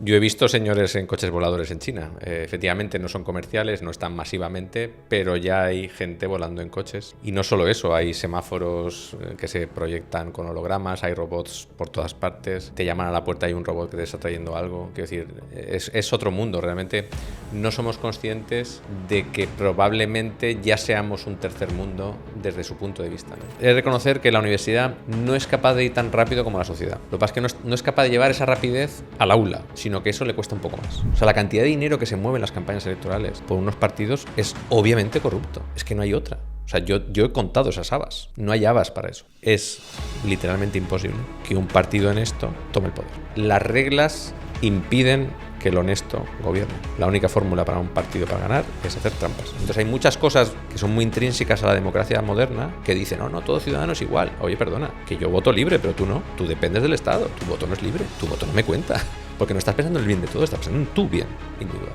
Yo he visto señores en coches voladores en China. Efectivamente no son comerciales, no están masivamente, pero ya hay gente volando en coches. Y no solo eso, hay semáforos que se proyectan con hologramas, hay robots por todas partes, te llaman a la puerta y hay un robot que te está trayendo algo. Quiero decir, es otro mundo. Realmente no somos conscientes de que probablemente ya seamos un tercer mundo desde su punto de vista, ¿no? Es reconocer que la universidad no es capaz de ir tan rápido como la sociedad. Lo que pasa es que no es capaz de llevar esa rapidez al aula, sino que eso le cuesta un poco más. O sea, la cantidad de dinero que se mueve en las campañas electorales por unos partidos es obviamente corrupto. Es que no hay otra. O sea, yo he contado esas habas. No hay habas para eso. Es literalmente imposible que un partido honesto tome el poder. Las reglas impiden que el honesto gobierne. La única fórmula para un partido para ganar es hacer trampas. Entonces hay muchas cosas que son muy intrínsecas a la democracia moderna que dicen, no, todo ciudadano es igual. Oye, perdona, que yo voto libre, pero tú no. Tú dependes del Estado. Tu voto no es libre. Tu voto no me cuenta. Porque no estás pensando en el bien de todos, estás pensando en tu bien individual.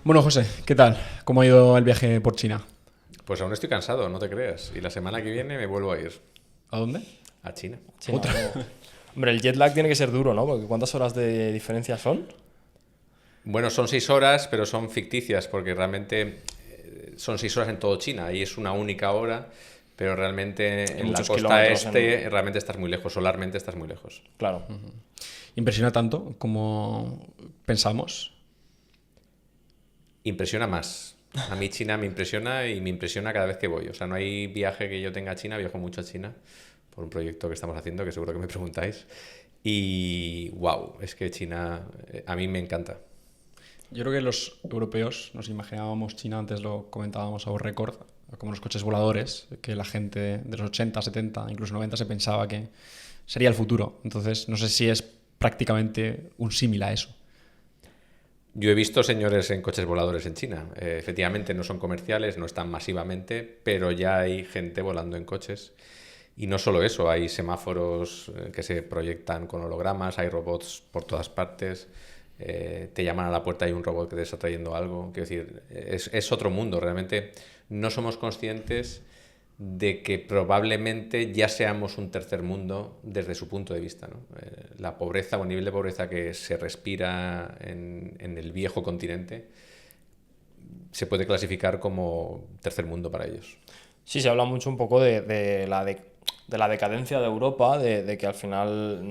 Bueno, José, ¿qué tal? ¿Cómo ha ido el viaje por China? Pues aún estoy cansado, no te creas. Y la semana que viene me vuelvo a ir. ¿A dónde? A China. China, hombre, el jet lag tiene que ser duro, ¿no? Porque ¿cuántas horas de diferencia son? Bueno, son 6 horas, pero son ficticias, porque realmente son 6 horas en todo China y es una única hora, pero realmente en la costa este realmente estás muy lejos, solarmente estás muy lejos. Claro. ¿Impresiona tanto como pensamos? Impresiona más. A mí China me impresiona y me impresiona cada vez que voy. O sea, no hay viaje que yo tenga a China, viajo mucho a China por un proyecto que estamos haciendo, que seguro que me preguntáis. Y wow, es que China a mí me encanta. Yo creo que los europeos nos imaginábamos China, antes lo comentábamos a un récord, como los coches voladores, que la gente de los 80, 70, incluso 90 se pensaba que sería el futuro. Entonces, no sé si es prácticamente un símil a eso. Yo he visto señores en coches voladores en China. Efectivamente no son comerciales, no están masivamente, pero ya hay gente volando en coches. Y no solo eso, hay semáforos que se proyectan con hologramas, hay robots por todas partes, te llaman a la puerta y hay un robot que te está trayendo algo. Quiero decir, es otro mundo. Realmente no somos conscientes de que probablemente ya seamos un tercer mundo desde su punto de vista, ¿no? La pobreza o el nivel de pobreza que se respira en el viejo continente se puede clasificar como tercer mundo para ellos. Sí, se habla mucho un poco de la decadencia de Europa, de que al final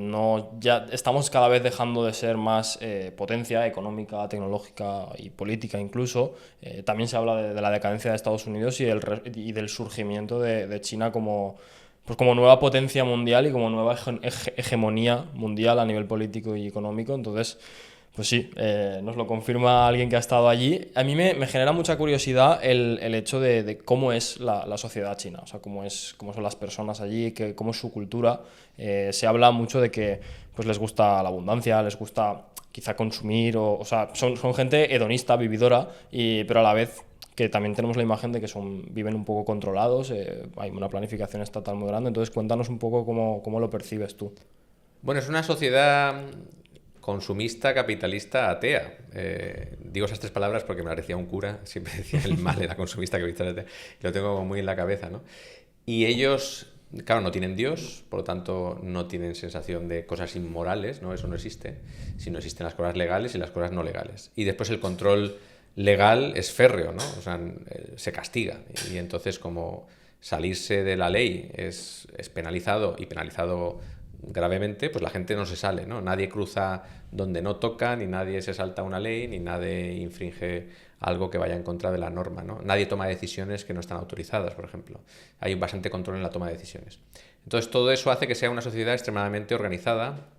ya estamos cada vez dejando de ser más potencia económica, tecnológica y política incluso. También se habla de la decadencia de Estados Unidos y del surgimiento de China como nueva potencia mundial y como nueva hegemonía mundial a nivel político y económico. Entonces, pues sí, nos lo confirma alguien que ha estado allí. A mí me genera mucha curiosidad el hecho de cómo es la sociedad china, o sea, cómo son las personas allí, cómo es su cultura. Se habla mucho de que pues, les gusta la abundancia, les gusta quizá consumir, o sea, son gente hedonista, vividora, pero a la vez que también tenemos la imagen de que viven un poco controlados, hay una planificación estatal muy grande. Entonces cuéntanos un poco cómo lo percibes tú. Bueno, es una sociedad consumista, capitalista, atea. Digo esas 3 palabras porque me las decía un cura, siempre decía el mal era consumista, capitalista, atea. Lo tengo como muy en la cabeza, ¿no? Y ellos, claro, no tienen Dios, por lo tanto no tienen sensación de cosas inmorales, ¿no? Eso no existe, sino existen las cosas legales y las cosas no legales. Y después el control legal es férreo, ¿no? O sea, se castiga. Y entonces como salirse de la ley es penalizado y penalizado gravemente, pues la gente no se sale, ¿no? Nadie cruza donde no toca, ni nadie se salta una ley, ni nadie infringe algo que vaya en contra de la norma, ¿no? Nadie toma decisiones que no están autorizadas, por ejemplo. Hay bastante control en la toma de decisiones. Entonces todo eso hace que sea una sociedad extremadamente organizada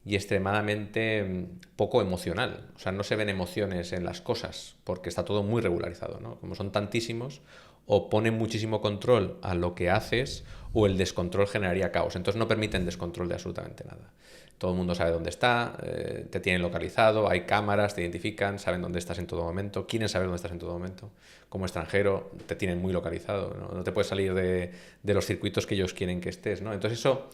y extremadamente poco emocional. O sea, no se ven emociones en las cosas porque está todo muy regularizado, ¿no? Como son tantísimos, o ponen muchísimo control a lo que haces o el descontrol generaría caos. Entonces no permiten descontrol de absolutamente nada. Todo el mundo sabe dónde está, te tienen localizado, hay cámaras, te identifican, saben dónde estás en todo momento, quieren saber dónde estás en todo momento. Como extranjero te tienen muy localizado, no te puedes salir de los circuitos que ellos quieren que estés, ¿no? Entonces eso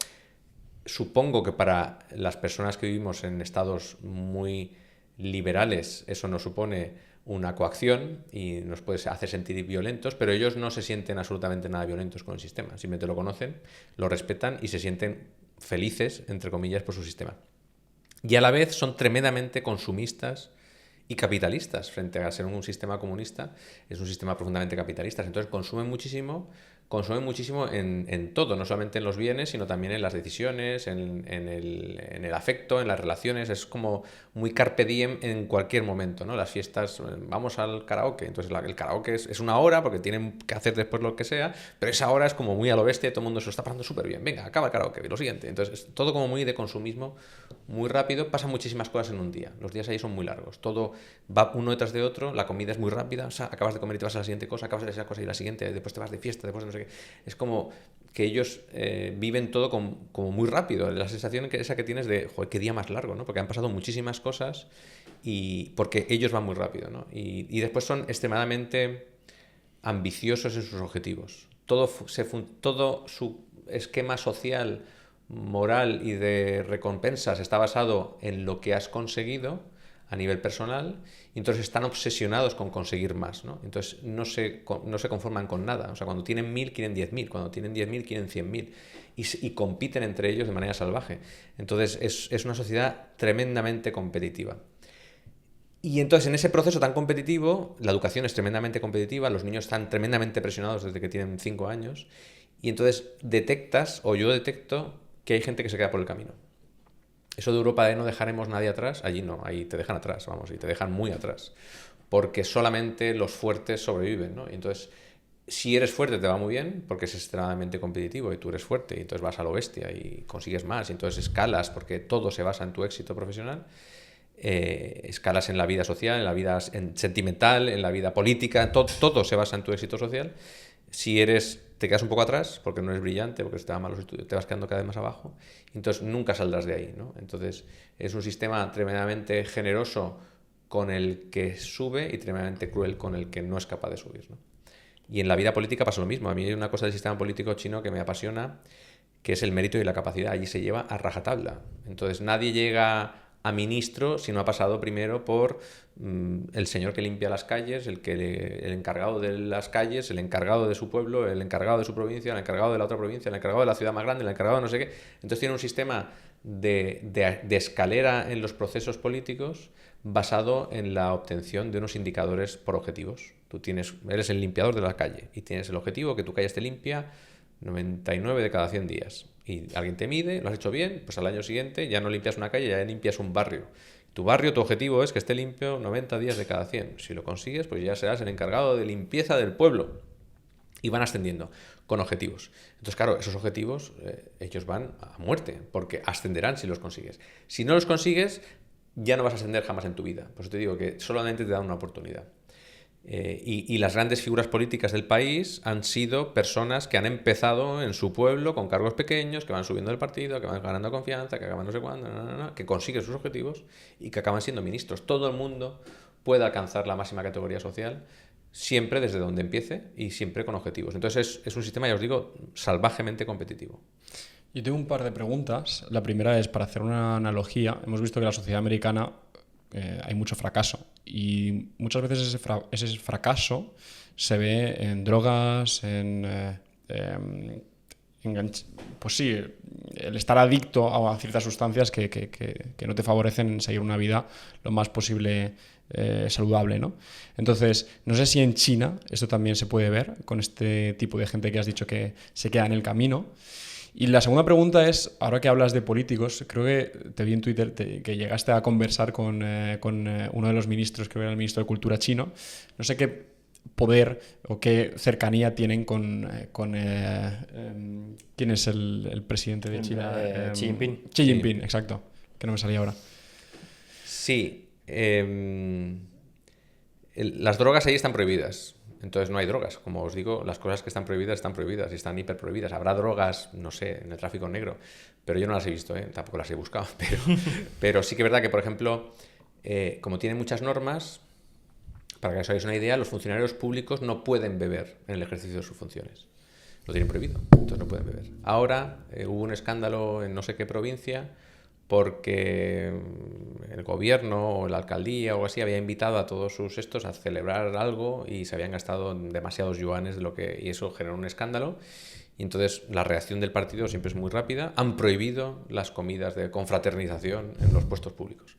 supongo que para las personas que vivimos en estados muy liberales eso nos supone una coacción y nos puede hacer sentir violentos, pero ellos no se sienten absolutamente nada violentos con el sistema. Simplemente lo conocen, lo respetan y se sienten felices, entre comillas, por su sistema. Y a la vez son tremendamente consumistas y capitalistas frente a ser un sistema comunista. Es un sistema profundamente capitalista. Entonces consumen muchísimo en todo, no solamente en los bienes, sino también en las decisiones, en el afecto, en las relaciones. Es como muy carpe diem en cualquier momento, ¿no? Las fiestas, vamos al karaoke. Entonces el karaoke es una hora porque tienen que hacer después lo que sea, pero esa hora es como muy a lo bestia y todo el mundo se lo está pasando súper bien. Venga, acaba el karaoke, lo siguiente. Entonces es todo como muy de consumismo, muy rápido. Pasan muchísimas cosas en un día. Los días ahí son muy largos. Todo va uno detrás de otro. La comida es muy rápida. O sea, acabas de comer y te vas a la siguiente cosa, acabas de esa cosa y la siguiente, después te vas de fiesta, después de no sé qué. Es como que ellos viven todo como muy rápido. La sensación esa que tienes de, joder, qué día más largo, ¿no? Porque han pasado muchísimas cosas y porque ellos van muy rápido, ¿no? Y después son extremadamente ambiciosos en sus objetivos. Todo su esquema social, moral y de recompensas está basado en lo que has conseguido a nivel personal, y entonces están obsesionados con conseguir más, ¿no? Entonces no se conforman con nada. O sea, cuando tienen 1000 quieren 10.000, cuando tienen 10.000 quieren 100.000 y compiten entre ellos de manera salvaje. Entonces es una sociedad tremendamente competitiva. Y entonces en ese proceso tan competitivo, la educación es tremendamente competitiva, los niños están tremendamente presionados desde que tienen 5 años, y entonces yo detecto que hay gente que se queda por el camino. Eso de Europa de no dejaremos nadie atrás, allí no, ahí te dejan atrás, vamos, y te dejan muy atrás, porque solamente los fuertes sobreviven, ¿no? Y entonces, si eres fuerte te va muy bien, porque es extremadamente competitivo y tú eres fuerte, y entonces vas a lo bestia y consigues más, y entonces escalas, porque todo se basa en tu éxito profesional, escalas en la vida social, en la vida sentimental, en la vida política, todo se basa en tu éxito social. Si te quedas un poco atrás porque no eres brillante, porque te va mal los estudios, te vas quedando cada vez más abajo, entonces nunca saldrás de ahí, ¿no? Entonces es un sistema tremendamente generoso con el que sube y tremendamente cruel con el que no es capaz de subir, ¿no? Y en la vida política pasa lo mismo. A mí hay una cosa del sistema político chino que me apasiona, que es el mérito y la capacidad. Allí se lleva a rajatabla. Entonces nadie llega a ministro si no ha pasado primero por el señor que limpia las calles, el encargado de las calles, el encargado de su pueblo, el encargado de su provincia, el encargado de la otra provincia, el encargado de la ciudad más grande, el encargado de no sé qué. Entonces tiene un sistema de escalera en los procesos políticos basado en la obtención de unos indicadores por objetivos. Eres el limpiador de la calle y tienes el objetivo que tu calle esté limpia 99 de cada 100 días. Y alguien te mide, lo has hecho bien, pues al año siguiente ya no limpias una calle, ya limpias un barrio. Tu barrio, tu objetivo es que esté limpio 90 días de cada 100. Si lo consigues, pues ya serás el encargado de limpieza del pueblo. Y van ascendiendo con objetivos. Entonces, claro, esos objetivos ellos van a muerte, porque ascenderán si los consigues. Si no los consigues, ya no vas a ascender jamás en tu vida. Por eso te digo que solamente te dan una oportunidad. Y las grandes figuras políticas del país han sido personas que han empezado en su pueblo con cargos pequeños, que van subiendo del partido, que van ganando confianza, que acaban no sé cuándo, que consiguen sus objetivos y que acaban siendo ministros. Todo el mundo puede alcanzar la máxima categoría social siempre desde donde empiece y siempre con objetivos. Entonces es un sistema, ya os digo, salvajemente competitivo. Yo tengo un par de preguntas. La primera es para hacer una analogía. Hemos visto que en la sociedad americana hay mucho fracaso y muchas veces ese fracaso se ve en drogas, pues sí, el estar adicto a ciertas sustancias que no te favorecen en seguir una vida lo más posible saludable, ¿no? Entonces, no sé si en China esto también se puede ver con este tipo de gente que has dicho que se queda en el camino. Y la segunda pregunta es, ahora que hablas de políticos, creo que te vi en Twitter que llegaste a conversar con uno de los ministros, creo que era el ministro de Cultura chino. No sé qué poder o qué cercanía tienen con ¿quién es el presidente de China? Xi Jinping. Xi Jinping, exacto, que no me salía ahora. Sí, las drogas ahí están prohibidas. Entonces no hay drogas. Como os digo, las cosas que están prohibidas y están hiperprohibidas. Habrá drogas, no sé, en el tráfico negro, pero yo no las he visto, tampoco las he buscado. Pero sí que es verdad que, por ejemplo, como tienen muchas normas, para que os hagáis una idea, los funcionarios públicos no pueden beber en el ejercicio de sus funciones. Lo tienen prohibido, entonces no pueden beber. Ahora hubo un escándalo en no sé qué provincia porque el gobierno o la alcaldía o algo así había invitado a todos sus estos a celebrar algo y se habían gastado demasiados yuanes y eso generó un escándalo. Y entonces la reacción del partido siempre es muy rápida. Han prohibido las comidas de confraternización en los puestos públicos.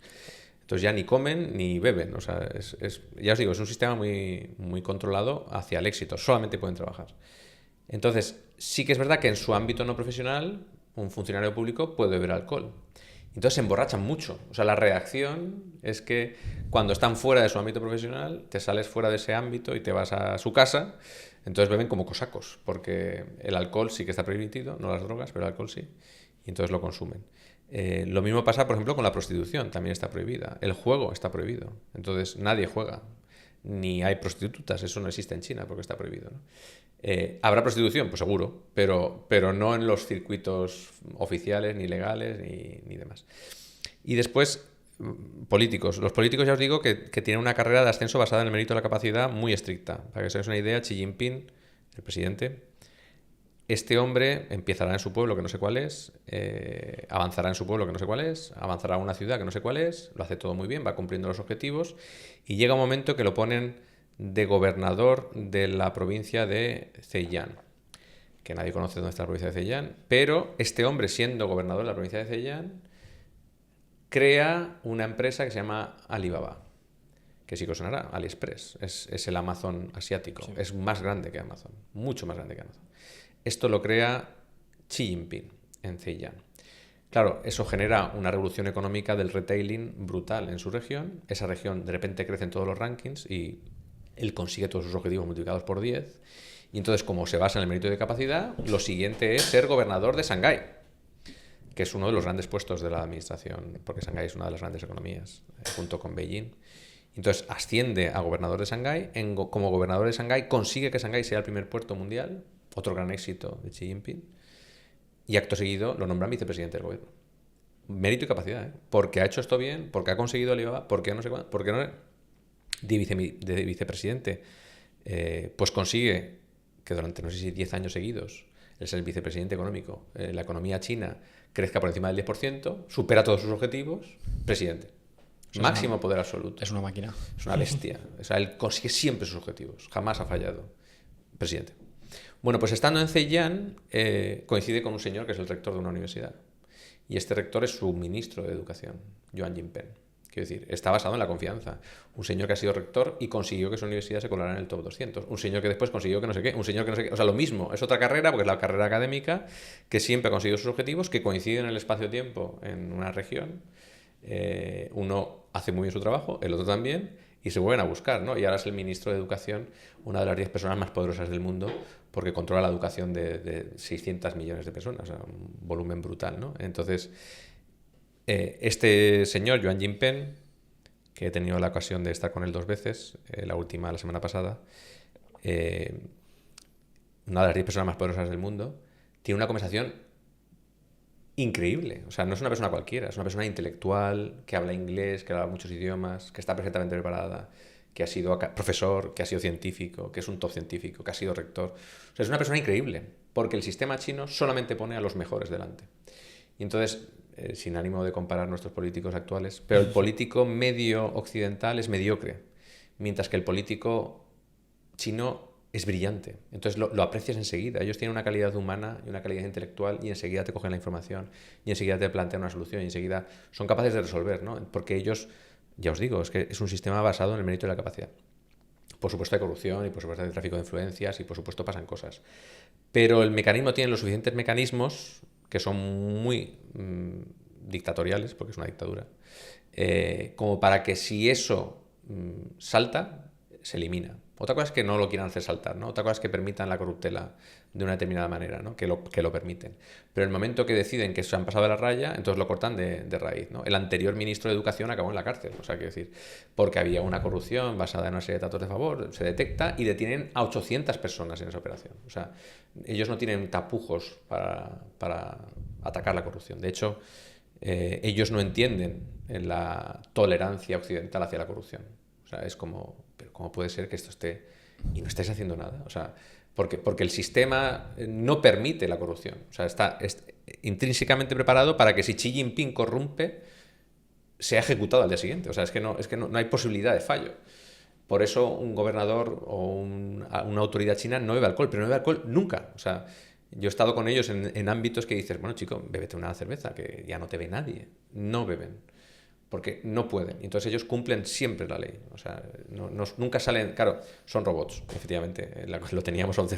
Entonces ya ni comen ni beben. O sea, ya os digo, es un sistema muy, muy controlado hacia el éxito. Solamente pueden trabajar. Entonces, sí que es verdad que en su ámbito no profesional, un funcionario público puede beber alcohol. Entonces se emborrachan mucho. O sea, la reacción es que cuando están fuera de su ámbito profesional, te sales fuera de ese ámbito y te vas a su casa. Entonces beben como cosacos, porque el alcohol sí que está permitido, no las drogas, pero el alcohol sí. Y entonces lo consumen. Lo mismo pasa, por ejemplo, con la prostitución, también está prohibida. El juego está prohibido. Entonces nadie juega. Ni hay prostitutas, eso no existe en China porque está prohibido, ¿no? ¿Habrá prostitución? Pues seguro, pero no en los circuitos oficiales, ni legales, ni demás. Y después, políticos. Los políticos ya os digo que tienen una carrera de ascenso basada en el mérito y la capacidad muy estricta. Para que os hagáis una idea, Xi Jinping, el presidente, este hombre empezará en su pueblo, que no sé cuál es, avanzará en su pueblo, que no sé cuál es, avanzará a una ciudad, que no sé cuál es, lo hace todo muy bien, va cumpliendo los objetivos, y llega un momento que lo ponen de gobernador de la provincia de Zhejiang, que nadie conoce dónde está la provincia de Zhejiang, pero este hombre, siendo gobernador de la provincia de Zhejiang, crea una empresa que se llama Alibaba, que sí que os sonará, AliExpress, es el Amazon asiático, sí. Es más grande que Amazon, mucho más grande que Amazon. Esto lo crea Xi Jinping en Zhejiang. Claro, eso genera una revolución económica del retailing brutal en su región. Esa región de repente crece en todos los rankings y él consigue todos sus objetivos multiplicados por 10. Y entonces, como se basa en el mérito de capacidad, lo siguiente es ser gobernador de Shanghái, que es uno de los grandes puestos de la administración, porque Shanghái es una de las grandes economías, junto con Beijing. Entonces asciende a gobernador de Shanghái. Como gobernador de Shanghái consigue que Shanghái sea el primer puerto mundial, otro gran éxito de Xi Jinping, y acto seguido lo nombran vicepresidente del gobierno. Mérito y capacidad, ¿eh? Porque ha hecho esto bien, porque ha conseguido Alibaba, porque no sé cuándo, porque no de vicepresidente, pues consigue que durante, no sé si 10 años seguidos, él es el vicepresidente económico, la economía china crezca por encima del 10%, supera todos sus objetivos, presidente. Máximo poder absoluto. Es una máquina. Es una bestia. O sea, él consigue siempre sus objetivos, jamás ha fallado. Presidente. Bueno, pues estando en Zhejiang, coincide con un señor que es el rector de una universidad. Y este rector es su ministro de Educación, Yuan Jinpeng. Quiero decir, está basado en la confianza. Un señor que ha sido rector y consiguió que su universidad se colara en el top 200. Un señor que después consiguió que no sé qué. Un señor que no sé qué. O sea, lo mismo. Es otra carrera, porque es la carrera académica, que siempre ha conseguido sus objetivos, que coinciden en el espacio-tiempo en una región. Uno hace muy bien su trabajo, el otro también, y se vuelven a buscar, ¿no? Y ahora es el ministro de Educación, una de las 10 personas más poderosas del mundo, porque controla la educación de 600 millones de personas, o sea, un volumen brutal, ¿no? Entonces, este señor, Yuan Jinpeng, que he tenido la ocasión de estar con él 2 veces, la última la semana pasada, una de las 10 personas más poderosas del mundo, tiene una conversación increíble. O sea, no es una persona cualquiera, es una persona intelectual, que habla inglés, que habla muchos idiomas, que está perfectamente preparada, que ha sido profesor, que ha sido científico, que es un top científico, que ha sido rector. O sea, es una persona increíble, porque el sistema chino solamente pone a los mejores delante. Y entonces, sin ánimo de comparar nuestros políticos actuales, pero el político medio occidental es mediocre, mientras que el político chino es brillante. Entonces lo aprecias enseguida. Ellos tienen una calidad humana y una calidad intelectual y enseguida te cogen la información y enseguida te plantean una solución y enseguida son capaces de resolver, ¿no? Porque ellos, ya os digo, es que es un sistema basado en el mérito y la capacidad. Por supuesto hay corrupción y por supuesto hay tráfico de influencias y por supuesto pasan cosas. Pero el mecanismo tiene los suficientes mecanismos que son muy dictatoriales, porque es una dictadura, como para que si eso salta, se elimina. Otra cosa es que no lo quieran hacer saltar, ¿no? Otra cosa es que permitan la corruptela de una determinada manera, ¿no? Que lo permiten. Pero en el momento que deciden que se han pasado de la raya, entonces lo cortan de raíz, ¿no? El anterior ministro de Educación acabó en la cárcel, o sea, quiero decir, porque había una corrupción basada en una serie de datos de favor, se detecta y detienen a 800 personas en esa operación. O sea, ellos no tienen tapujos para atacar la corrupción. De hecho, ellos no entienden la tolerancia occidental hacia la corrupción. O sea, es como, pero ¿cómo puede ser que esto esté y no estés haciendo nada? O sea, porque el sistema no permite la corrupción. O sea, intrínsecamente preparado para que si Xi Jinping corrompe, sea ejecutado al día siguiente. O sea, es que no hay posibilidad de fallo. Por eso un gobernador o una autoridad china no bebe alcohol, pero no bebe alcohol nunca. O sea, yo he estado con ellos en ámbitos que dices, bueno, chico, bébete una cerveza, que ya no te ve nadie. No beben, porque no pueden. Entonces ellos cumplen siempre la ley. O sea, nunca salen... Claro, son robots, efectivamente. Lo teníamos off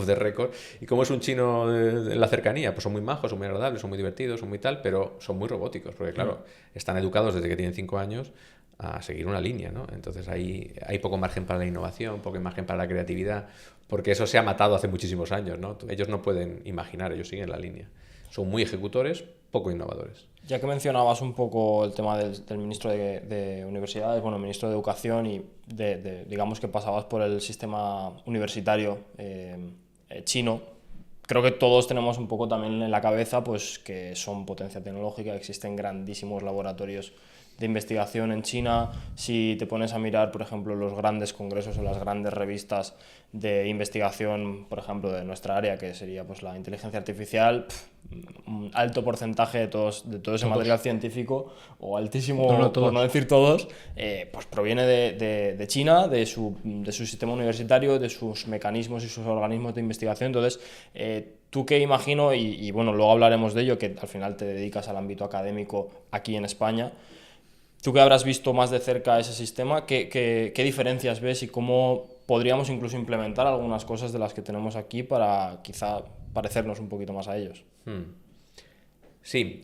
the record. Y como es un chino en la cercanía, pues son muy majos, son muy agradables, son muy divertidos, son muy tal, pero son muy robóticos, porque claro, están educados desde que tienen 5 años a seguir una línea, ¿no? Entonces hay poco margen para la innovación, poco margen para la creatividad, porque eso se ha matado hace muchísimos años, ¿no? Ellos no pueden imaginar, ellos siguen la línea. Son muy ejecutores, poco innovadores. Ya que mencionabas un poco el tema del ministro de Universidades, bueno, ministro de Educación y digamos que pasabas por el sistema universitario chino, creo que todos tenemos un poco también en la cabeza pues que son potencia tecnológica, existen grandísimos laboratorios de investigación en China. Si te pones a mirar, por ejemplo, los grandes congresos o las grandes revistas de investigación, por ejemplo, de nuestra área, que sería pues la inteligencia artificial, un alto porcentaje de todo ese material científico, o altísimo, por no decir todos, pues proviene de China, de su sistema universitario, de sus mecanismos y sus organismos de investigación. Entonces, tú que imagino, y bueno, luego hablaremos de ello, que al final te dedicas al ámbito académico aquí en España, tú que habrás visto más de cerca ese sistema, ¿qué diferencias ves y cómo podríamos incluso implementar algunas cosas de las que tenemos aquí para quizá parecernos un poquito más a ellos? Sí,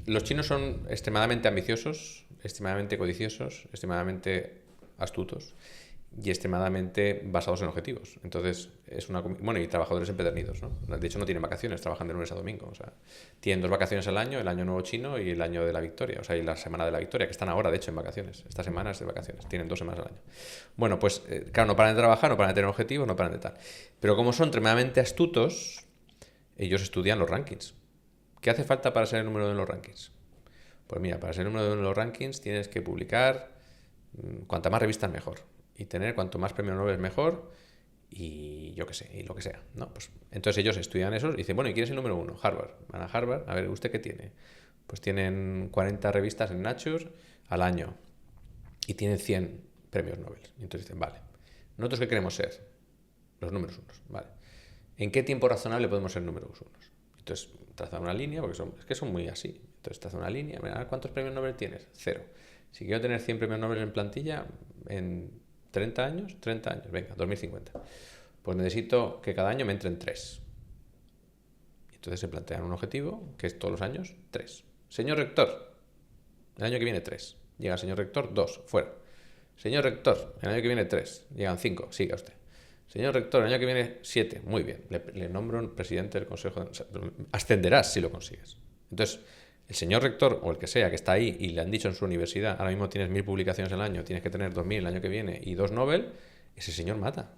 los chinos son extremadamente ambiciosos, extremadamente codiciosos, extremadamente astutos y extremadamente basados en objetivos. Entonces, bueno, y trabajadores empedernidos, ¿no? De hecho, no tienen vacaciones, trabajan de lunes a domingo. O sea, tienen 2 vacaciones al año, el año nuevo chino y el año de la victoria. O sea, y la semana de la victoria, que están ahora, de hecho, en vacaciones. Esta semana es de vacaciones, tienen 2 semanas al año. Bueno, pues, claro, no paran de trabajar, no paran de tener objetivos, no paran de tal. Pero como son extremadamente astutos, ellos estudian los rankings. ¿Qué hace falta para ser el número 1 en los rankings? Pues mira, para ser el número 1 en los rankings tienes que publicar cuanta más revistas mejor. Y tener cuanto más premios Nobel mejor, y yo qué sé, y lo que sea, ¿no? Pues, entonces ellos estudian eso y dicen, bueno, ¿y quién es el número 1? Harvard. Van a Harvard, a ver, ¿usted qué tiene? Pues tienen 40 revistas en Nature al año y tienen 100 premios Nobel. Y entonces dicen, vale, ¿nosotros qué queremos ser? Los números 1, ¿vale? ¿En qué tiempo razonable podemos ser números 1? Entonces trazan una línea, porque es que son muy así. Entonces trazan una línea, mira, ¿cuántos premios Nobel tienes? 0. Si quiero tener 100 premios Nobel en plantilla, en 30 años, venga, 2050. Pues necesito que cada año me entren 3. Entonces se plantean un objetivo, que es todos los años 3. Señor rector, el año que viene 3. Llega el señor rector, 2, fuera. Señor rector, el año que viene 3. Llegan 5, siga usted. Señor rector, el año que viene 7. Muy bien, le nombro un presidente del consejo. Ascenderás si lo consigues. Entonces, el señor rector o el que sea que está ahí y le han dicho en su universidad, ahora mismo tienes 1000 publicaciones al año, tienes que tener 2000 el año que viene y 2 Nobel, ese señor mata.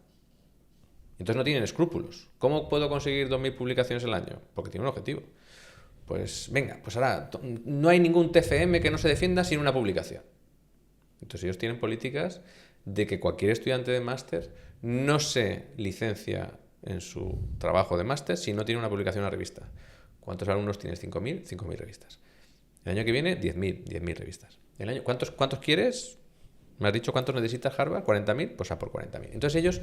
Entonces no tienen escrúpulos. ¿Cómo puedo conseguir 2000 publicaciones al año? Porque tiene un objetivo. Pues venga, pues ahora no hay ningún TFM que no se defienda sin una publicación. Entonces ellos tienen políticas de que cualquier estudiante de máster no se licencia en su trabajo de máster si no tiene una publicación en la revista. ¿Cuántos alumnos tienes? 5.000, 5.000 revistas. El año que viene, 10.000 revistas. ¿Cuántos quieres? ¿Me has dicho cuántos necesitas Harvard? ¿40.000? Pues a por 40.000. Entonces ellos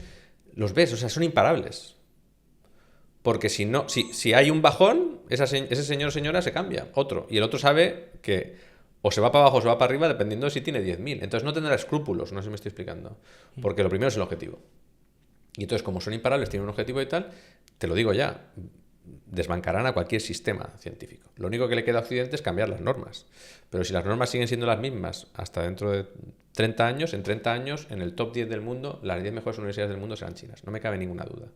los ves, o sea, son imparables. Porque si hay un bajón, ese señor o señora se cambia, otro. Y el otro sabe que o se va para abajo o se va para arriba dependiendo de si tiene 10.000. Entonces no tendrá escrúpulos, no sé si me estoy explicando. Porque lo primero es el objetivo. Y entonces, como son imparables, tienen un objetivo y tal, te lo digo ya, desbancarán a cualquier sistema científico. Lo único que le queda a Occidente es cambiar las normas. Pero si las normas siguen siendo las mismas hasta dentro de 30 años, en 30 años, en el top 10 del mundo, las 10 mejores universidades del mundo serán chinas. No me cabe ninguna duda.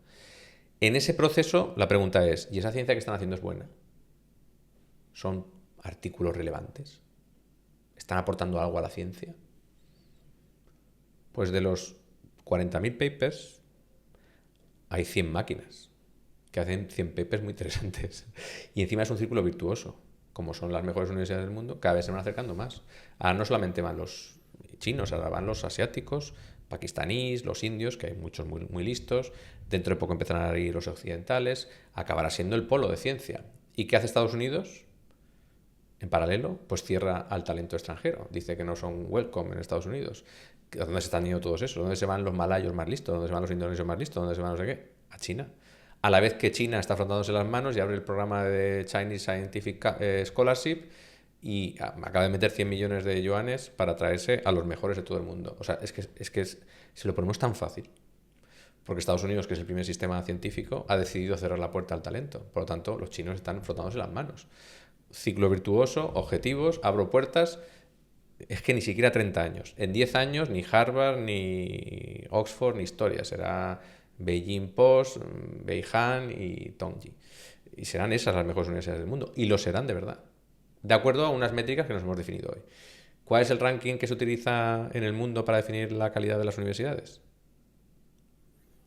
En ese proceso, la pregunta es, ¿y esa ciencia que están haciendo es buena? ¿Son artículos relevantes? ¿Están aportando algo a la ciencia? Pues de los 40.000 papers, hay 100 máquinas que hacen 100 papers muy interesantes. Y encima es un círculo virtuoso. Como son las mejores universidades del mundo, cada vez se van acercando más. Ahora no solamente van los chinos, ahora van los asiáticos, pakistaníes, los indios, que hay muchos muy, muy listos. Dentro de poco empezarán a ir los occidentales. Acabará siendo el polo de ciencia. ¿Y qué hace Estados Unidos? En paralelo, pues cierra al talento extranjero. Dice que no son welcome en Estados Unidos. ¿Dónde se están yendo todos esos? ¿Dónde se van los malayos más listos? ¿Dónde se van los indonesios más listos? ¿Dónde se van no sé qué? A China. A la vez que China está frotándose las manos y abre el programa de Chinese Scientific Scholarship y acaba de meter 100 millones de yuanes para traerse a los mejores de todo el mundo. O sea, se lo ponemos tan fácil. Porque Estados Unidos, que es el primer sistema científico, ha decidido cerrar la puerta al talento. Por lo tanto, los chinos están frotándose las manos. Ciclo virtuoso, objetivos, abro puertas. Es que ni siquiera 30 años. En 10 años ni Harvard, ni Oxford, ni historia. Será Beijing Post, Beihang y Tongji. Y serán esas las mejores universidades del mundo. Y lo serán de verdad. De acuerdo a unas métricas que nos hemos definido hoy. ¿Cuál es el ranking que se utiliza en el mundo para definir la calidad de las universidades?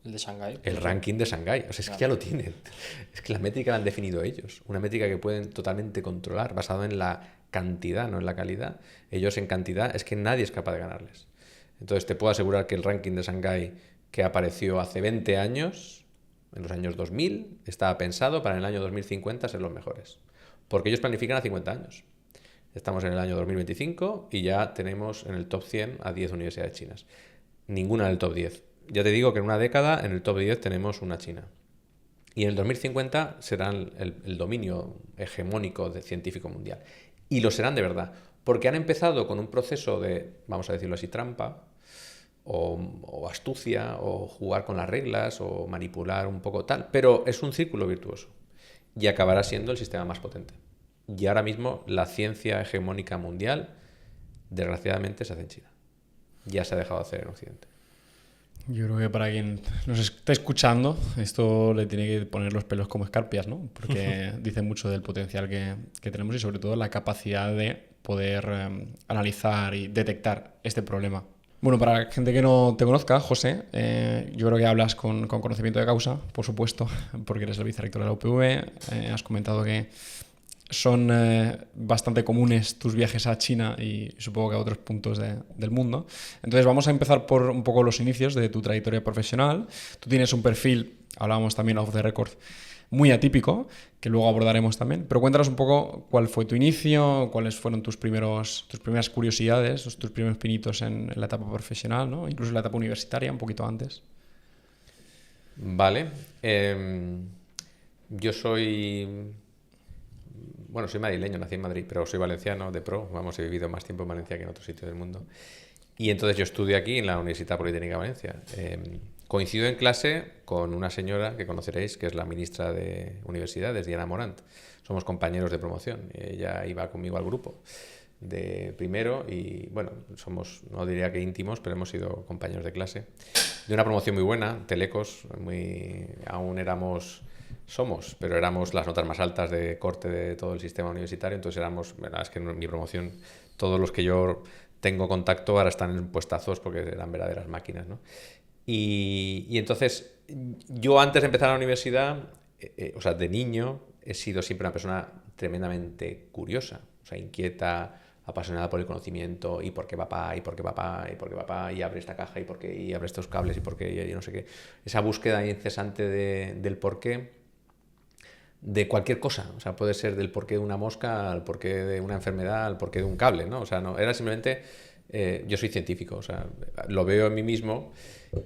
El de Shanghái. El ranking de Shanghái. O sea, es que ya lo tienen. Es que la métrica la han definido ellos. Una métrica que pueden totalmente controlar, basado en la cantidad, no en la calidad. Ellos en cantidad es que nadie es capaz de ganarles. Entonces te puedo asegurar que el ranking de Shanghái que apareció hace 20 años, en los años 2000, estaba pensado para en el año 2050 ser los mejores. Porque ellos planifican a 50 años. Estamos en el año 2025 y ya tenemos en el top 100 a 10 universidades chinas. Ninguna en el top 10. Ya te digo que en una década en el top 10 tenemos una China. Y en el 2050 serán el dominio hegemónico de científico mundial. Y lo serán de verdad. Porque han empezado con un proceso de, vamos a decirlo así, trampa, o astucia, o jugar con las reglas, o manipular un poco tal. Pero es un círculo virtuoso. Y acabará siendo el sistema más potente. Y ahora mismo la ciencia hegemónica mundial, desgraciadamente, se hace en China. Ya se ha dejado de hacer en Occidente. Yo creo que para quien nos esté escuchando, esto le tiene que poner los pelos como escarpias, ¿no? Porque dice mucho del potencial que tenemos y sobre todo la capacidad de poder analizar y detectar este problema. Bueno, para la gente que no te conozca, José, yo creo que hablas con conocimiento de causa, por supuesto, porque eres el vicerrector de la UPV. Has comentado que son bastante comunes tus viajes a China y supongo que a otros puntos del mundo. Entonces vamos a empezar por un poco los inicios de tu trayectoria profesional. Tú tienes un perfil, hablábamos también off the record, muy atípico, que luego abordaremos también. Pero cuéntanos un poco cuál fue tu inicio, cuáles fueron tus primeras curiosidades, tus primeros pinitos en la etapa profesional, ¿no? Incluso en la etapa universitaria, un poquito antes. Vale. Yo soy madrileño, nací en Madrid, pero soy valenciano de pro. Vamos, he vivido más tiempo en Valencia que en otro sitio del mundo. Y entonces yo estudio aquí en la Universidad Politécnica de Valencia. Coincido en clase con una señora que conoceréis, que es la ministra de Universidades, Diana Morant. Somos compañeros de promoción. Ella iba conmigo al grupo de primero y, bueno, somos, no diría que íntimos, pero hemos sido compañeros de clase. De una promoción muy buena, telecos, aún somos, pero éramos las notas más altas de corte de todo el sistema universitario, entonces éramos, la verdad es que en mi promoción, todos los que yo tengo contacto ahora están en puestazos porque eran verdaderas máquinas, ¿no? Y entonces, yo antes de empezar la universidad, o sea, de niño, he sido siempre una persona tremendamente curiosa, o sea, inquieta, apasionada por el conocimiento, y por qué papá, y por qué papá, y por qué papá, y abre esta caja, y por qué, y abre estos cables, y por qué, y no sé qué. Esa búsqueda incesante del por qué, de cualquier cosa, o sea, puede ser del porqué de una mosca, al porqué de una enfermedad, al porqué de un cable, ¿no? O sea, no, era simplemente, yo soy científico, o sea, lo veo en mí mismo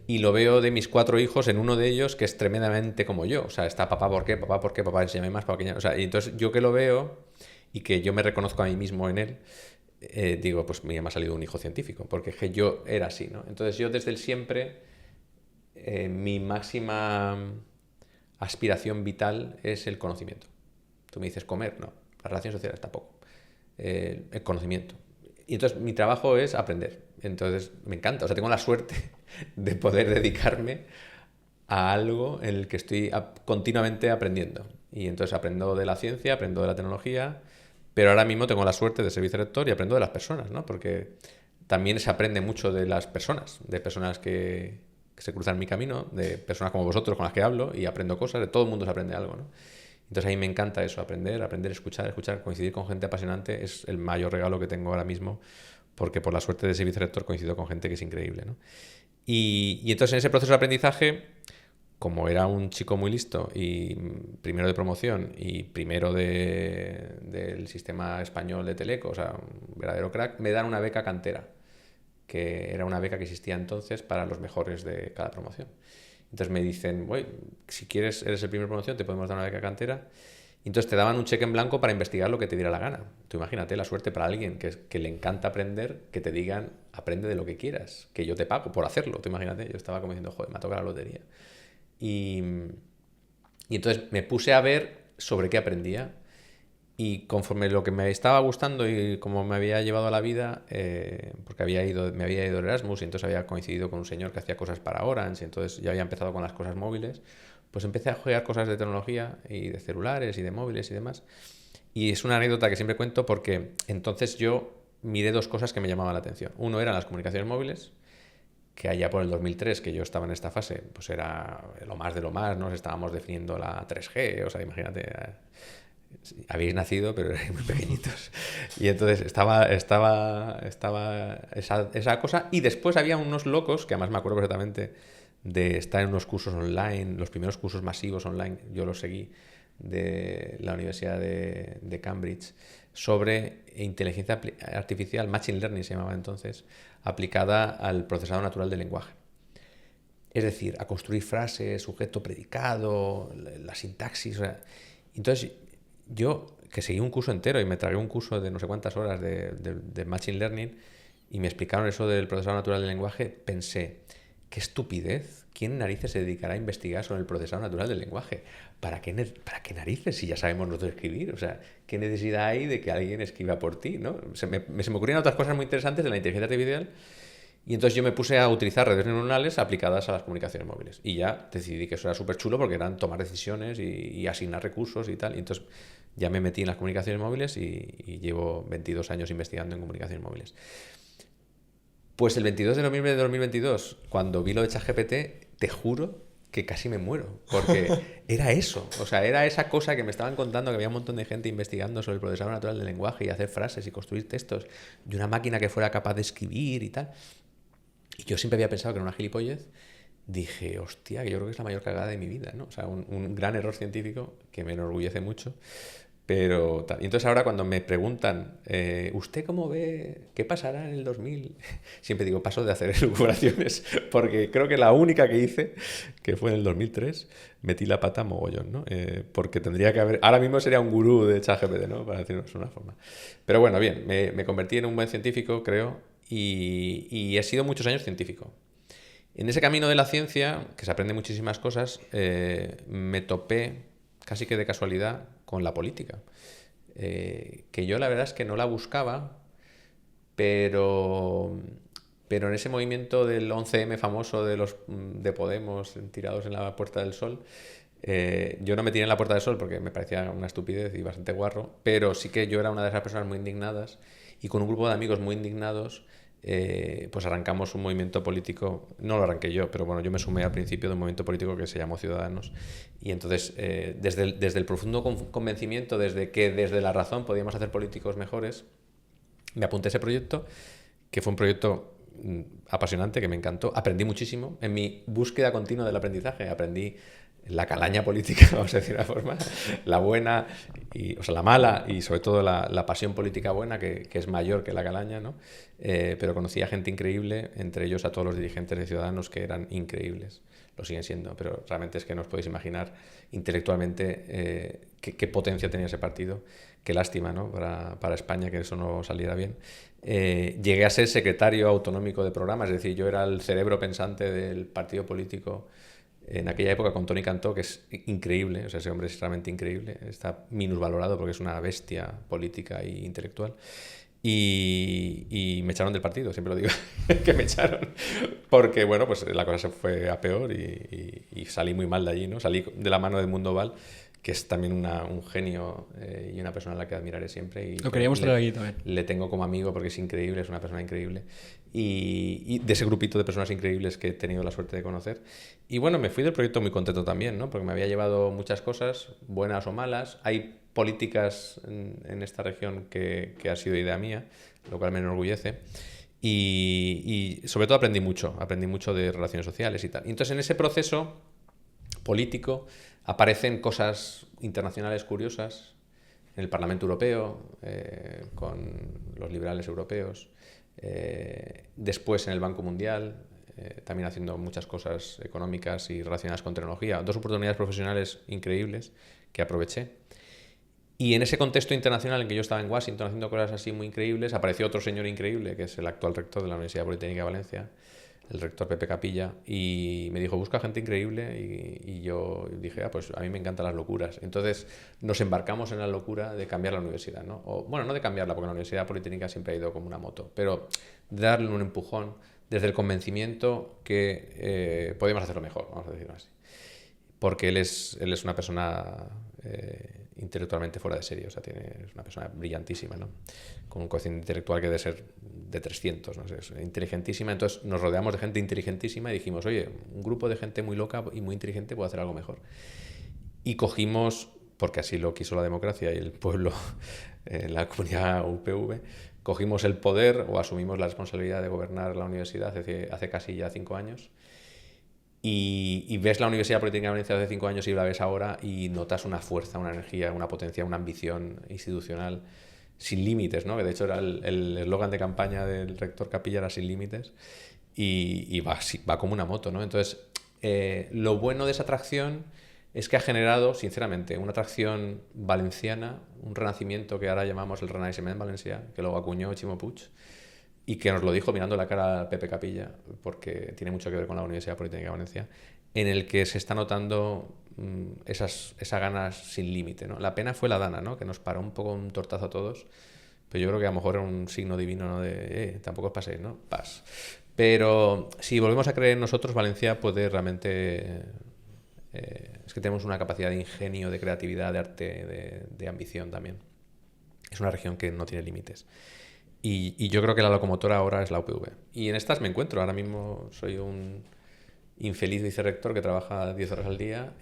y lo veo de mis 4 hijos en uno de ellos que es tremendamente como yo, o sea, está papá, ¿por qué? Papá, enséñame más, papá, o sea, y entonces yo que lo veo y que yo me reconozco a mí mismo en él, digo, pues mira, me ha salido un hijo científico, porque es que yo era así, ¿no? Entonces yo desde el siempre, mi máxima aspiración vital es el conocimiento. Tú me dices comer, no. Las relaciones sociales tampoco. El conocimiento. Y entonces mi trabajo es aprender. Entonces me encanta. O sea, tengo la suerte de poder dedicarme a algo en el que estoy continuamente aprendiendo. Y entonces aprendo de la ciencia, aprendo de la tecnología, pero ahora mismo tengo la suerte de ser vicerrector y aprendo de las personas, ¿no? Porque también se aprende mucho de las personas, de personas que se cruzan en mi camino, de personas como vosotros con las que hablo y aprendo cosas, de todo el mundo se aprende algo, ¿no? Entonces a mí me encanta eso, aprender, escuchar, coincidir con gente apasionante es el mayor regalo que tengo ahora mismo, porque por la suerte de ser vicerrector coincido con gente que es increíble, ¿no? Y entonces en ese proceso de aprendizaje, como era un chico muy listo y primero de promoción y primero del sistema español de Teleco, o sea, un verdadero crack, me dan una beca cantera, que era una beca que existía entonces para los mejores de cada promoción. Entonces me dicen, si quieres, eres el primer promoción, te podemos dar una beca cantera. Y entonces te daban un cheque en blanco para investigar lo que te diera la gana. Tú imagínate la suerte para alguien que le encanta aprender, que te digan, aprende de lo que quieras, que yo te pago por hacerlo. Tú imagínate, yo estaba como diciendo, joder, me ha tocado la lotería. Y entonces me puse a ver sobre qué aprendía. Y conforme lo que me estaba gustando y como me había llevado a la vida, porque me había ido Erasmus y entonces había coincidido con un señor que hacía cosas para Orange, y entonces ya había empezado con las cosas móviles, pues empecé a jugar cosas de tecnología y de celulares y de móviles y demás. Y es una anécdota que siempre cuento porque entonces yo miré dos cosas que me llamaban la atención. Uno eran las comunicaciones móviles, que allá por el 2003, que yo estaba en esta fase, pues era lo más de lo más, ¿no? Estábamos definiendo la 3G, o sea, imagínate, habéis nacido, pero erais muy pequeñitos. Y entonces estaba esa cosa, y después había unos locos, que además me acuerdo perfectamente de estar en unos cursos online, los primeros cursos masivos online, yo los seguí, de la Universidad de Cambridge, sobre inteligencia artificial, Machine Learning se llamaba entonces, aplicada al procesado natural del lenguaje. Es decir, a construir frases, sujeto, predicado, la sintaxis. O sea, entonces, yo, que seguí un curso entero y me tragué un curso de no sé cuántas horas de Machine Learning y me explicaron eso del procesado natural del lenguaje, pensé, qué estupidez. ¿Quién narices se dedicará a investigar sobre el procesado natural del lenguaje? ¿Para qué narices si ya sabemos nosotros escribir? O sea, ¿qué necesidad hay de que alguien escriba por ti? ¿No? Se me ocurrieron otras cosas muy interesantes de la inteligencia artificial y entonces yo me puse a utilizar redes neuronales aplicadas a las comunicaciones móviles. Y ya decidí que eso era súper chulo porque eran tomar decisiones y asignar recursos y tal. Y entonces ya me metí en las comunicaciones móviles y llevo 22 años investigando en comunicaciones móviles. Pues el 22 de noviembre de 2022, cuando vi lo de ChatGPT, te juro que casi me muero, porque era eso, o sea, era esa cosa que me estaban contando, que había un montón de gente investigando sobre el procesado natural del lenguaje y hacer frases y construir textos, y una máquina que fuera capaz de escribir y tal. Y yo siempre había pensado que era una gilipollez. Dije, hostia, que yo creo que es la mayor cagada de mi vida, ¿no? O sea, un gran error científico que me enorgullece mucho. Pero y entonces ahora cuando me preguntan, ¿usted cómo ve qué pasará en el 2000? Siempre digo, paso de hacer elucubraciones, porque creo que la única que hice, que fue en el 2003, metí la pata mogollón, ¿no? Porque tendría que haber... Ahora mismo sería un gurú de ChatGPT, ¿no? Para decirlo de una forma. Pero bueno, bien, me convertí en un buen científico, creo, y he sido muchos años científico. En ese camino de la ciencia, que se aprende muchísimas cosas, me topé casi que de casualidad con la política, que yo la verdad es que no la buscaba, pero en ese movimiento del 11M famoso de Podemos tirados en la Puerta del Sol, yo no me tiré en la Puerta del Sol porque me parecía una estupidez y bastante guarro, pero sí que yo era una de esas personas muy indignadas y con un grupo de amigos muy indignados pues arrancamos un movimiento político, no lo arranqué yo, pero bueno, yo me sumé al principio de un movimiento político que se llamó Ciudadanos y entonces desde el profundo convencimiento, desde la razón podíamos hacer políticos mejores, me apunté a ese proyecto, que fue un proyecto apasionante, que me encantó, aprendí muchísimo, en mi búsqueda continua del aprendizaje, aprendí la calaña política, vamos a decir de una forma, la buena, o sea, la mala y sobre todo la pasión política buena, que es mayor que la calaña, ¿no? Pero conocí a gente increíble, entre ellos a todos los dirigentes de Ciudadanos que eran increíbles, lo siguen siendo, pero realmente es que no os podéis imaginar intelectualmente qué potencia tenía ese partido. Qué lástima, ¿no? Para España que eso no saliera bien. Llegué a ser secretario autonómico de programas, es decir, yo era el cerebro pensante del partido político en aquella época con Toni Cantó, que es increíble, o sea, ese hombre es realmente increíble, está minusvalorado porque es una bestia política e intelectual. Y me echaron del partido, siempre lo digo, que me echaron, porque bueno, pues la cosa se fue a peor y salí muy mal de allí, ¿no? Salí de la mano de Edmundo Val, que es también un genio y una persona a la que admiraré siempre. Y lo queríamos traer aquí también. Le tengo como amigo porque es increíble, es una persona increíble. Y de ese grupito de personas increíbles que he tenido la suerte de conocer. Y bueno, me fui del proyecto muy contento también, ¿no? Porque me había llevado muchas cosas, buenas o malas. Hay políticas en esta región que ha sido idea mía, lo cual me enorgullece. Y sobre todo aprendí mucho de relaciones sociales y tal. Y entonces en ese proceso político, aparecen cosas internacionales curiosas en el Parlamento Europeo, con los liberales europeos, después en el Banco Mundial, también haciendo muchas cosas económicas y relacionadas con tecnología. 2 oportunidades profesionales increíbles que aproveché. Y en ese contexto internacional en que yo estaba en Washington haciendo cosas así muy increíbles, apareció otro señor increíble, que es el actual rector de la Universidad Politécnica de Valencia, el rector Pepe Capilla, y me dijo, busca gente increíble, y yo dije, pues a mí me encantan las locuras. Entonces nos embarcamos en la locura de cambiar la universidad, ¿no? Bueno, no de cambiarla, porque la Universidad Politécnica siempre ha ido como una moto, pero de darle un empujón desde el convencimiento que podíamos hacerlo mejor, vamos a decirlo así. Porque él es una persona intelectualmente fuera de serie, o sea, es una persona brillantísima, ¿no? Con un cociente intelectual que debe ser de 300, no sé, es inteligentísima. Entonces nos rodeamos de gente inteligentísima y dijimos, oye, un grupo de gente muy loca y muy inteligente puede hacer algo mejor. Y cogimos, porque así lo quiso la democracia y el pueblo, la comunidad UPV, cogimos el poder o asumimos la responsabilidad de gobernar la universidad hace casi ya 5 años. Y ves la Universidad Politécnica de Valencia hace 5 años y la ves ahora y notas una fuerza, una energía, una potencia, una ambición institucional sin límites, ¿no? Que de hecho era el eslogan de campaña del rector Capilla, era sin límites, y va como una moto, ¿no? Entonces, lo bueno de esa atracción es que ha generado, sinceramente, una atracción valenciana, un renacimiento que ahora llamamos el Renaixement Valencià, que lo acuñó Ximo Puig, y que nos lo dijo mirando la cara a Pepe Capilla, porque tiene mucho que ver con la Universidad Politécnica de Valencia, en el que se está notando esas ganas sin límite, ¿no? La pena fue la Dana, ¿no? Que nos paró un poco un tortazo a todos, pero yo creo que a lo mejor era un signo divino, ¿no? De, tampoco os paséis, ¿no? Paz. Pero si volvemos a creer en nosotros, Valencia puede realmente... es que tenemos una capacidad de ingenio, de creatividad, de arte, de ambición también. Es una región que no tiene límites. Y yo creo que la locomotora ahora es la UPV. Y en estas me encuentro. Ahora mismo soy un infeliz vicerrector que trabaja 10 horas al día,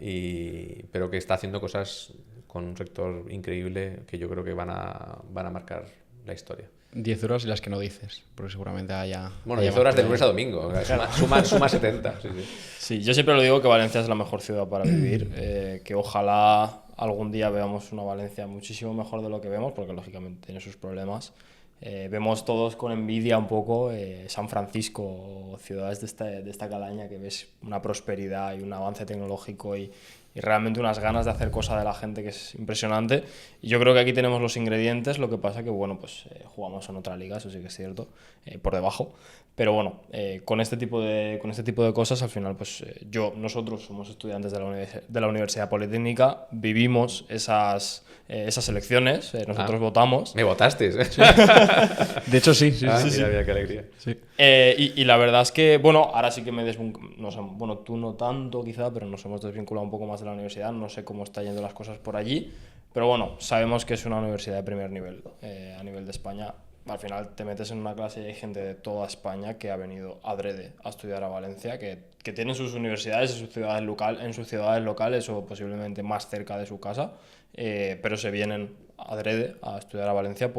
pero que está haciendo cosas con un rector increíble que yo creo que van a marcar la historia. 10 horas y las que no dices, porque seguramente haya... Bueno, 10 horas de lunes a domingo. Suma 70. Sí, sí. Sí, yo siempre lo digo que Valencia es la mejor ciudad para vivir, que ojalá algún día veamos una Valencia muchísimo mejor de lo que vemos, porque lógicamente tiene sus problemas. Vemos todos con envidia un poco San Francisco, ciudades de esta calaña, que ves una prosperidad y un avance tecnológico y realmente unas ganas de hacer cosas de la gente que es impresionante. Y yo creo que aquí tenemos los ingredientes, lo que pasa que, bueno, pues jugamos en otra liga, eso sí que es cierto, por debajo. Pero bueno, con este tipo de cosas, al final, pues nosotros somos estudiantes de la Universidad Politécnica, vivimos esas elecciones, nosotros votamos. Me votasteis, ¿eh? De hecho, sí. Mira, qué alegría. Sí. Y la verdad es que, bueno, ahora sí que bueno, tú no tanto quizá, pero nos hemos desvinculado un poco más de la universidad, no sé cómo están yendo las cosas por allí, pero bueno, sabemos que es una universidad de primer nivel, a nivel de España. Al final te metes en una clase y hay gente de toda España que ha venido adrede a estudiar a Valencia, que tienen sus universidades en sus ciudades locales o posiblemente más cerca de su casa, pero se vienen adrede a estudiar a Valencia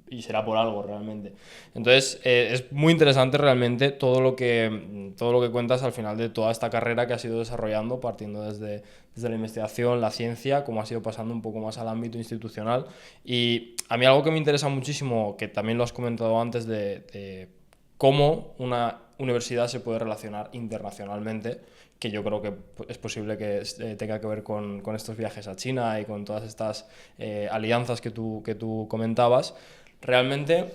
y será por algo realmente. Entonces es muy interesante realmente todo lo que cuentas al final de toda esta carrera que has ido desarrollando, partiendo desde la investigación, la ciencia, como has ido pasando un poco más al ámbito institucional. Y a mí algo que me interesa muchísimo, que también lo has comentado antes, de cómo una universidad se puede relacionar internacionalmente, que yo creo que es posible que tenga que ver con estos viajes a China y con todas estas alianzas que tú comentabas. Realmente,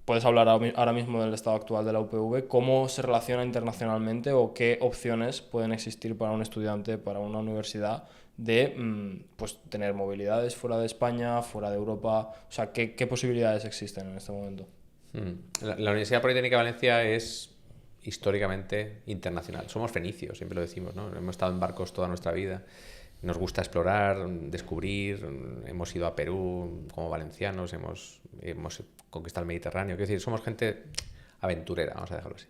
puedes hablar ahora mismo del estado actual de la UPV, cómo se relaciona internacionalmente o qué opciones pueden existir para un estudiante, para una universidad, de pues, tener movilidades fuera de España, fuera de Europa. O sea, ¿qué posibilidades existen en este momento? La Universidad Politécnica de Valencia es históricamente internacional. Somos fenicios, siempre lo decimos, ¿no? Hemos estado en barcos toda nuestra vida. Nos gusta explorar, descubrir. Hemos ido a Perú como valencianos, hemos conquistado el Mediterráneo. Quiero decir, somos gente aventurera, vamos a dejarlo así.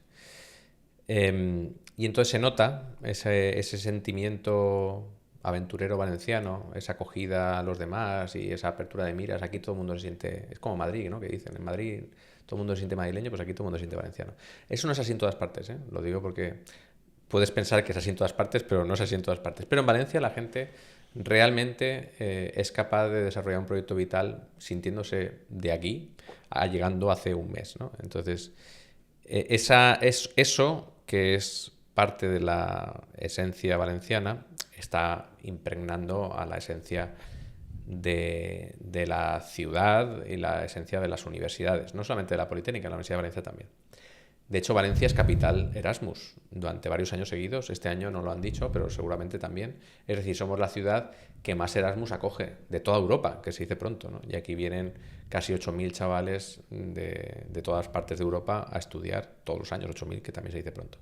Y entonces se nota ese sentimiento aventurero valenciano, esa acogida a los demás y esa apertura de miras. Aquí todo el mundo se siente... Es como Madrid, ¿no? Que dicen, en Madrid todo el mundo se siente madrileño, pues aquí todo el mundo se siente valenciano. Eso no es así en todas partes, ¿eh? Lo digo porque puedes pensar que es así en todas partes, pero no es así en todas partes. Pero en Valencia la gente realmente es capaz de desarrollar un proyecto vital sintiéndose de aquí a llegando hace un mes, ¿no? Entonces, eso que es parte de la esencia valenciana está impregnando a la esencia de la ciudad y la esencia de las universidades, no solamente de la Politécnica, la Universidad de Valencia también. De hecho, Valencia es capital Erasmus durante varios años seguidos. Este año no lo han dicho, pero seguramente también. Es decir, somos la ciudad que más Erasmus acoge de toda Europa, que se dice pronto, ¿no? Y aquí vienen casi 8.000 chavales de todas partes de Europa a estudiar todos los años, 8.000, que también se dice pronto.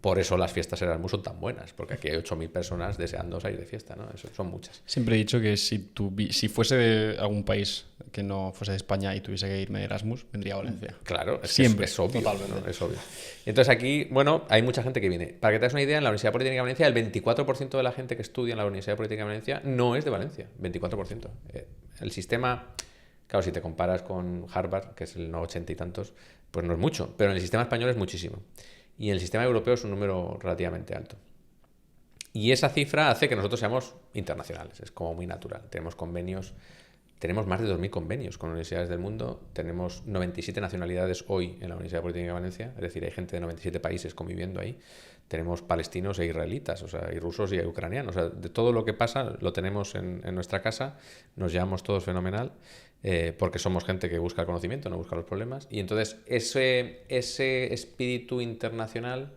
Por eso las fiestas Erasmus son tan buenas, porque aquí hay 8.000 personas deseando salir de fiesta, ¿no? Eso son muchas. Siempre he dicho que si fuese de algún país que no fuese de España y tuviese que irme de Erasmus, vendría a Valencia. Claro, Siempre. Es obvio. Totalmente. ¿No? Es obvio. Entonces aquí, bueno, hay mucha gente que viene. Para que te hagas una idea, en la Universidad Politécnica de Valencia, el 24% de la gente que estudia en la Universidad Politécnica de Valencia no es de Valencia. 24%. El sistema, claro, si te comparas con Harvard, que es el 80 y tantos, pues no es mucho. Pero en el sistema español es muchísimo. Y en el sistema europeo es un número relativamente alto. Y esa cifra hace que nosotros seamos internacionales, es como muy natural. Tenemos convenios, tenemos más de 2.000 convenios con universidades del mundo, tenemos 97 nacionalidades hoy en la Universidad Politécnica de Valencia, es decir, hay gente de 97 países conviviendo ahí. Tenemos palestinos e israelitas, o sea, hay rusos y hay ucranianos. O sea, de todo lo que pasa lo tenemos en nuestra casa, nos llevamos todos fenomenal. Porque somos gente que busca el conocimiento, no busca los problemas. Y entonces ese espíritu internacional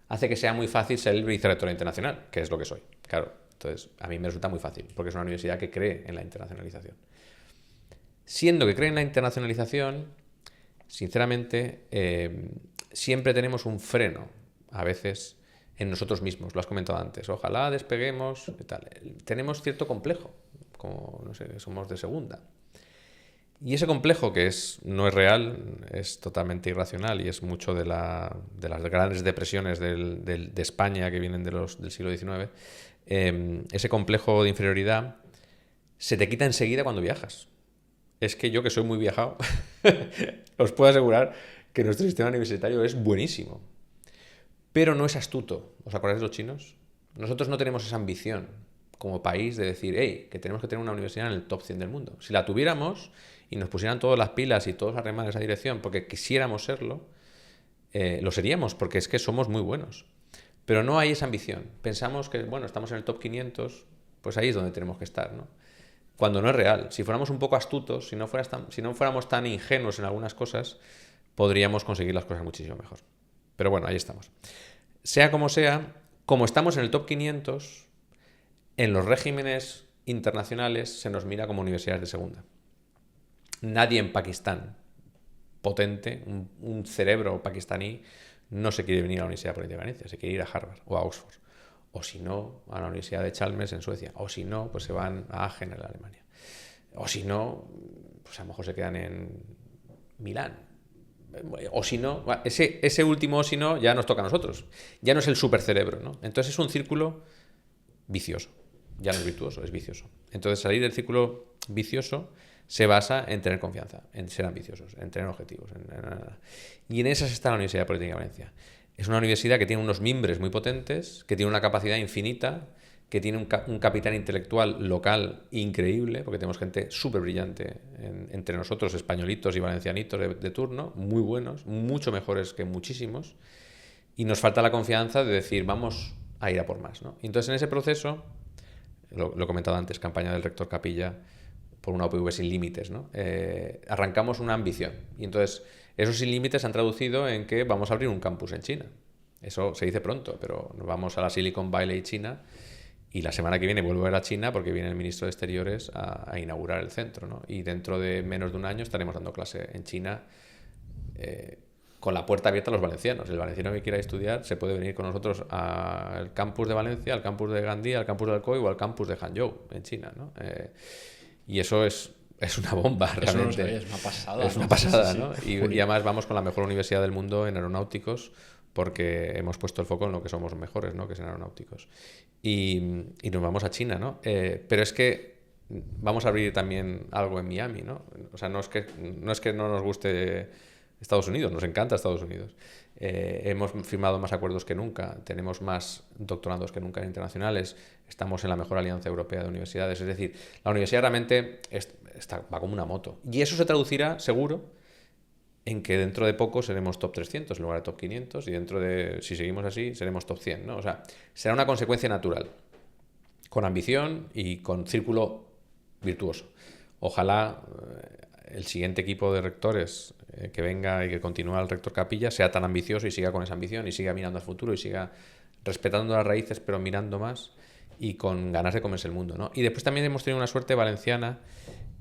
hace que sea muy fácil ser el vicerrector internacional, que es lo que soy. Claro, entonces a mí me resulta muy fácil, porque es una universidad que cree en la internacionalización. Siendo que cree en la internacionalización, sinceramente, siempre tenemos un freno, a veces, en nosotros mismos. Lo has comentado antes. Ojalá despeguemos y tal. Tenemos cierto complejo, como, no sé, somos de segunda. Y ese complejo, que no es real, es totalmente irracional y es mucho de las grandes depresiones de España que vienen del siglo XIX, ese complejo de inferioridad se te quita enseguida cuando viajas. Es que yo, que soy muy viajado, os puedo asegurar que nuestro sistema universitario es buenísimo, pero no es astuto. ¿Os acordáis de los chinos? Nosotros no tenemos esa ambición como país de decir, hey, que tenemos que tener una universidad en el top 100 del mundo. Si la tuviéramos y nos pusieran todas las pilas y todos a remar en esa dirección porque quisiéramos serlo, lo seríamos, porque es que somos muy buenos. Pero no hay esa ambición. Pensamos que, bueno, estamos en el top 500, pues ahí es donde tenemos que estar, ¿no? Cuando no es real. Si fuéramos un poco astutos, si no fuéramos tan ingenuos en algunas cosas, podríamos conseguir las cosas muchísimo mejor. Pero bueno, ahí estamos. Sea, como estamos en el top 500, en los regímenes internacionales se nos mira como universidades de segunda. Nadie en Pakistán potente, un cerebro pakistaní, no se quiere venir a la Universidad Politécnica de Valencia, se quiere ir a Harvard o a Oxford. O si no, a la Universidad de Chalmers en Suecia. O si no, pues se van a Aachen en Alemania. O si no, pues a lo mejor se quedan en Milán. O si no, ese último o si no ya nos toca a nosotros. Ya no es el supercerebro, ¿no? Entonces es un círculo vicioso. Ya no es virtuoso, es vicioso. Entonces salir del círculo vicioso se basa en tener confianza, en ser ambiciosos, en tener objetivos. Y en esas está la Universidad Politécnica de Valencia. Es una universidad que tiene unos mimbres muy potentes, que tiene una capacidad infinita, que tiene un capital intelectual local increíble, porque tenemos gente súper brillante entre nosotros, españolitos y valencianitos de turno, muy buenos, mucho mejores que muchísimos, y nos falta la confianza de decir, vamos a ir a por más, ¿no? Y entonces en ese proceso, lo he comentado antes, campaña del rector Capilla por una UPV sin límites, ¿no? Arrancamos una ambición, y entonces esos sin límites se han traducido en que vamos a abrir un campus en China. Eso se dice pronto, pero nos vamos a la Silicon Valley China y la semana que viene vuelvo a ir a China porque viene el ministro de Exteriores a inaugurar el centro, ¿no? Y dentro de menos de un año estaremos dando clase en China con la puerta abierta a los valencianos. El valenciano que quiera estudiar se puede venir con nosotros al campus de Valencia, al campus de Gandía, al campus de Alcoy o al campus de Hangzhou en China, ¿no? Y eso es una bomba, realmente. Eso no sabía, es una pasada. Es una pasada, sí, ¿no? sí. Y además vamos con la mejor universidad del mundo en aeronáuticos porque hemos puesto el foco en lo que somos mejores, ¿no? Que es en aeronáuticos. Y nos vamos a China, ¿no? Pero es que vamos a abrir también algo en Miami, ¿no? O sea, no es que no nos guste Estados Unidos, nos encanta Estados Unidos. Hemos firmado más acuerdos que nunca, tenemos más doctorandos que nunca internacionales, estamos en la mejor alianza europea de universidades. Es decir, la universidad realmente va como una moto. Y eso se traducirá, seguro, en que dentro de poco seremos top 300 en lugar de top 500 y dentro de, si seguimos así, seremos top 100, ¿no? O sea, será una consecuencia natural, con ambición y con círculo virtuoso. Ojalá el siguiente equipo de rectores que venga y que continúe el rector Capilla sea tan ambicioso y siga con esa ambición y siga mirando al futuro y siga respetando las raíces pero mirando más y con ganas de comerse el mundo, ¿no? Y después también hemos tenido una suerte valenciana,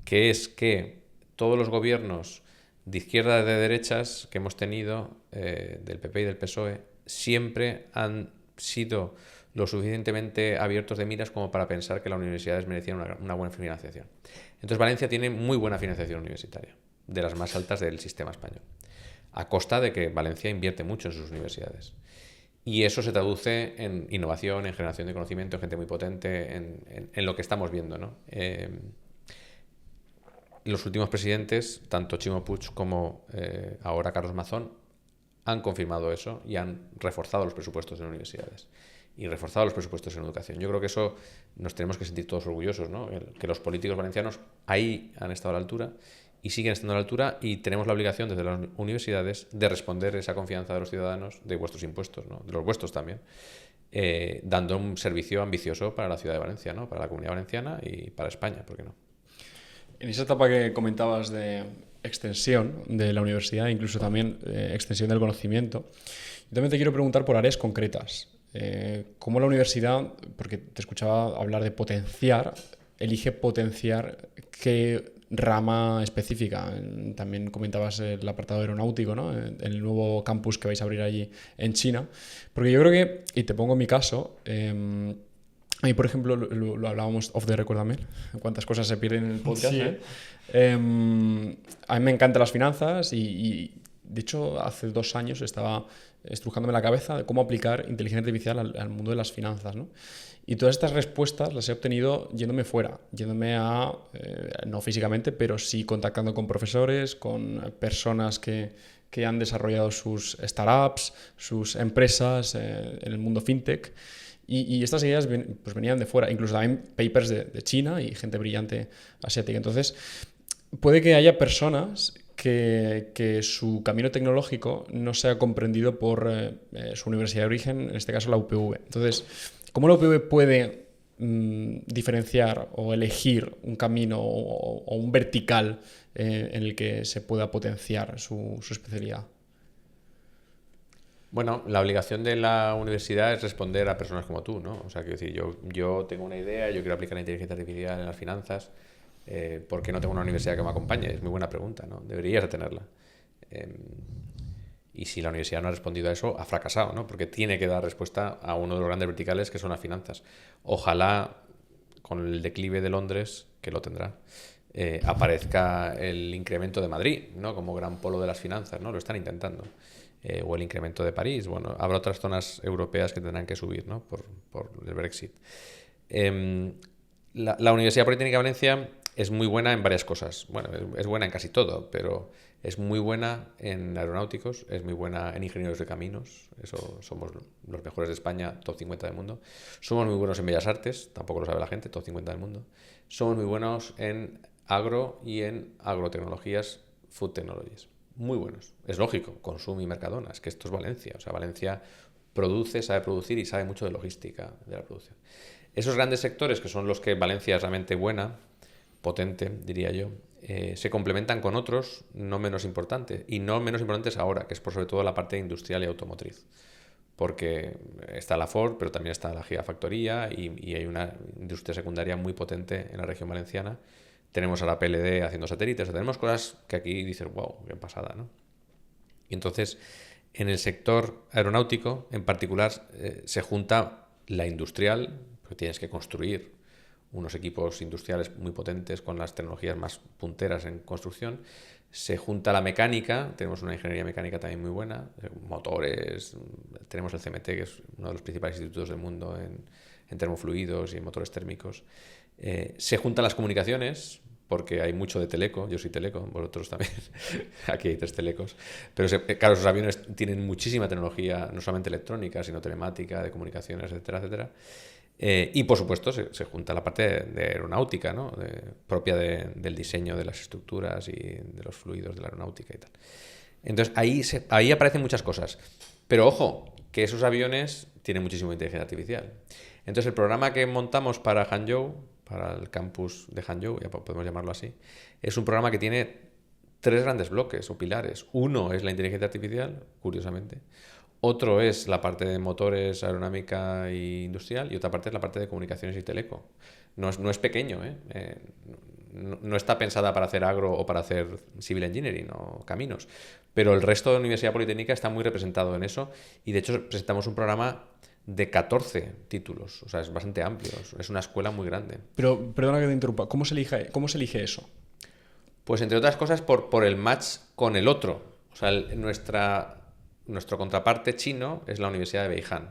que es que todos los gobiernos de izquierda y de derechas que hemos tenido, del PP y del PSOE, siempre han sido lo suficientemente abiertos de miras como para pensar que las universidades merecían una buena financiación. Entonces Valencia tiene muy buena financiación universitaria, de las más altas del sistema español, a costa de que Valencia invierte mucho en sus universidades. Y eso se traduce en innovación, en generación de conocimiento, en gente muy potente, en lo que estamos viendo, ¿no? Los últimos presidentes, tanto Chimo Puig como ahora Carlos Mazón, han confirmado eso y han reforzado los presupuestos en universidades y reforzado los presupuestos en educación. Yo creo que eso nos tenemos que sentir todos orgullosos, ¿no? Que los políticos valencianos ahí han estado a la altura y siguen estando a la altura, y tenemos la obligación desde las universidades de responder esa confianza de los ciudadanos, de vuestros impuestos, ¿no? De los vuestros también, dando un servicio ambicioso para la ciudad de Valencia, ¿no? Para la Comunidad Valenciana y para España, ¿por qué no? En esa etapa que comentabas de extensión de la universidad, incluso también extensión del conocimiento, yo también te quiero preguntar por áreas concretas. ¿Cómo la universidad, porque te escuchaba hablar de potenciar, elige potenciar qué rama específica? También comentabas el apartado aeronáutico, ¿no? En el nuevo campus que vais a abrir allí en China. Porque yo creo que, y te pongo mi caso, a mí, por ejemplo, lo hablábamos off the record también, cuántas cosas se pierden en el podcast. Sí. A mí me encantan las finanzas y de hecho, hace 2 años estaba estrujándome la cabeza de cómo aplicar inteligencia artificial al mundo de las finanzas, ¿no? Y todas estas respuestas las he obtenido yéndome fuera, yéndome a, no físicamente, pero sí contactando con profesores, con personas que han desarrollado sus startups, sus empresas en el mundo fintech. Y estas ideas pues venían de fuera, incluso también papers de China y gente brillante asiática. Entonces, puede que haya personas que su camino tecnológico no sea comprendido por su universidad de origen, en este caso la UPV. Entonces, ¿cómo la UPV puede diferenciar o elegir un camino o un vertical en el que se pueda potenciar su especialidad? Bueno, la obligación de la universidad es responder a personas como tú, ¿no? O sea, quiero decir, yo tengo una idea, yo quiero aplicar la inteligencia artificial en las finanzas, ¿por qué no tengo una universidad que me acompañe? Es muy buena pregunta, ¿no? Deberías de tenerla. Y si la universidad no ha respondido a eso, ha fracasado, ¿no? Porque tiene que dar respuesta a uno de los grandes verticales que son las finanzas. Ojalá, con el declive de Londres, que lo tendrá, aparezca el incremento de Madrid, ¿no? Como gran polo de las finanzas, ¿no? Lo están intentando. O el incremento de París. Bueno, habrá otras zonas europeas que tendrán que subir, ¿no? por el Brexit. La Universidad Politécnica de Valencia es muy buena en varias cosas. Bueno, es buena en casi todo, pero es muy buena en aeronáuticos, es muy buena en ingenieros de caminos, eso somos los mejores de España, top 50 del mundo. Somos muy buenos en bellas artes, tampoco lo sabe la gente, top 50 del mundo. Somos muy buenos en agro y en agrotecnologías, food technologies. Muy buenos. Es lógico, Consum y Mercadona, es que esto es Valencia. O sea, Valencia produce, sabe producir y sabe mucho de logística de la producción. Esos grandes sectores, que son los que Valencia es realmente buena, potente, diría yo, se complementan con otros no menos importantes, y no menos importantes ahora, que es por sobre todo la parte industrial y automotriz. Porque está la Ford, pero también está la Gigafactoría y hay una industria secundaria muy potente en la región valenciana. Tenemos a la PLD haciendo satélites, o tenemos cosas que aquí dices, wow, qué pasada, ¿no? Y entonces, en el sector aeronáutico, en particular, se junta la industrial, porque tienes que construir unos equipos industriales muy potentes con las tecnologías más punteras en construcción. Se junta la mecánica, tenemos una ingeniería mecánica también muy buena, motores, tenemos el CMT, que es uno de los principales institutos del mundo en termofluidos y en motores térmicos. Se juntan las comunicaciones, porque hay mucho de teleco, yo soy teleco, vosotros también, aquí hay 3 telecos, pero claro, esos aviones tienen muchísima tecnología, no solamente electrónica, sino telemática, de comunicaciones, etcétera, etcétera. Y por supuesto se junta la parte de aeronáutica, ¿no? Propia del diseño de las estructuras y de los fluidos de la aeronáutica y tal. Entonces ahí aparecen muchas cosas. Pero ojo, que esos aviones tienen muchísima inteligencia artificial. Entonces el programa que montamos para Hangzhou, para el campus de Hangzhou, ya podemos llamarlo así, es un programa que tiene 3 grandes bloques o pilares. Uno es la inteligencia artificial, curiosamente. Otro es la parte de motores, aeronámica e industrial, y otra parte es la parte de comunicaciones y teleco. No es pequeño, ¿eh? No está pensada para hacer agro o para hacer civil engineering o caminos, pero el resto de la Universidad Politécnica está muy representado en eso, y de hecho presentamos un programa de 14 títulos, o sea, es bastante amplio, es una escuela muy grande. Pero, perdona que te interrumpa, ¿cómo se elige eso? Pues entre otras cosas por el match con el otro. O sea, nuestro contraparte chino es la Universidad de Beijing,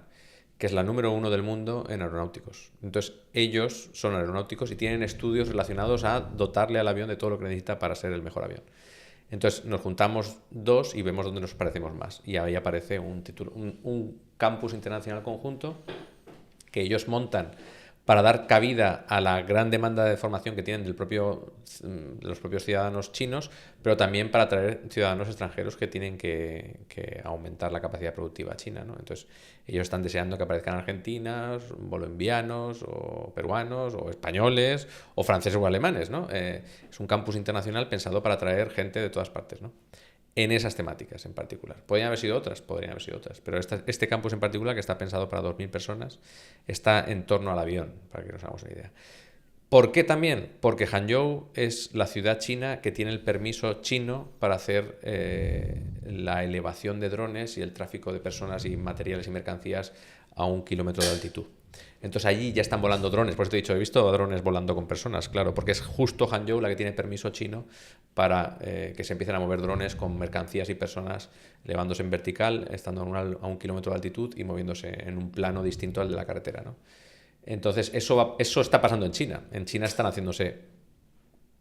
que es la número 1 del mundo en aeronáuticos. Entonces, ellos son aeronáuticos y tienen estudios relacionados a dotarle al avión de todo lo que necesita para ser el mejor avión. Entonces, nos juntamos 2 y vemos dónde nos parecemos más. Y ahí aparece un campus internacional conjunto que ellos montan para dar cabida a la gran demanda de formación que tienen de los propios ciudadanos chinos, pero también para atraer ciudadanos extranjeros que tienen que aumentar la capacidad productiva china, ¿no? Entonces, ellos están deseando que aparezcan argentinos, bolivianos, o peruanos, o españoles, o franceses o alemanes, ¿no? Es un campus internacional pensado para atraer gente de todas partes, ¿no? En esas temáticas en particular. Podrían haber sido otras, pero este campus en particular, que está pensado para 2.000 personas, está en torno al avión, para que nos hagamos una idea. ¿Por qué también? Porque Hangzhou es la ciudad china que tiene el permiso chino para hacer la elevación de drones y el tráfico de personas y materiales y mercancías a 1 kilómetro de altitud. Entonces allí ya están volando drones, por eso te he dicho, he visto drones volando con personas, claro, porque es justo Hangzhou la que tiene permiso chino para que se empiecen a mover drones con mercancías y personas elevándose en vertical, estando a 1 kilómetro de altitud y moviéndose en un plano distinto al de la carretera, ¿no? Entonces eso está pasando en China. En China están haciéndose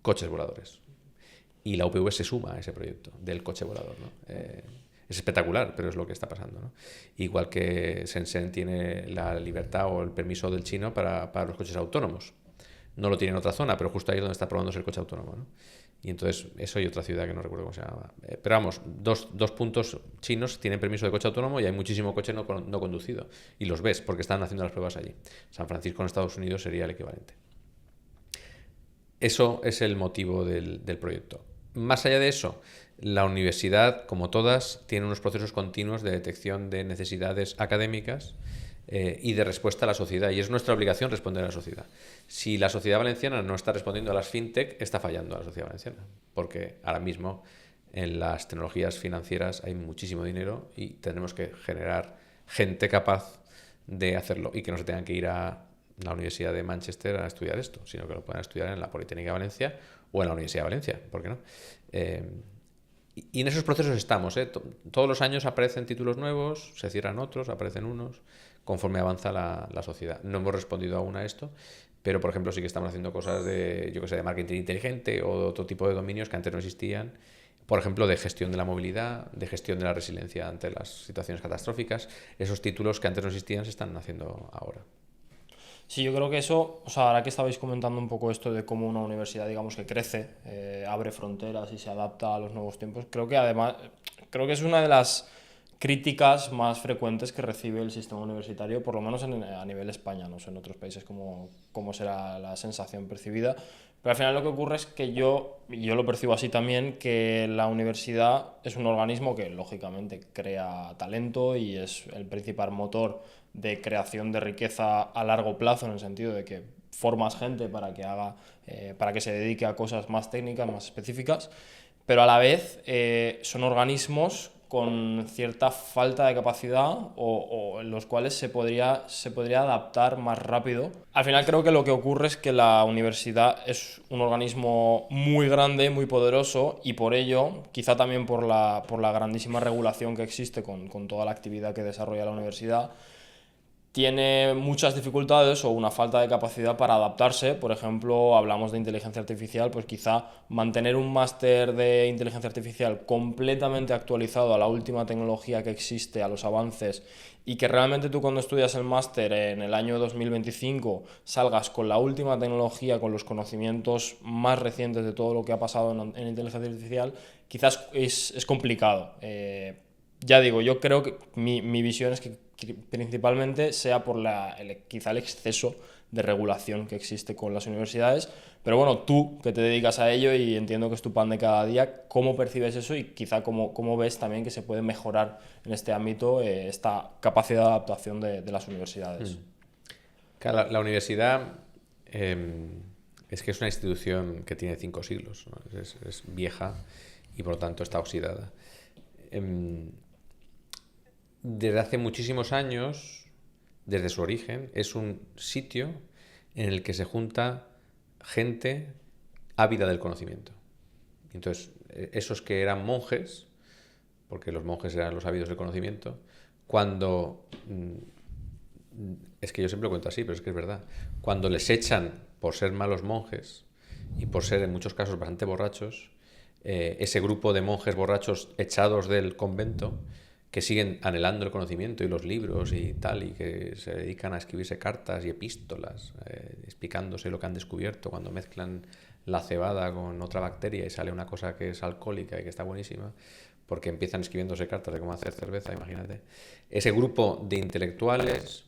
coches voladores y la UPV se suma a ese proyecto del coche volador, ¿no? Es espectacular, pero es lo que está pasando, ¿no? Igual que Shenzhen tiene la libertad o el permiso del chino para los coches autónomos. No lo tiene en otra zona, pero justo ahí es donde está probándose el coche autónomo, ¿no? Y entonces eso y otra ciudad que no recuerdo cómo se llama. Pero vamos, dos puntos chinos tienen permiso de coche autónomo y hay muchísimo coche no conducido. Y los ves porque están haciendo las pruebas allí. San Francisco en Estados Unidos sería el equivalente. Eso es el motivo del proyecto. Más allá de eso, la universidad, como todas, tiene unos procesos continuos de detección de necesidades académicas y de respuesta a la sociedad. Y es nuestra obligación responder a la sociedad. Si la sociedad valenciana no está respondiendo a las fintech, está fallando a la sociedad valenciana. Porque ahora mismo en las tecnologías financieras hay muchísimo dinero y tendremos que generar gente capaz de hacerlo y que no se tengan que ir a la Universidad de Manchester a estudiar esto, sino que lo puedan estudiar en la Politécnica de Valencia o en la Universidad de Valencia, ¿por qué no? Y en esos procesos estamos, ¿eh? Todos los años aparecen títulos nuevos, se cierran otros, aparecen unos, conforme avanza la sociedad. No hemos respondido aún a esto, pero por ejemplo sí que estamos haciendo cosas de marketing inteligente o de otro tipo de dominios que antes no existían. Por ejemplo, de gestión de la movilidad, de gestión de la resiliencia ante las situaciones catastróficas. Esos títulos que antes no existían se están haciendo ahora. Sí, yo creo que eso, o sea, ahora que estabais comentando un poco esto de cómo una universidad, digamos, que crece, abre fronteras y se adapta a los nuevos tiempos, creo que es una de las críticas más frecuentes que recibe el sistema universitario, por lo menos a nivel España, no sé en otros países cómo será la sensación percibida, pero al final lo que ocurre es que yo lo percibo así también, que la universidad es un organismo que lógicamente crea talento y es el principal motor de creación de riqueza a largo plazo, en el sentido de que formas gente para que se dedique a cosas más técnicas, más específicas, pero a la vez son organismos con cierta falta de capacidad o en los cuales se podría adaptar más rápido. Al final creo que lo que ocurre es que la universidad es un organismo muy grande, muy poderoso, y por ello, quizá también por la grandísima regulación que existe con toda la actividad que desarrolla la universidad, tiene muchas dificultades o una falta de capacidad para adaptarse. Por ejemplo, hablamos de inteligencia artificial, pues quizá mantener un máster de inteligencia artificial completamente actualizado a la última tecnología que existe, a los avances, y que realmente tú cuando estudias el máster en el año 2025 salgas con la última tecnología, con los conocimientos más recientes de todo lo que ha pasado en inteligencia artificial, quizás es complicado. Ya digo, yo creo que mi visión es que principalmente sea por quizá el exceso de regulación que existe con las universidades, pero bueno, tú que te dedicas a ello y entiendo que es tu pan de cada día, ¿cómo percibes eso y quizá cómo ves también que se puede mejorar en este ámbito esta capacidad de adaptación de las universidades? Claro, la universidad es que es una institución que tiene 5 siglos, ¿no? Es vieja y por lo tanto está oxidada. Desde hace muchísimos años, desde su origen, es un sitio en el que se junta gente ávida del conocimiento. Entonces, esos que eran monjes, porque los monjes eran los ávidos del conocimiento, cuando... Es que yo siempre lo cuento así, pero es que es verdad. Cuando les echan por ser malos monjes y por ser en muchos casos bastante borrachos, ese grupo de monjes borrachos echados del convento, que siguen anhelando el conocimiento y los libros y tal, y que se dedican a escribirse cartas y epístolas, explicándose lo que han descubierto cuando mezclan la cebada con otra bacteria y sale una cosa que es alcohólica y que está buenísima, porque empiezan escribiéndose cartas de cómo hacer cerveza, imagínate. Ese grupo de intelectuales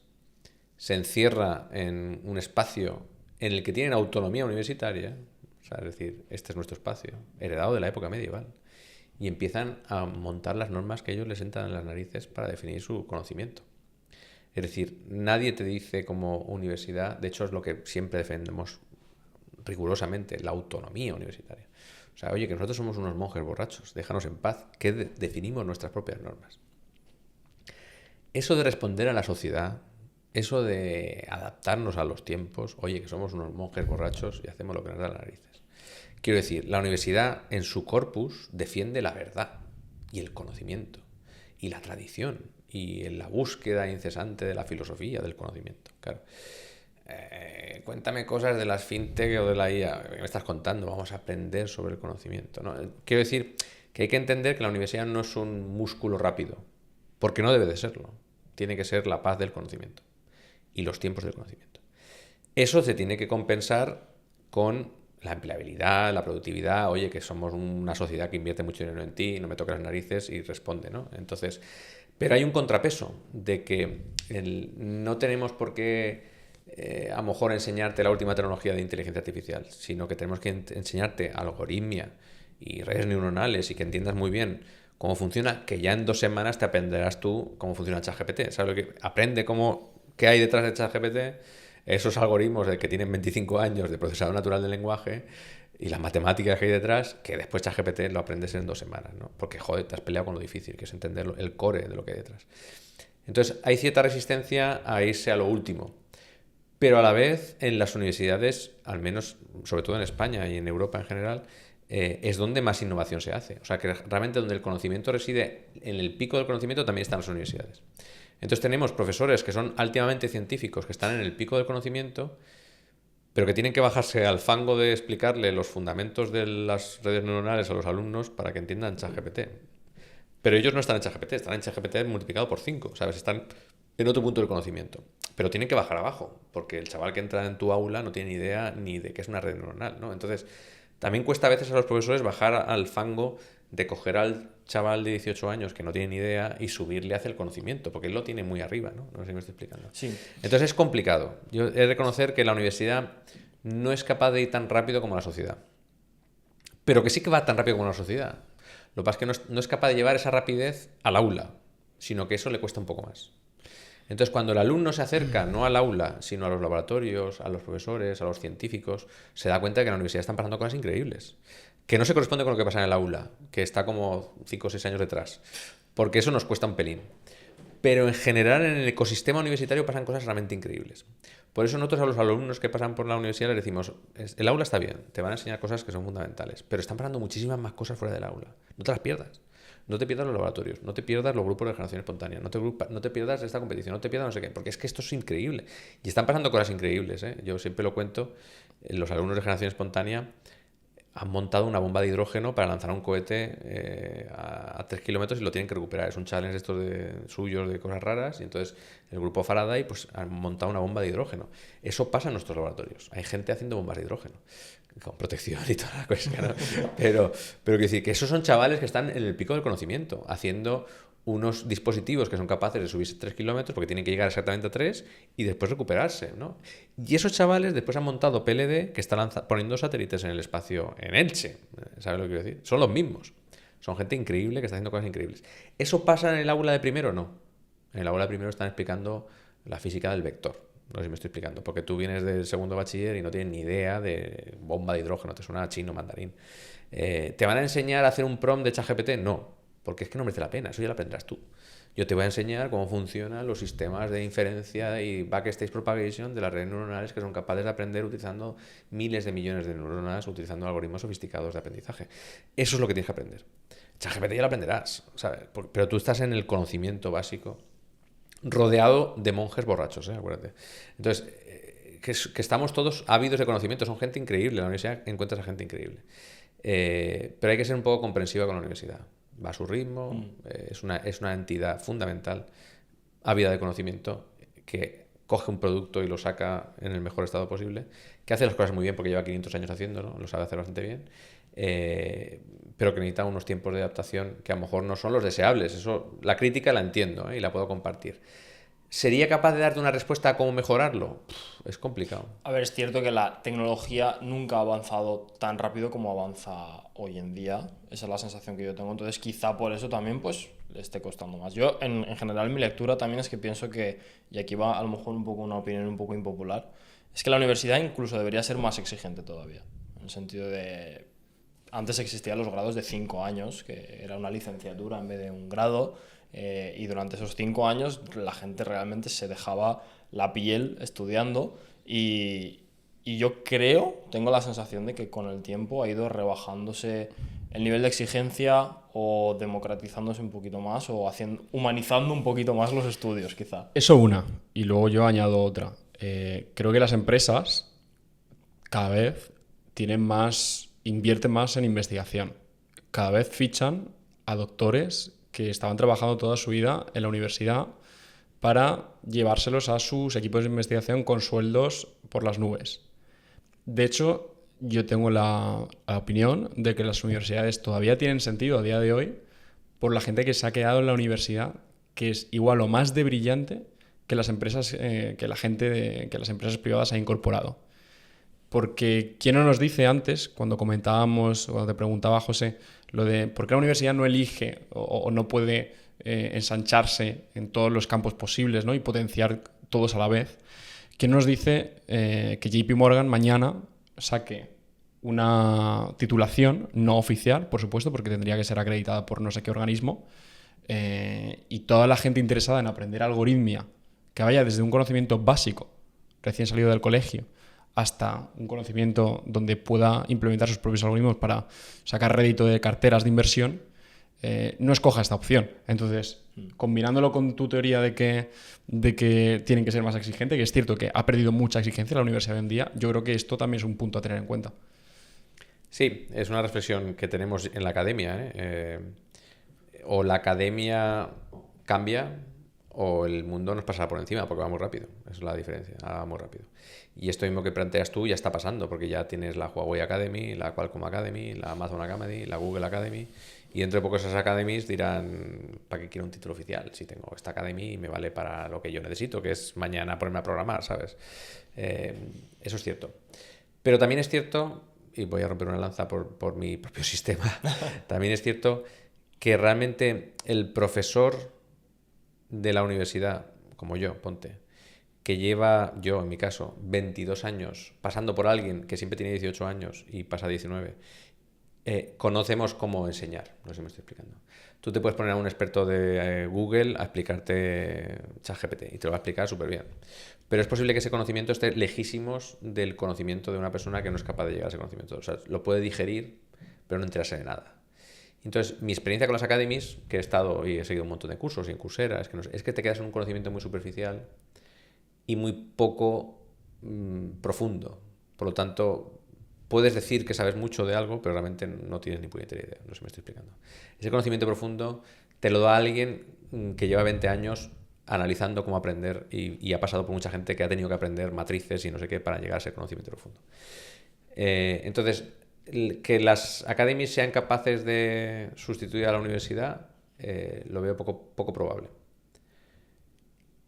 se encierra en un espacio en el que tienen autonomía universitaria, o sea, es decir, este es nuestro espacio, heredado de la época medieval, y empiezan a montar las normas que ellos les entran en las narices para definir su conocimiento. Es decir, nadie te dice como universidad, de hecho es lo que siempre defendemos rigurosamente, la autonomía universitaria. O sea, oye, que nosotros somos unos monjes borrachos, déjanos en paz, que definimos nuestras propias normas. Eso de responder a la sociedad, eso de adaptarnos a los tiempos, oye, que somos unos monjes borrachos y hacemos lo que nos da las narices. Quiero decir, la universidad en su corpus defiende la verdad y el conocimiento y la tradición y la búsqueda incesante de la filosofía del conocimiento. Claro. Cuéntame cosas de las fintech o de la IA. ¿Qué me estás contando? Vamos a aprender sobre el conocimiento, ¿no? Quiero decir que hay que entender que la universidad no es un músculo rápido, porque no debe de serlo. Tiene que ser la paz del conocimiento y los tiempos del conocimiento. Eso se tiene que compensar con la empleabilidad, la productividad. Oye, que somos una sociedad que invierte mucho dinero en ti, no me toques las narices y responde, ¿no? Entonces, pero hay un contrapeso de que no tenemos por qué a lo mejor enseñarte la última tecnología de inteligencia artificial, sino que tenemos que enseñarte algoritmia y redes neuronales y que entiendas muy bien cómo funciona, que ya en 2 semanas te aprenderás tú cómo funciona ChatGPT. ¿Sabes lo que aprende qué hay detrás de ChatGPT? Esos algoritmos que tienen 25 años de procesador natural del lenguaje y las matemáticas que hay detrás, que después ChatGPT lo aprendes en 2 semanas, ¿no? Porque, joder, te has peleado con lo difícil, que es entender el core de lo que hay detrás. Entonces, hay cierta resistencia a irse a lo último. Pero a la vez, en las universidades, al menos, sobre todo en España y en Europa en general, es donde más innovación se hace. O sea, que realmente donde el conocimiento reside, en el pico del conocimiento también están las universidades. Entonces tenemos profesores que son altamente científicos, que están en el pico del conocimiento, pero que tienen que bajarse al fango de explicarle los fundamentos de las redes neuronales a los alumnos para que entiendan ChatGPT. Pero ellos no están en ChatGPT, están en ChatGPT multiplicado por 5, ¿sabes? Están en otro punto del conocimiento. Pero tienen que bajar abajo, porque el chaval que entra en tu aula no tiene ni idea ni de qué es una red neuronal, ¿no? Entonces, también cuesta a veces a los profesores bajar al fango de coger al chaval de 18 años que no tiene ni idea y subirle hacia el conocimiento, porque él lo tiene muy arriba, ¿no? No sé si me estoy explicando. Sí. Entonces es complicado. Yo he de reconocer que la universidad no es capaz de ir tan rápido como la sociedad, pero que sí que va tan rápido como la sociedad. Lo que pasa es que no es capaz de llevar esa rapidez al aula, sino que eso le cuesta un poco más. Entonces, cuando el alumno se acerca no al aula, sino a los laboratorios, a los profesores, a los científicos, se da cuenta de que en la universidad están pasando cosas increíbles, que no se corresponde con lo que pasa en el aula, que está como 5 o 6 años detrás, porque eso nos cuesta un pelín. Pero en general en el ecosistema universitario pasan cosas realmente increíbles. Por eso nosotros a los alumnos que pasan por la universidad les decimos, el aula está bien, te van a enseñar cosas que son fundamentales, pero están pasando muchísimas más cosas fuera del aula, no te las pierdas. no te pierdas los laboratorios, no te pierdas los grupos de generación espontánea, no te pierdas esta competición, no te pierdas no sé qué, porque es que esto es increíble. Y están pasando cosas increíbles, ¿eh? Yo siempre lo cuento, los alumnos de generación espontánea han montado una bomba de hidrógeno para lanzar un cohete a 3 kilómetros y lo tienen que recuperar. Es un challenge estos suyos de cosas raras y entonces el grupo Faraday pues han montado una bomba de hidrógeno. Eso pasa en nuestros laboratorios. Hay gente haciendo bombas de hidrógeno con protección y toda la cosa, ¿no? Pero quiero decir que esos son chavales que están en el pico del conocimiento, haciendo unos dispositivos que son capaces de subirse 3 kilómetros porque tienen que llegar exactamente a 3 y después recuperarse, ¿no? Y esos chavales después han montado PLD que está poniendo satélites en el espacio en Elche, ¿sabes lo que quiero decir? Son los mismos, son gente increíble que está haciendo cosas increíbles. ¿Eso pasa en el aula de primero? No. En el aula de primero están explicando la física del vector. No sé si me estoy explicando, porque tú vienes del segundo bachiller y no tienes ni idea de bomba de hidrógeno, te suena a chino, mandarín. ¿Te van a enseñar a hacer un prompt de ChatGPT? No. Porque es que no merece la pena, eso ya lo aprenderás tú. Yo te voy a enseñar cómo funcionan los sistemas de inferencia y backstage propagation de las redes neuronales que son capaces de aprender utilizando miles de millones de neuronas, utilizando algoritmos sofisticados de aprendizaje. Eso es lo que tienes que aprender. ChatGPT ya lo aprenderás, ¿sabes? Pero tú estás en el conocimiento básico, rodeado de monjes borrachos, acuérdate. Entonces, que estamos todos ávidos de conocimiento, son gente increíble, en la universidad encuentras a gente increíble. Pero hay que ser un poco comprensiva con la universidad. Va a su ritmo, es una entidad fundamental, ávida de conocimiento, que coge un producto y lo saca en el mejor estado posible, que hace las cosas muy bien porque lleva 500 años haciéndolo, lo sabe hacer bastante bien, pero que necesita unos tiempos de adaptación que a lo mejor no son los deseables. Eso, la crítica la entiendo, y la puedo compartir. ¿Sería capaz de darte una respuesta a cómo mejorarlo? Es complicado. A ver, es cierto que la tecnología nunca ha avanzado tan rápido como avanza hoy en día. Esa es la sensación que yo tengo. Entonces, quizá por eso también pues le esté costando más. Yo, en general, mi lectura también es que pienso que, y aquí va a lo mejor un poco una opinión un poco impopular, es que la universidad incluso debería ser más exigente todavía. En el sentido de... Antes existían los grados de 5 años, que era una licenciatura en vez de un grado. Y durante esos 5 años la gente realmente se dejaba la piel estudiando y yo tengo la sensación de que con el tiempo ha ido rebajándose el nivel de exigencia o democratizándose un poquito más o humanizando un poquito más los estudios, quizá. Eso una, y luego yo añado otra. Creo que las empresas cada vez invierten más en investigación. Cada vez fichan a doctores que estaban trabajando toda su vida en la universidad para llevárselos a sus equipos de investigación con sueldos por las nubes. De hecho, yo tengo la opinión de que las universidades todavía tienen sentido a día de hoy por la gente que se ha quedado en la universidad, que es igual o más de brillante que las empresas, que las empresas privadas han incorporado. Porque ¿quién no nos dice antes, cuando te preguntaba José, lo de por qué la universidad no elige o no puede ensancharse en todos los campos posibles, ¿no? Y potenciar todos a la vez? ¿Quién nos dice que JP Morgan mañana saque una titulación no oficial, por supuesto, porque tendría que ser acreditada por no sé qué organismo, y toda la gente interesada en aprender algoritmia, que vaya desde un conocimiento básico, recién salido del colegio, hasta un conocimiento donde pueda implementar sus propios algoritmos para sacar rédito de carteras de inversión, no escoja esta opción? Entonces, combinándolo con tu teoría de que tienen que ser más exigentes, que es cierto que ha perdido mucha exigencia la universidad hoy en día, yo creo que esto también es un punto a tener en cuenta. Sí, es una reflexión que tenemos en la academia, o la academia cambia o el mundo nos pasará por encima porque va muy rápido. Esa es la diferencia, va muy rápido. Y esto mismo que planteas tú ya está pasando, porque ya tienes la Huawei Academy, la Qualcomm Academy, la Amazon Academy, la Google Academy, y dentro de poco esas academies dirán, ¿para qué quiero un título oficial? Si tengo esta academy y me vale para lo que yo necesito, que es mañana ponerme a programar, ¿sabes? Eso es cierto. Pero también es cierto, y voy a romper una lanza por mi propio sistema, también es cierto que realmente el profesor de la universidad, como yo, ponte, que lleva, yo en mi caso, 22 años pasando por alguien que siempre tiene 18 años y pasa 19, conocemos cómo enseñar. No sé si me estoy explicando. Tú te puedes poner a un experto de Google a explicarte ChatGPT y te lo va a explicar súper bien. Pero es posible que ese conocimiento esté lejísimos del conocimiento de una persona que no es capaz de llegar a ese conocimiento. O sea, lo puede digerir, pero no enterarse de nada. Entonces, mi experiencia con las academies, que he estado y he seguido un montón de cursos y en Coursera, es que te quedas en un conocimiento muy superficial y muy poco profundo. Por lo tanto, puedes decir que sabes mucho de algo, pero realmente no tienes ni puñetera idea. No sé si me estoy explicando. Ese conocimiento profundo te lo da alguien que lleva 20 años analizando cómo aprender y ha pasado por mucha gente que ha tenido que aprender matrices y no sé qué para llegar a ese conocimiento profundo. Entonces, que las academies sean capaces de sustituir a la universidad, lo veo poco probable.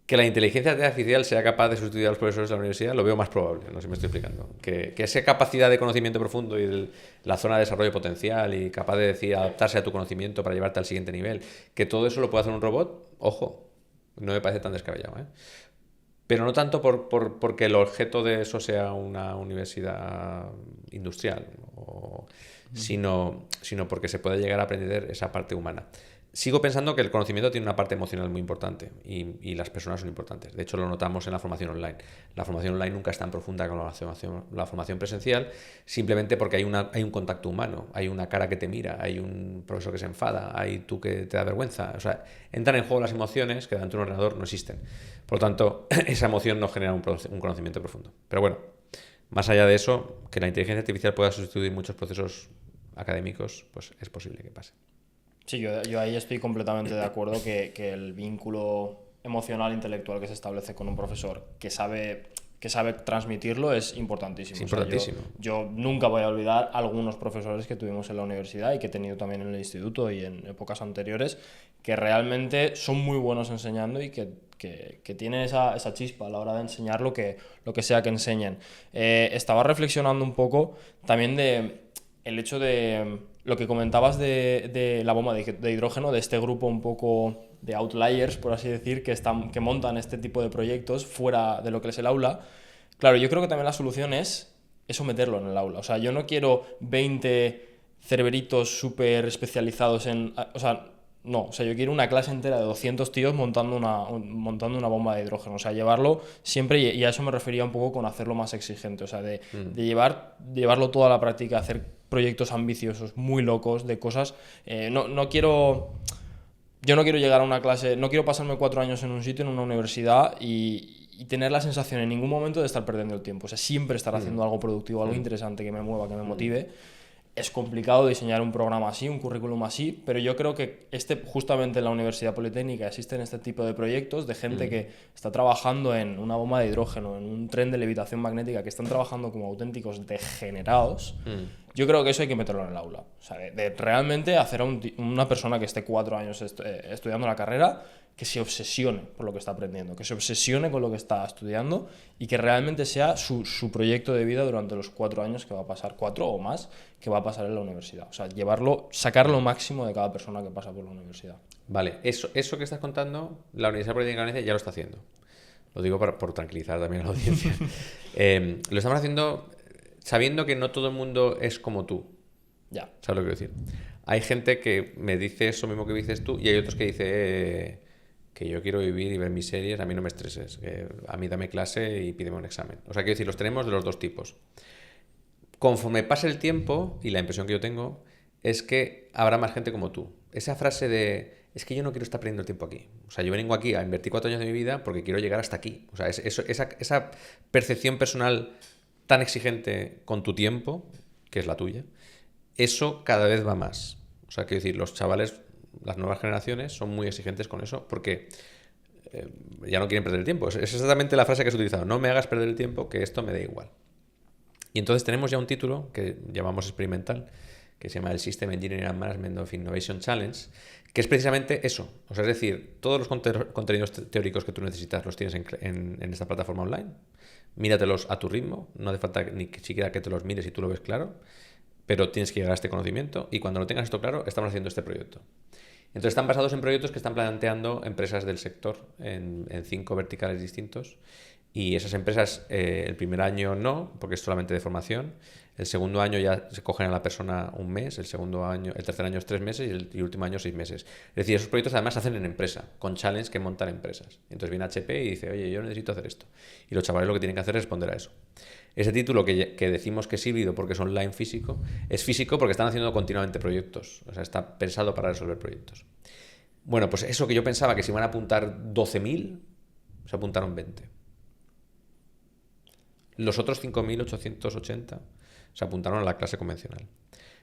Que la inteligencia artificial sea capaz de sustituir a los profesores de la universidad, lo veo más probable, no sé si me estoy explicando. Que esa capacidad de conocimiento profundo y la zona de desarrollo potencial y capaz de decir, adaptarse a tu conocimiento para llevarte al siguiente nivel, que todo eso lo puede hacer un robot, ojo, no me parece tan descabellado, ¿eh? Pero no tanto porque el objeto de eso sea una universidad industrial, sino porque se puede llegar a aprender esa parte humana. Sigo pensando que el conocimiento tiene una parte emocional muy importante y las personas son importantes. De hecho, lo notamos en la formación online. La formación online nunca es tan profunda como la formación presencial, simplemente porque hay un contacto humano, hay una cara que te mira, hay un profesor que se enfada, hay tú que te da vergüenza. O sea, entran en juego las emociones que delante de un ordenador no existen. Por lo tanto, esa emoción no genera un conocimiento profundo. Pero bueno, más allá de eso, que la inteligencia artificial pueda sustituir muchos procesos académicos, pues es posible que pase. Sí, yo ahí estoy completamente de acuerdo que el vínculo emocional, intelectual que se establece con un profesor que sabe transmitirlo es importantísimo. Es importantísimo. O sea, yo nunca voy a olvidar algunos profesores que tuvimos en la universidad y que he tenido también en el instituto y en épocas anteriores, que realmente son muy buenos enseñando y que tienen esa chispa a la hora de enseñar lo que sea que enseñen. Estaba reflexionando un poco también de el hecho de lo que comentabas de la bomba de hidrógeno, de este grupo un poco de outliers, por así decir, que montan este tipo de proyectos fuera de lo que es el aula. Claro, yo creo que también la solución es eso, meterlo en el aula. O sea, yo no quiero 20 cerebritos súper especializados en... O sea, yo quiero una clase entera de 200 tíos montando una bomba de hidrógeno. O sea, llevarlo siempre, y a eso me refería un poco con hacerlo más exigente. O sea, de llevarlo todo a la práctica, hacer proyectos ambiciosos, muy locos, de cosas. Yo no quiero llegar a una clase, no quiero pasarme 4 años en un sitio, en una universidad, y tener la sensación en ningún momento de estar perdiendo el tiempo. O sea, siempre estar haciendo algo productivo, algo interesante, que me mueva, que me motive. Es complicado diseñar un programa así, un currículum así, pero yo creo que justamente en la Universidad Politécnica existen este tipo de proyectos de gente que está trabajando en una bomba de hidrógeno, en un tren de levitación magnética, que están trabajando como auténticos degenerados. Yo creo que eso hay que meterlo en el aula. O sea, de realmente hacer a una persona que esté 4 años estudiando la carrera, que se obsesione por lo que está aprendiendo, que se obsesione con lo que está estudiando y que realmente sea su proyecto de vida durante los 4 años que va a pasar, 4 o más, que va a pasar en la universidad. O sea, sacar lo máximo de cada persona que pasa por la universidad. Vale, eso que estás contando, la Universidad Politécnica de Valencia ya lo está haciendo. Lo digo por tranquilizar también a la audiencia. Lo estamos haciendo sabiendo que no todo el mundo es como tú. Ya. ¿Sabes lo que quiero decir? Hay gente que me dice eso mismo que dices tú y hay otros que dice que yo quiero vivir y ver mis series, a mí no me estreses, que a mí dame clase y pídeme un examen. O sea, quiero decir, los tenemos de los dos tipos. Conforme pase el tiempo, y la impresión que yo tengo, es que habrá más gente como tú. Esa frase de, es que yo no quiero estar perdiendo el tiempo aquí. O sea, yo vengo aquí a invertir 4 años de mi vida porque quiero llegar hasta aquí. O sea, esa percepción personal tan exigente con tu tiempo, que es la tuya, eso cada vez va más. O sea, quiero decir, los chavales, las nuevas generaciones son muy exigentes con eso porque ya no quieren perder el tiempo. Es exactamente la frase que has utilizado. No me hagas perder el tiempo, que esto me da igual. Y entonces tenemos ya un título que llamamos experimental, que se llama el System Engineering and Management of Innovation Challenge, que es precisamente eso. O sea, es decir, todos los contenidos teóricos que tú necesitas los tienes en esta plataforma online. Míratelos a tu ritmo. No hace falta ni siquiera que te los mires y tú lo ves claro, pero tienes que llegar a este conocimiento y cuando lo tengas esto claro, estamos haciendo este proyecto. Entonces están basados en proyectos que están planteando empresas del sector en 5 verticales distintos. Y esas empresas el primer año no, porque es solamente de formación. El segundo año ya se cogen a la persona un mes, el tercer año es 3 meses y el último año 6 meses. Es decir, esos proyectos además se hacen en empresa, con challenge que montan empresas. Entonces viene HP y dice, oye, yo necesito hacer esto. Y los chavales lo que tienen que hacer es responder a eso. Ese título que decimos que es híbrido porque es online físico, es físico porque están haciendo continuamente proyectos. O sea, está pensado para resolver proyectos. Bueno, pues eso que yo pensaba que se iban a apuntar 12.000, se apuntaron 20. Los otros 5.880 se apuntaron a la clase convencional.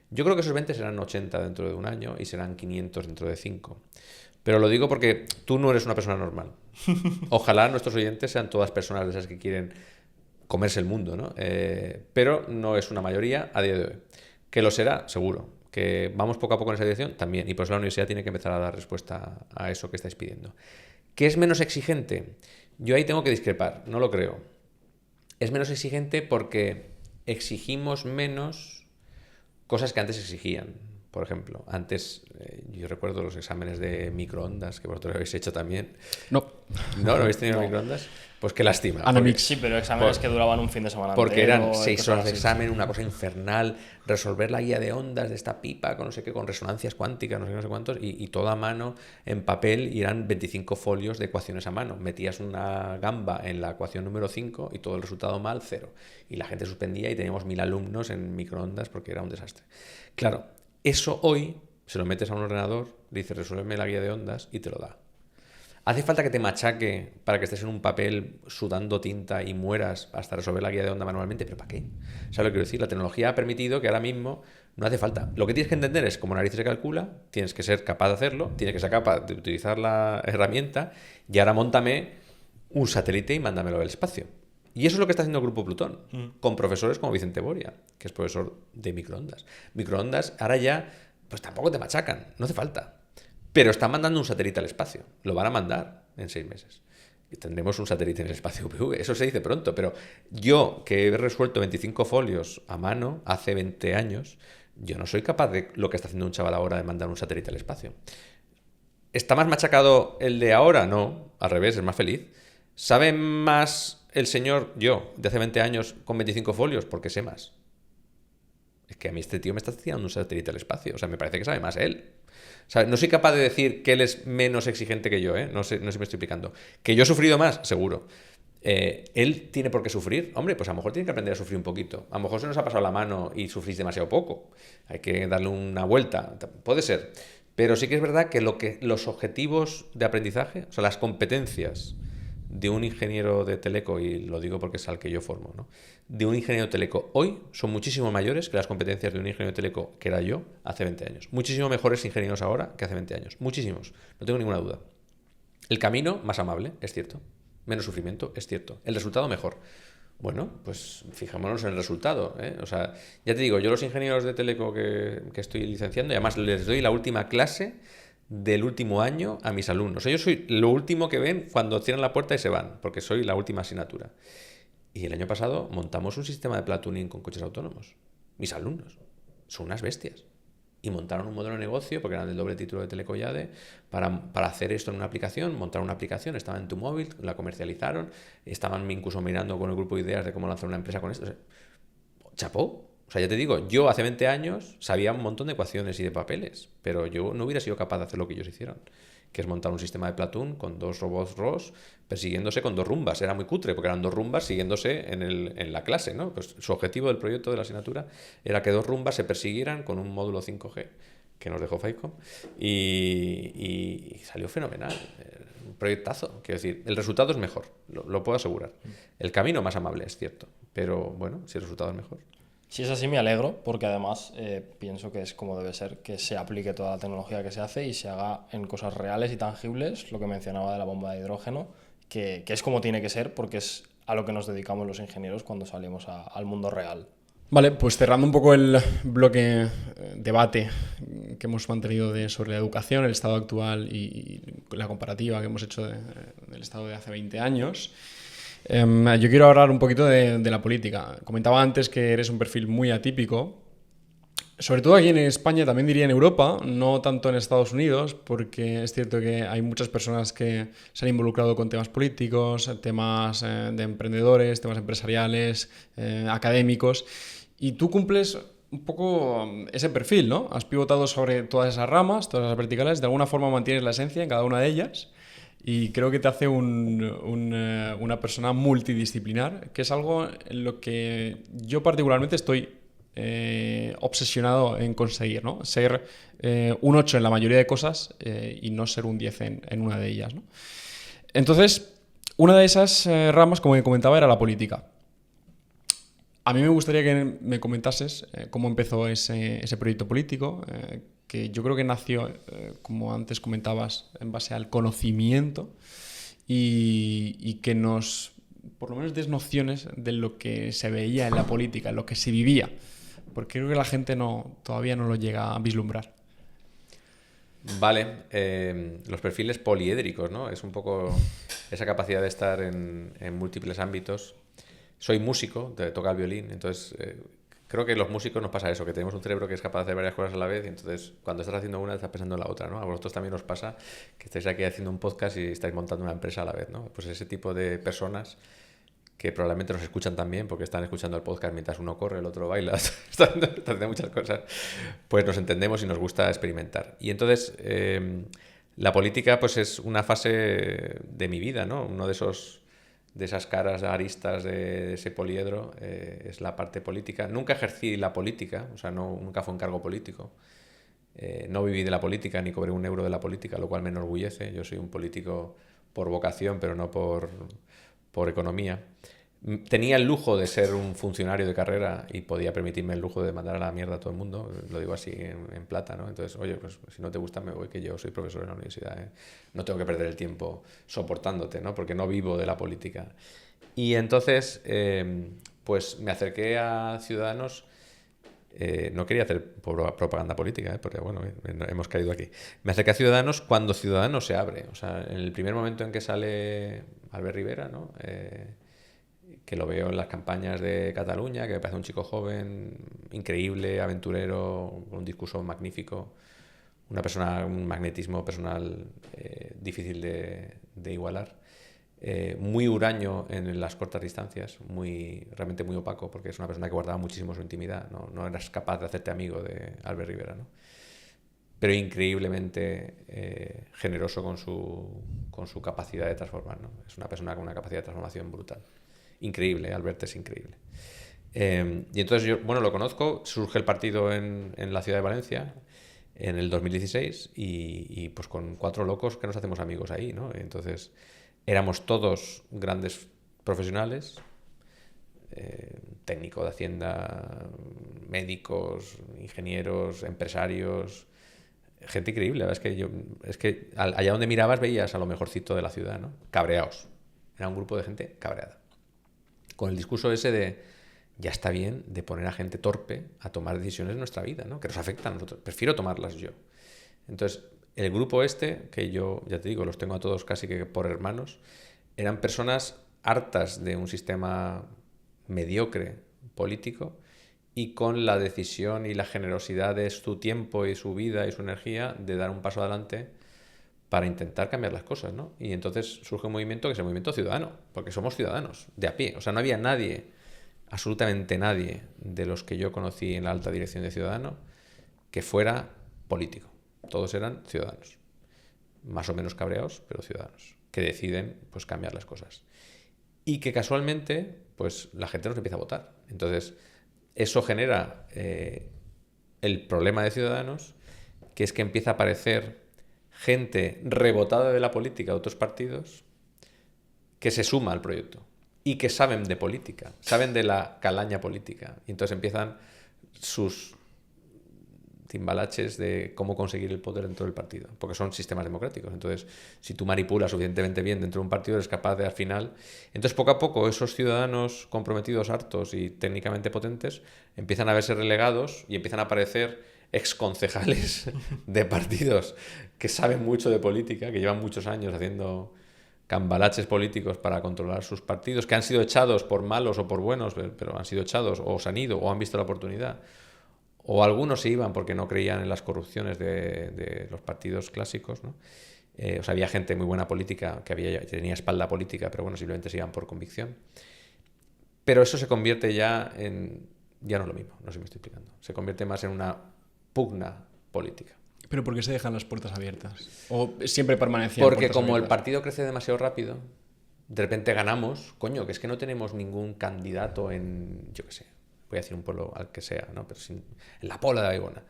Yo creo que esos 20 serán 80 dentro de un año y serán 500 dentro de 5. Pero lo digo porque tú no eres una persona normal. Ojalá nuestros oyentes sean todas personas de esas que quieren comerse el mundo, ¿no? Pero no es una mayoría a día de hoy. Que lo será, seguro. Que vamos poco a poco en esa dirección, también. Y por eso la universidad tiene que empezar a dar respuesta a eso que estáis pidiendo. ¿Qué es menos exigente? Yo ahí tengo que discrepar, no lo creo. Es menos exigente porque exigimos menos cosas que antes exigían. Por ejemplo, antes yo recuerdo los exámenes de microondas que vosotros habéis hecho también. No. ¿No habéis tenido microondas? Pues qué lástima. Anamix. Sí, pero exámenes que duraban un fin de semana Porque entero, eran 6 cosas horas de así. examen, una cosa infernal, resolver la guía de ondas de esta pipa con no sé qué, con resonancias cuánticas, no sé qué, no sé cuántos, y todo a mano en papel, y eran 25 folios de ecuaciones a mano. Metías una gamba en la ecuación número 5 y todo el resultado mal, 0. Y la gente suspendía y teníamos 1.000 alumnos en microondas porque era un desastre. Claro, eso hoy se lo metes a un ordenador, dices resuélveme la guía de ondas y te lo da. ¿Hace falta que te machaque para que estés en un papel sudando tinta y mueras hasta resolver la guía de onda manualmente? ¿Pero para qué? ¿Sabes lo que quiero decir? La tecnología ha permitido que ahora mismo no hace falta. Lo que tienes que entender es cómo narices se calcula, tienes que ser capaz de hacerlo, tienes que ser capaz de utilizar la herramienta y ahora móntame un satélite y mándamelo al espacio. Y eso es lo que está haciendo el Grupo Plutón, con profesores como Vicente Boria, que es profesor de microondas. Microondas ahora ya, pues tampoco te machacan, no hace falta. Pero están mandando un satélite al espacio. Lo van a mandar en 6 meses. Y tendremos un satélite en el espacio UPV. Eso se dice pronto. Pero yo, que he resuelto 25 folios a mano hace 20 años, yo no soy capaz de lo que está haciendo un chaval ahora de mandar un satélite al espacio. ¿Está más machacado el de ahora? No. Al revés, es más feliz. ¿Sabe más el señor, yo, de hace 20 años con 25 folios? Porque sé más. Es que a mí este tío me está tirando un satélite al espacio. O sea, me parece que sabe más él. O sea, no soy capaz de decir que él es menos exigente que yo, ¿eh? No sé si me estoy explicando. ¿Que yo he sufrido más? Seguro. ¿Él tiene por qué sufrir? Hombre, pues a lo mejor tiene que aprender a sufrir un poquito. A lo mejor se nos ha pasado la mano y sufrís demasiado poco. Hay que darle una vuelta. Puede ser. Pero sí que es verdad que los objetivos de aprendizaje, o sea, las competencias de un ingeniero de teleco, y lo digo porque es al que yo formo, ¿no? De un ingeniero de teleco hoy son muchísimo mayores que las competencias de un ingeniero de teleco que era yo hace 20 años. Muchísimo mejores ingenieros ahora que hace 20 años. Muchísimos. No tengo ninguna duda. El camino más amable, es cierto. Menos sufrimiento, es cierto. El resultado mejor. Bueno, pues fijémonos en el resultado, ¿eh? O sea, ya te digo, yo los ingenieros de teleco que estoy licenciando, y además les doy la última clase del último año a mis alumnos. O sea, yo soy lo último que ven cuando cierran la puerta y se van, porque soy la última asignatura. Y el año pasado montamos un sistema de platooning con coches autónomos. Mis alumnos son unas bestias. Y montaron un modelo de negocio, porque eran del doble título de Telecollade, para hacer esto en una aplicación, montar una aplicación, estaban en tu móvil, la comercializaron, estaban incluso mirando con el grupo de ideas de cómo lanzar una empresa con esto. O sea, chapó. O sea, ya te digo, yo hace 20 años sabía un montón de ecuaciones y de papeles, pero yo no hubiera sido capaz de hacer lo que ellos hicieron, que es montar un sistema de Platoon con 2 robots ROS persiguiéndose con 2 rumbas. Era muy cutre, porque eran 2 rumbas siguiéndose en la clase, ¿no? Pues su objetivo del proyecto de la asignatura era que 2 rumbas se persiguieran con un módulo 5G que nos dejó Faicom y salió fenomenal. Un proyectazo. Quiero decir, el resultado es mejor, lo puedo asegurar. El camino más amable, es cierto, pero bueno, si el resultado es mejor. Si es así, me alegro, porque además pienso que es como debe ser, que se aplique toda la tecnología que se hace y se haga en cosas reales y tangibles, lo que mencionaba de la bomba de hidrógeno, que es como tiene que ser, porque es a lo que nos dedicamos los ingenieros cuando salimos al mundo real. Vale, pues cerrando un poco el bloque debate que hemos mantenido sobre la educación, el estado actual y la comparativa que hemos hecho del estado de hace 20 años, yo quiero hablar un poquito de la política. Comentaba antes que eres un perfil muy atípico, sobre todo aquí en España, también diría en Europa, no tanto en Estados Unidos, porque es cierto que hay muchas personas que se han involucrado con temas políticos, temas de emprendedores, temas empresariales, académicos, y tú cumples un poco ese perfil, ¿no? Has pivotado sobre todas esas ramas, todas esas verticales, de alguna forma mantienes la esencia en cada una de ellas. Y creo que te hace una persona multidisciplinar, que es algo en lo que yo particularmente estoy obsesionado en conseguir, ¿no? Ser un 8 en la mayoría de cosas y no ser un 10 en una de ellas, ¿no? Entonces, una de esas ramas, como que comentaba, era la política. A mí me gustaría que me comentases cómo empezó ese proyecto político, que yo creo que nació, como antes comentabas, en base al conocimiento y que nos, por lo menos, des nociones de lo que se veía en la política, en lo que se vivía, porque creo que la gente todavía no lo llega a vislumbrar. Vale, los perfiles poliédricos, ¿no? Es un poco esa capacidad de estar en múltiples ámbitos. Soy músico, toco el violín, entonces creo que los músicos nos pasa eso, que tenemos un cerebro que es capaz de hacer varias cosas a la vez y entonces cuando estás haciendo una estás pensando en la otra, ¿no? A vosotros también os pasa que estáis aquí haciendo un podcast y estáis montando una empresa a la vez, ¿no? Pues ese tipo de personas que probablemente nos escuchan también porque están escuchando el podcast mientras uno corre, el otro baila, están haciendo muchas cosas, pues nos entendemos y nos gusta experimentar. Y entonces la política pues es una fase de mi vida, ¿no? Uno de esas caras aristas de ese poliedro es la parte política. Nunca ejercí la política, o sea, nunca fue un cargo político. No viví de la política ni cobré un euro de la política, lo cual me enorgullece. Yo soy un político por vocación, pero no por economía. Tenía el lujo de ser un funcionario de carrera y podía permitirme el lujo de mandar a la mierda a todo el mundo, lo digo así en plata, ¿no? Entonces, oye, pues si no te gusta me voy, que yo soy profesor en la universidad, ¿eh? No tengo que perder el tiempo soportándote, ¿no? Porque no vivo de la política. Y entonces, pues me acerqué a Ciudadanos. No quería hacer propaganda política, porque bueno, hemos caído aquí. Me acerqué a Ciudadanos cuando Ciudadanos se abre. O sea, en el primer momento en que sale Albert Rivera, ¿no? Que lo veo en las campañas de Cataluña, que me parece un chico joven, increíble, aventurero, con un discurso magnífico, una persona, un magnetismo personal difícil de igualar. Muy huraño en las cortas distancias, realmente muy opaco, porque es una persona que guardaba muchísimo su intimidad, no eras capaz de hacerte amigo de Albert Rivera, ¿no? Pero increíblemente generoso con su capacidad de transformar, ¿no? Es una persona con una capacidad de transformación brutal. Increíble, Albert es increíble. Y entonces yo, bueno, lo conozco, surge el partido en la ciudad de Valencia en el 2016 y pues con 4 locos que nos hacemos amigos ahí, ¿no? Entonces éramos todos grandes profesionales, técnico de Hacienda, médicos, ingenieros, empresarios, gente increíble. La verdad es que allá donde mirabas veías a lo mejorcito de la ciudad, ¿no? Cabreados. Era un grupo de gente cabreada. Con el discurso ese de ya está bien de poner a gente torpe a tomar decisiones en nuestra vida, ¿no? Que nos afectan a nosotros. Prefiero tomarlas yo. Entonces, el grupo este, que yo, ya te digo, los tengo a todos casi que por hermanos, eran personas hartas de un sistema mediocre político y con la decisión y la generosidad de su tiempo y su vida y su energía de dar un paso adelante para intentar cambiar las cosas, ¿no? Y entonces surge un movimiento que es el movimiento ciudadano, porque somos ciudadanos, de a pie. O sea, no había nadie, absolutamente nadie, de los que yo conocí en la alta dirección de Ciudadanos que fuera político. Todos eran ciudadanos, más o menos cabreados, pero ciudadanos, que deciden pues cambiar las cosas. Y que casualmente, pues la gente nos empieza a votar. Entonces, eso genera el problema de Ciudadanos, que es que empieza a aparecer gente rebotada de la política de otros partidos que se suma al proyecto y que saben de política, saben de la calaña política. Y entonces empiezan sus timbalaches de cómo conseguir el poder dentro del partido, porque son sistemas democráticos. Entonces, si tú manipulas suficientemente bien dentro de un partido, eres capaz de al final... Entonces, poco a poco, esos ciudadanos comprometidos, hartos y técnicamente potentes empiezan a verse relegados y empiezan a aparecer exconcejales de partidos que saben mucho de política, que llevan muchos años haciendo cambalaches políticos para controlar sus partidos, que han sido echados por malos o por buenos, pero han sido echados o se han ido o han visto la oportunidad. O algunos se iban porque no creían en las corrupciones de los partidos clásicos, ¿no? O sea, había gente muy buena política que tenía espalda política, pero bueno, simplemente se iban por convicción. Pero eso se convierte ya en... Ya no es lo mismo, no sé si me estoy explicando. Se convierte más en una pugna política. ¿Pero por qué se dejan las puertas abiertas? ¿O siempre permanecían Porque puertas como el abiertas? partido crece demasiado rápido, de repente ganamos, coño, que es que no tenemos ningún candidato en, yo qué sé, voy a decir un pueblo al que sea, ¿no? Pero en la Pola de Baigona.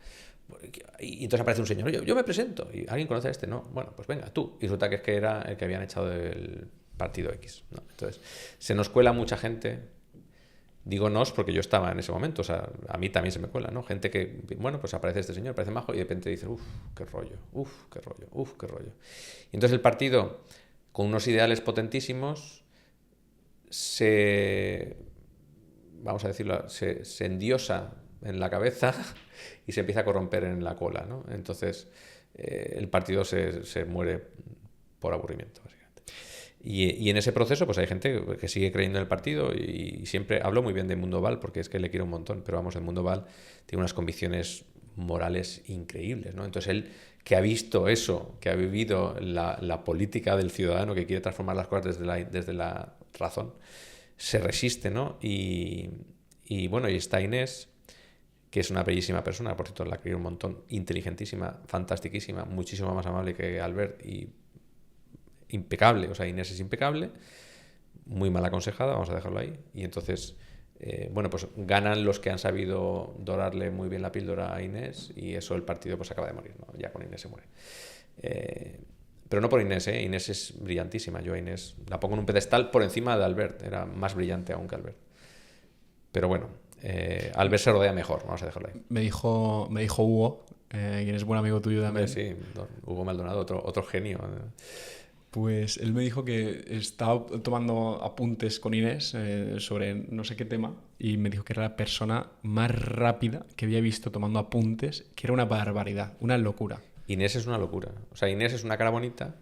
Y entonces aparece un señor, yo me presento, y alguien conoce a este, ¿no? Bueno, pues venga, tú. Y resulta que es que era el que habían echado del partido X, ¿no? Entonces, se nos cuela mucha gente. Digo nos porque yo estaba en ese momento, o sea, a mí también se me cuela, ¿no? Gente que, bueno, pues aparece este señor, parece majo y de repente dice, uff, qué rollo, uff, qué rollo, uff, qué rollo. Y entonces el partido, con unos ideales potentísimos, vamos a decirlo, se endiosa en la cabeza y se empieza a corromper en la cola, ¿no? Entonces el partido se muere por aburrimiento, básicamente. Y en ese proceso pues hay gente que sigue creyendo en el partido y siempre hablo muy bien de Mundo Val porque es que le quiero un montón, pero vamos, el Mundo Val tiene unas convicciones morales increíbles, ¿no? Entonces él, que ha visto eso, que ha vivido la política del ciudadano que quiere transformar las cosas desde la razón, se resiste, ¿no? Y bueno, y está Inés, que es una bellísima persona, por cierto, la quiero un montón, inteligentísima, fantastiquísima, muchísimo más amable que Albert y impecable, o sea, Inés es impecable, muy mal aconsejada, vamos a dejarlo ahí, y entonces, bueno, pues ganan los que han sabido dorarle muy bien la píldora a Inés y eso el partido pues acaba de morir, ¿no? Ya con Inés se muere. Pero no por Inés, ¿eh? Inés es brillantísima, yo a Inés la pongo en un pedestal por encima de Albert, era más brillante aún que Albert. Pero bueno, Albert se rodea mejor, vamos a dejarlo ahí. Me dijo Hugo, quien es buen amigo tuyo también. Sí, Hugo Maldonado, otro genio. Pues él me dijo que estaba tomando apuntes con Inés sobre no sé qué tema y me dijo que era la persona más rápida que había visto tomando apuntes, que era una barbaridad, una locura. Inés es una locura. O sea, Inés es una cara bonita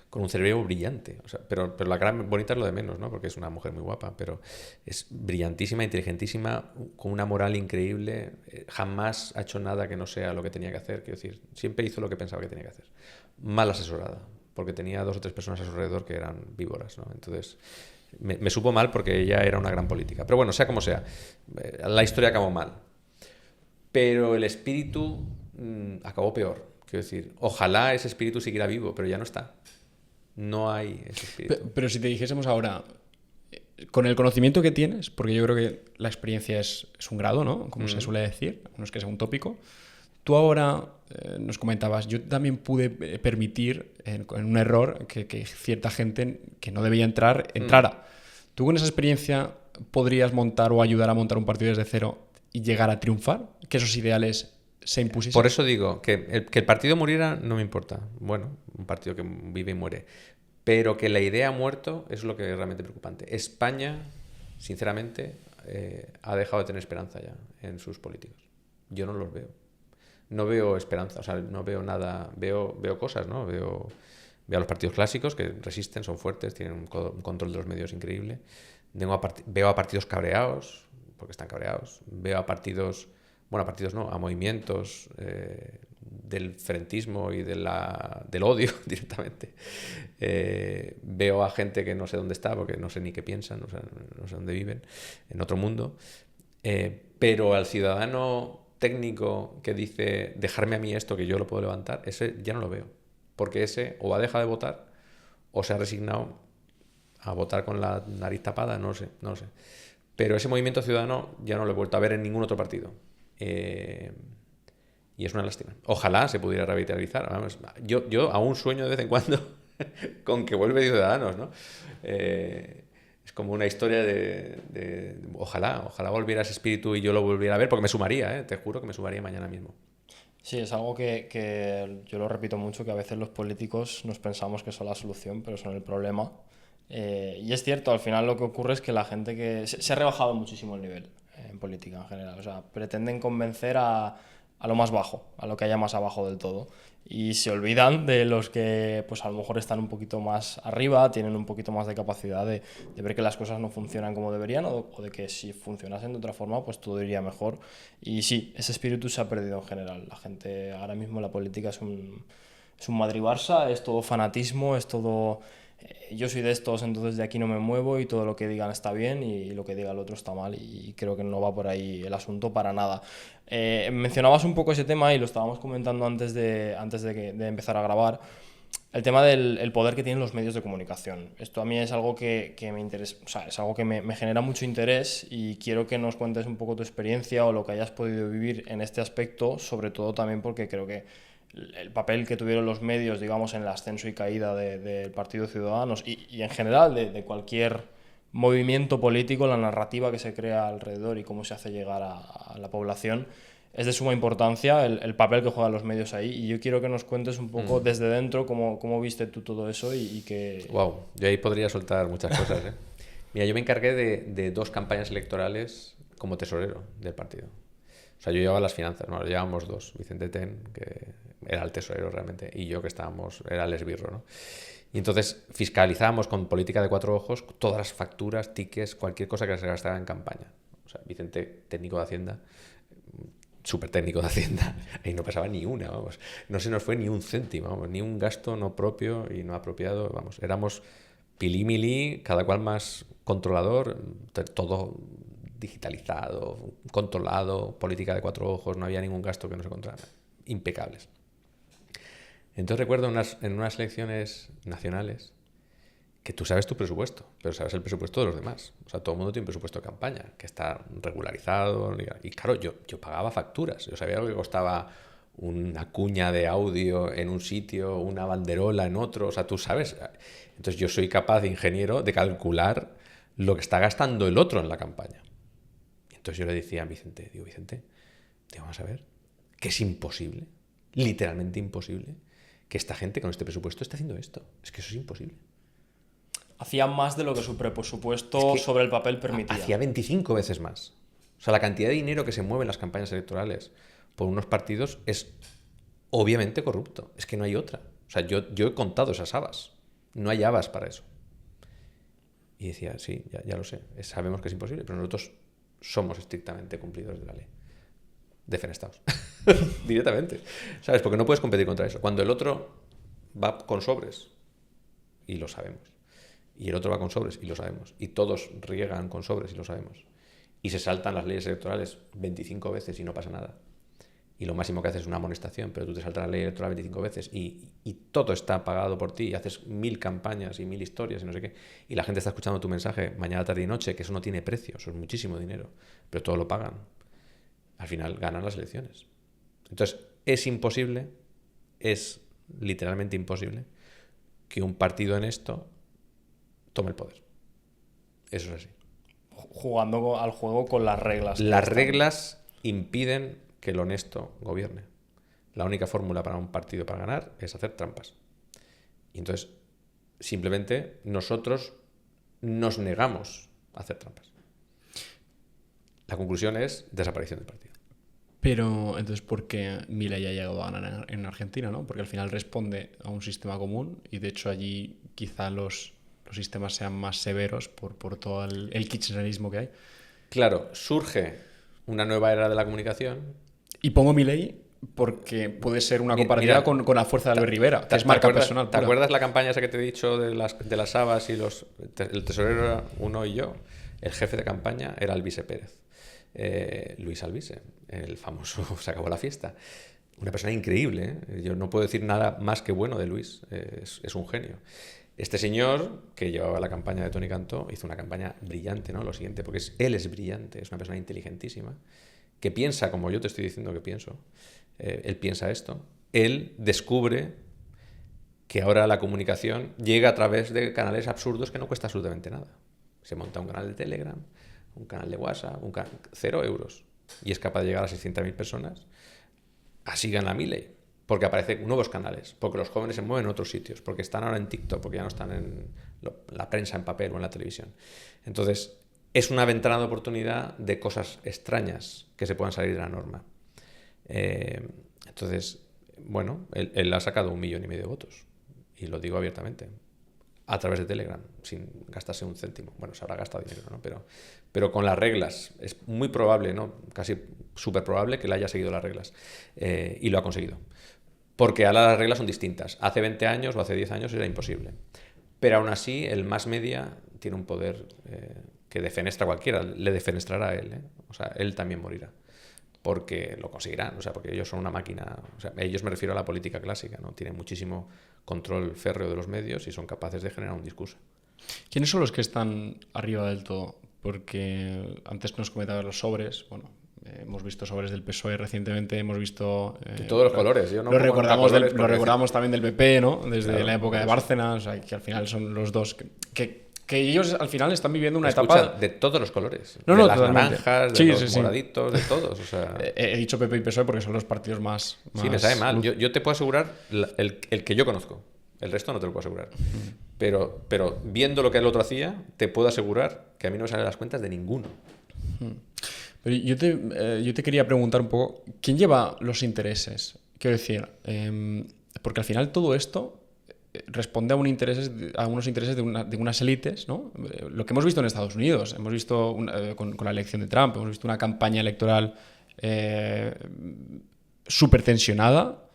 con un cerebro brillante. O sea, pero la cara bonita es lo de menos, ¿no? Porque es una mujer muy guapa, pero es brillantísima, inteligentísima, con una moral increíble. Jamás ha hecho nada que no sea lo que tenía que hacer. Quiero decir, siempre hizo lo que pensaba que tenía que hacer. Mal asesorada, porque tenía 2 o 3 personas a su alrededor que eran víboras, ¿no? Entonces, me supo mal porque ella era una gran política. Pero bueno, sea como sea, la historia acabó mal. Pero el espíritu acabó peor. Quiero decir, ojalá ese espíritu siguiera vivo, pero ya no está. No hay ese espíritu. Pero si te dijésemos ahora, con el conocimiento que tienes, porque yo creo que la experiencia es un grado, ¿no? Como se suele decir, no es que sea un tópico. Tú ahora nos comentabas, yo también pude permitir en un error que cierta gente que no debía entrar, entrara. ¿Tú con esa experiencia podrías montar o ayudar a montar un partido desde cero y llegar a triunfar? ¿Que esos ideales se impusiesen? Por eso digo, que el partido muriera no me importa. Bueno, un partido que vive y muere. Pero que la idea ha muerto es lo que es realmente preocupante. España, sinceramente, ha dejado de tener esperanza ya en sus políticos. Yo no los veo. No veo esperanza, o sea, no veo nada. Veo cosas, ¿no? Veo a los partidos clásicos que resisten, son fuertes, tienen un control de los medios increíble. Veo a partidos cabreados, porque están cabreados. Veo a partidos, bueno, a partidos no, a movimientos del frentismo y del odio directamente. Veo a gente que no sé dónde está, porque no sé ni qué piensan, no sé dónde viven, en otro mundo. Pero al ciudadano técnico que dice dejarme a mí esto que yo lo puedo levantar, ese ya no lo veo, porque ese o ha dejado de votar o se ha resignado a votar con la nariz tapada, no sé, pero ese movimiento ciudadano ya no lo he vuelto a ver en ningún otro partido y es una lástima. Ojalá se pudiera revitalizar. Vamos, yo aún sueño de vez en cuando con que vuelve Ciudadanos, ¿no? Es como una historia de ojalá volviera ese espíritu y yo lo volviera a ver, porque me sumaría, te juro que me sumaría mañana mismo. Sí, es algo que yo lo repito mucho, que a veces los políticos nos pensamos que son la solución, pero son el problema. Y es cierto, al final lo que ocurre es que la gente que... Se ha rebajado muchísimo el nivel en política en general. O sea, pretenden convencer a lo más bajo, a lo que haya más abajo del todo. Y se olvidan de los que pues a lo mejor están un poquito más arriba, tienen un poquito más de capacidad de ver que las cosas no funcionan como deberían o de que si funcionasen de otra forma pues todo iría mejor. Y sí, ese espíritu se ha perdido en general. La gente ahora mismo en la política es un Madrid-Barça, es todo fanatismo, es todo yo soy de estos, entonces de aquí no me muevo y todo lo que digan está bien y lo que diga el otro está mal, y creo que no va por ahí el asunto para nada. Mencionabas un poco ese tema y lo estábamos comentando antes de empezar a grabar. El tema del poder que tienen los medios de comunicación. Esto a mí es algo que me interesa, o sea, es algo que me genera mucho interés, y quiero que nos cuentes un poco tu experiencia o lo que hayas podido vivir en este aspecto, sobre todo también porque creo que el papel que tuvieron los medios, digamos, en el ascenso y caída del Partido Ciudadanos y en general de cualquier movimiento político, la narrativa que se crea alrededor y cómo se hace llegar a la población, es de suma importancia el papel que juegan los medios ahí, y yo quiero que nos cuentes un poco desde dentro cómo viste tú todo eso y que... Wow, yo ahí podría soltar muchas cosas, ¿eh? Mira, yo me encargué de 2 campañas electorales como tesorero del partido. O sea, yo llevaba las finanzas, ¿no? Llevábamos 2, Vicente Ten, que era el tesorero realmente, y yo que era el esbirro, ¿no? Y entonces fiscalizábamos con política de 4 ojos todas las facturas, tickets, cualquier cosa que se gastara en campaña. O sea, Vicente, técnico de Hacienda, súper técnico de Hacienda, ahí no pasaba ni una, vamos. No se nos fue ni un céntimo, vamos, ni un gasto no propio y no apropiado, vamos. Éramos pilímili, cada cual más controlador, todo digitalizado, controlado, política de 4 ojos, no había ningún gasto que no se controlara. Impecables. Entonces recuerdo en unas elecciones nacionales que tú sabes tu presupuesto, pero sabes el presupuesto de los demás. O sea, todo el mundo tiene un presupuesto de campaña, que está regularizado. Y claro, yo pagaba facturas. Yo sabía lo que costaba una cuña de audio en un sitio, una banderola en otro. O sea, tú sabes. Entonces yo soy capaz de ingeniero de calcular lo que está gastando el otro en la campaña. Y entonces yo le decía a Vicente, Vicente, vamos a ver, que es imposible, literalmente imposible, que esta gente con este presupuesto esté haciendo esto. Es que eso es imposible. Hacía más de lo que su presupuesto sobre el papel permitía. Hacía 25 veces más. O sea, la cantidad de dinero que se mueve en las campañas electorales por unos partidos es obviamente corrupto. Es que no hay otra. O sea, yo he contado esas habas. No hay habas para eso. Y decía, sí, ya lo sé. Sabemos que es imposible, pero nosotros somos estrictamente cumplidores de la ley. Defenestrados. Directamente. ¿Sabes? Porque no puedes competir contra eso. Cuando el otro va con sobres, y lo sabemos, y el otro va con sobres, y lo sabemos, y todos riegan con sobres, y lo sabemos, y se saltan las leyes electorales 25 veces y no pasa nada, y lo máximo que haces es una amonestación, pero tú te saltas la ley electoral 25 veces y todo está pagado por ti, y haces 1000 campañas y 1000 historias y no sé qué, y la gente está escuchando tu mensaje mañana, tarde y noche, que eso no tiene precio, eso es muchísimo dinero, pero todo lo pagan. Al final ganan las elecciones. Entonces, es imposible, es literalmente imposible que un partido en esto tome el poder. Eso es así. Jugando al juego con las reglas. Las reglas impiden que el honesto gobierne. La única fórmula para un partido para ganar es hacer trampas. Y entonces, simplemente nosotros nos negamos a hacer trampas. La conclusión es desaparición del partido. Pero entonces, ¿por qué Milei ha llegado a ganar en Argentina, ¿no? Porque al final responde a un sistema común, y de hecho allí quizá los sistemas sean más severos por todo el kirchnerismo que hay. Claro, surge una nueva era de la comunicación. Y pongo Milei porque puede ser una comparativa con la fuerza de Albert Rivera, que es marca personal. ¿Te acuerdas la campaña esa que te he dicho de las habas y el tesorero era uno y yo? El jefe de campaña era Alvise Pérez. Luis Alvise, el famoso Se acabó la fiesta. Una persona increíble, ¿eh? Yo no puedo decir nada más que bueno de Luis, es un genio. Este señor, que llevaba la campaña de Toni Cantó, hizo una campaña brillante, ¿no? Lo siguiente, porque él es brillante, es una persona inteligentísima, que piensa como yo te estoy diciendo que pienso. Él piensa esto. Él descubre que ahora la comunicación llega a través de canales absurdos que no cuesta absolutamente nada. Se monta un canal de Telegram, un canal de WhatsApp, 0 euros, y es capaz de llegar a 600.000 personas. Así gana Milei, porque aparecen nuevos canales, porque los jóvenes se mueven en otros sitios, porque están ahora en TikTok, porque ya no están en la prensa en papel o en la televisión. Entonces, es una ventana de oportunidad de cosas extrañas que se puedan salir de la norma. Entonces, bueno, él ha sacado 1,5 millones de votos, y lo digo abiertamente, a través de Telegram, sin gastarse un céntimo. Bueno, se habrá gastado dinero, ¿no? Pero con las reglas. Es muy probable, ¿no? Casi súper probable que él haya seguido las reglas. Y lo ha conseguido. Porque ahora las reglas son distintas. Hace 20 años o hace 10 años era imposible. Pero aún así, el mass media tiene un poder que defenestra a cualquiera, le defenestrará a él, ¿eh? O sea, él también morirá. Porque lo conseguirán, o sea, porque ellos son una máquina, o sea, ellos me refiero a la política clásica, ¿no? Tienen muchísimo control férreo de los medios y son capaces de generar un discurso. ¿Quiénes son los que están arriba del todo? Porque antes nos comentabas los sobres, bueno, hemos visto sobres del PSOE recientemente, hemos visto... De todos los colores. Yo no lo recordamos, colores lo recordamos también del PP, ¿no? Desde Claro, la época de eso. Bárcenas, o sea, que al final son los dos que ellos al final están viviendo una Escucha, etapa... de todos los colores. No, de no, las totalmente. naranjas, de Sí, los sí, sí. moraditos, de todos. O sea, He dicho PP y PSOE porque son los partidos más... sí, me sabe mal. Yo te puedo asegurar el que yo conozco. El resto no te lo puedo asegurar. Pero viendo lo que el otro hacía, te puedo asegurar que a mí no me salen las cuentas de ninguno. Pero yo te quería preguntar un poco, ¿quién lleva los intereses? Quiero decir, porque al final todo esto responde a unos intereses de unas élites, ¿no? Lo que hemos visto en Estados Unidos, hemos visto con la elección de Trump, hemos visto una campaña electoral súper tensionada,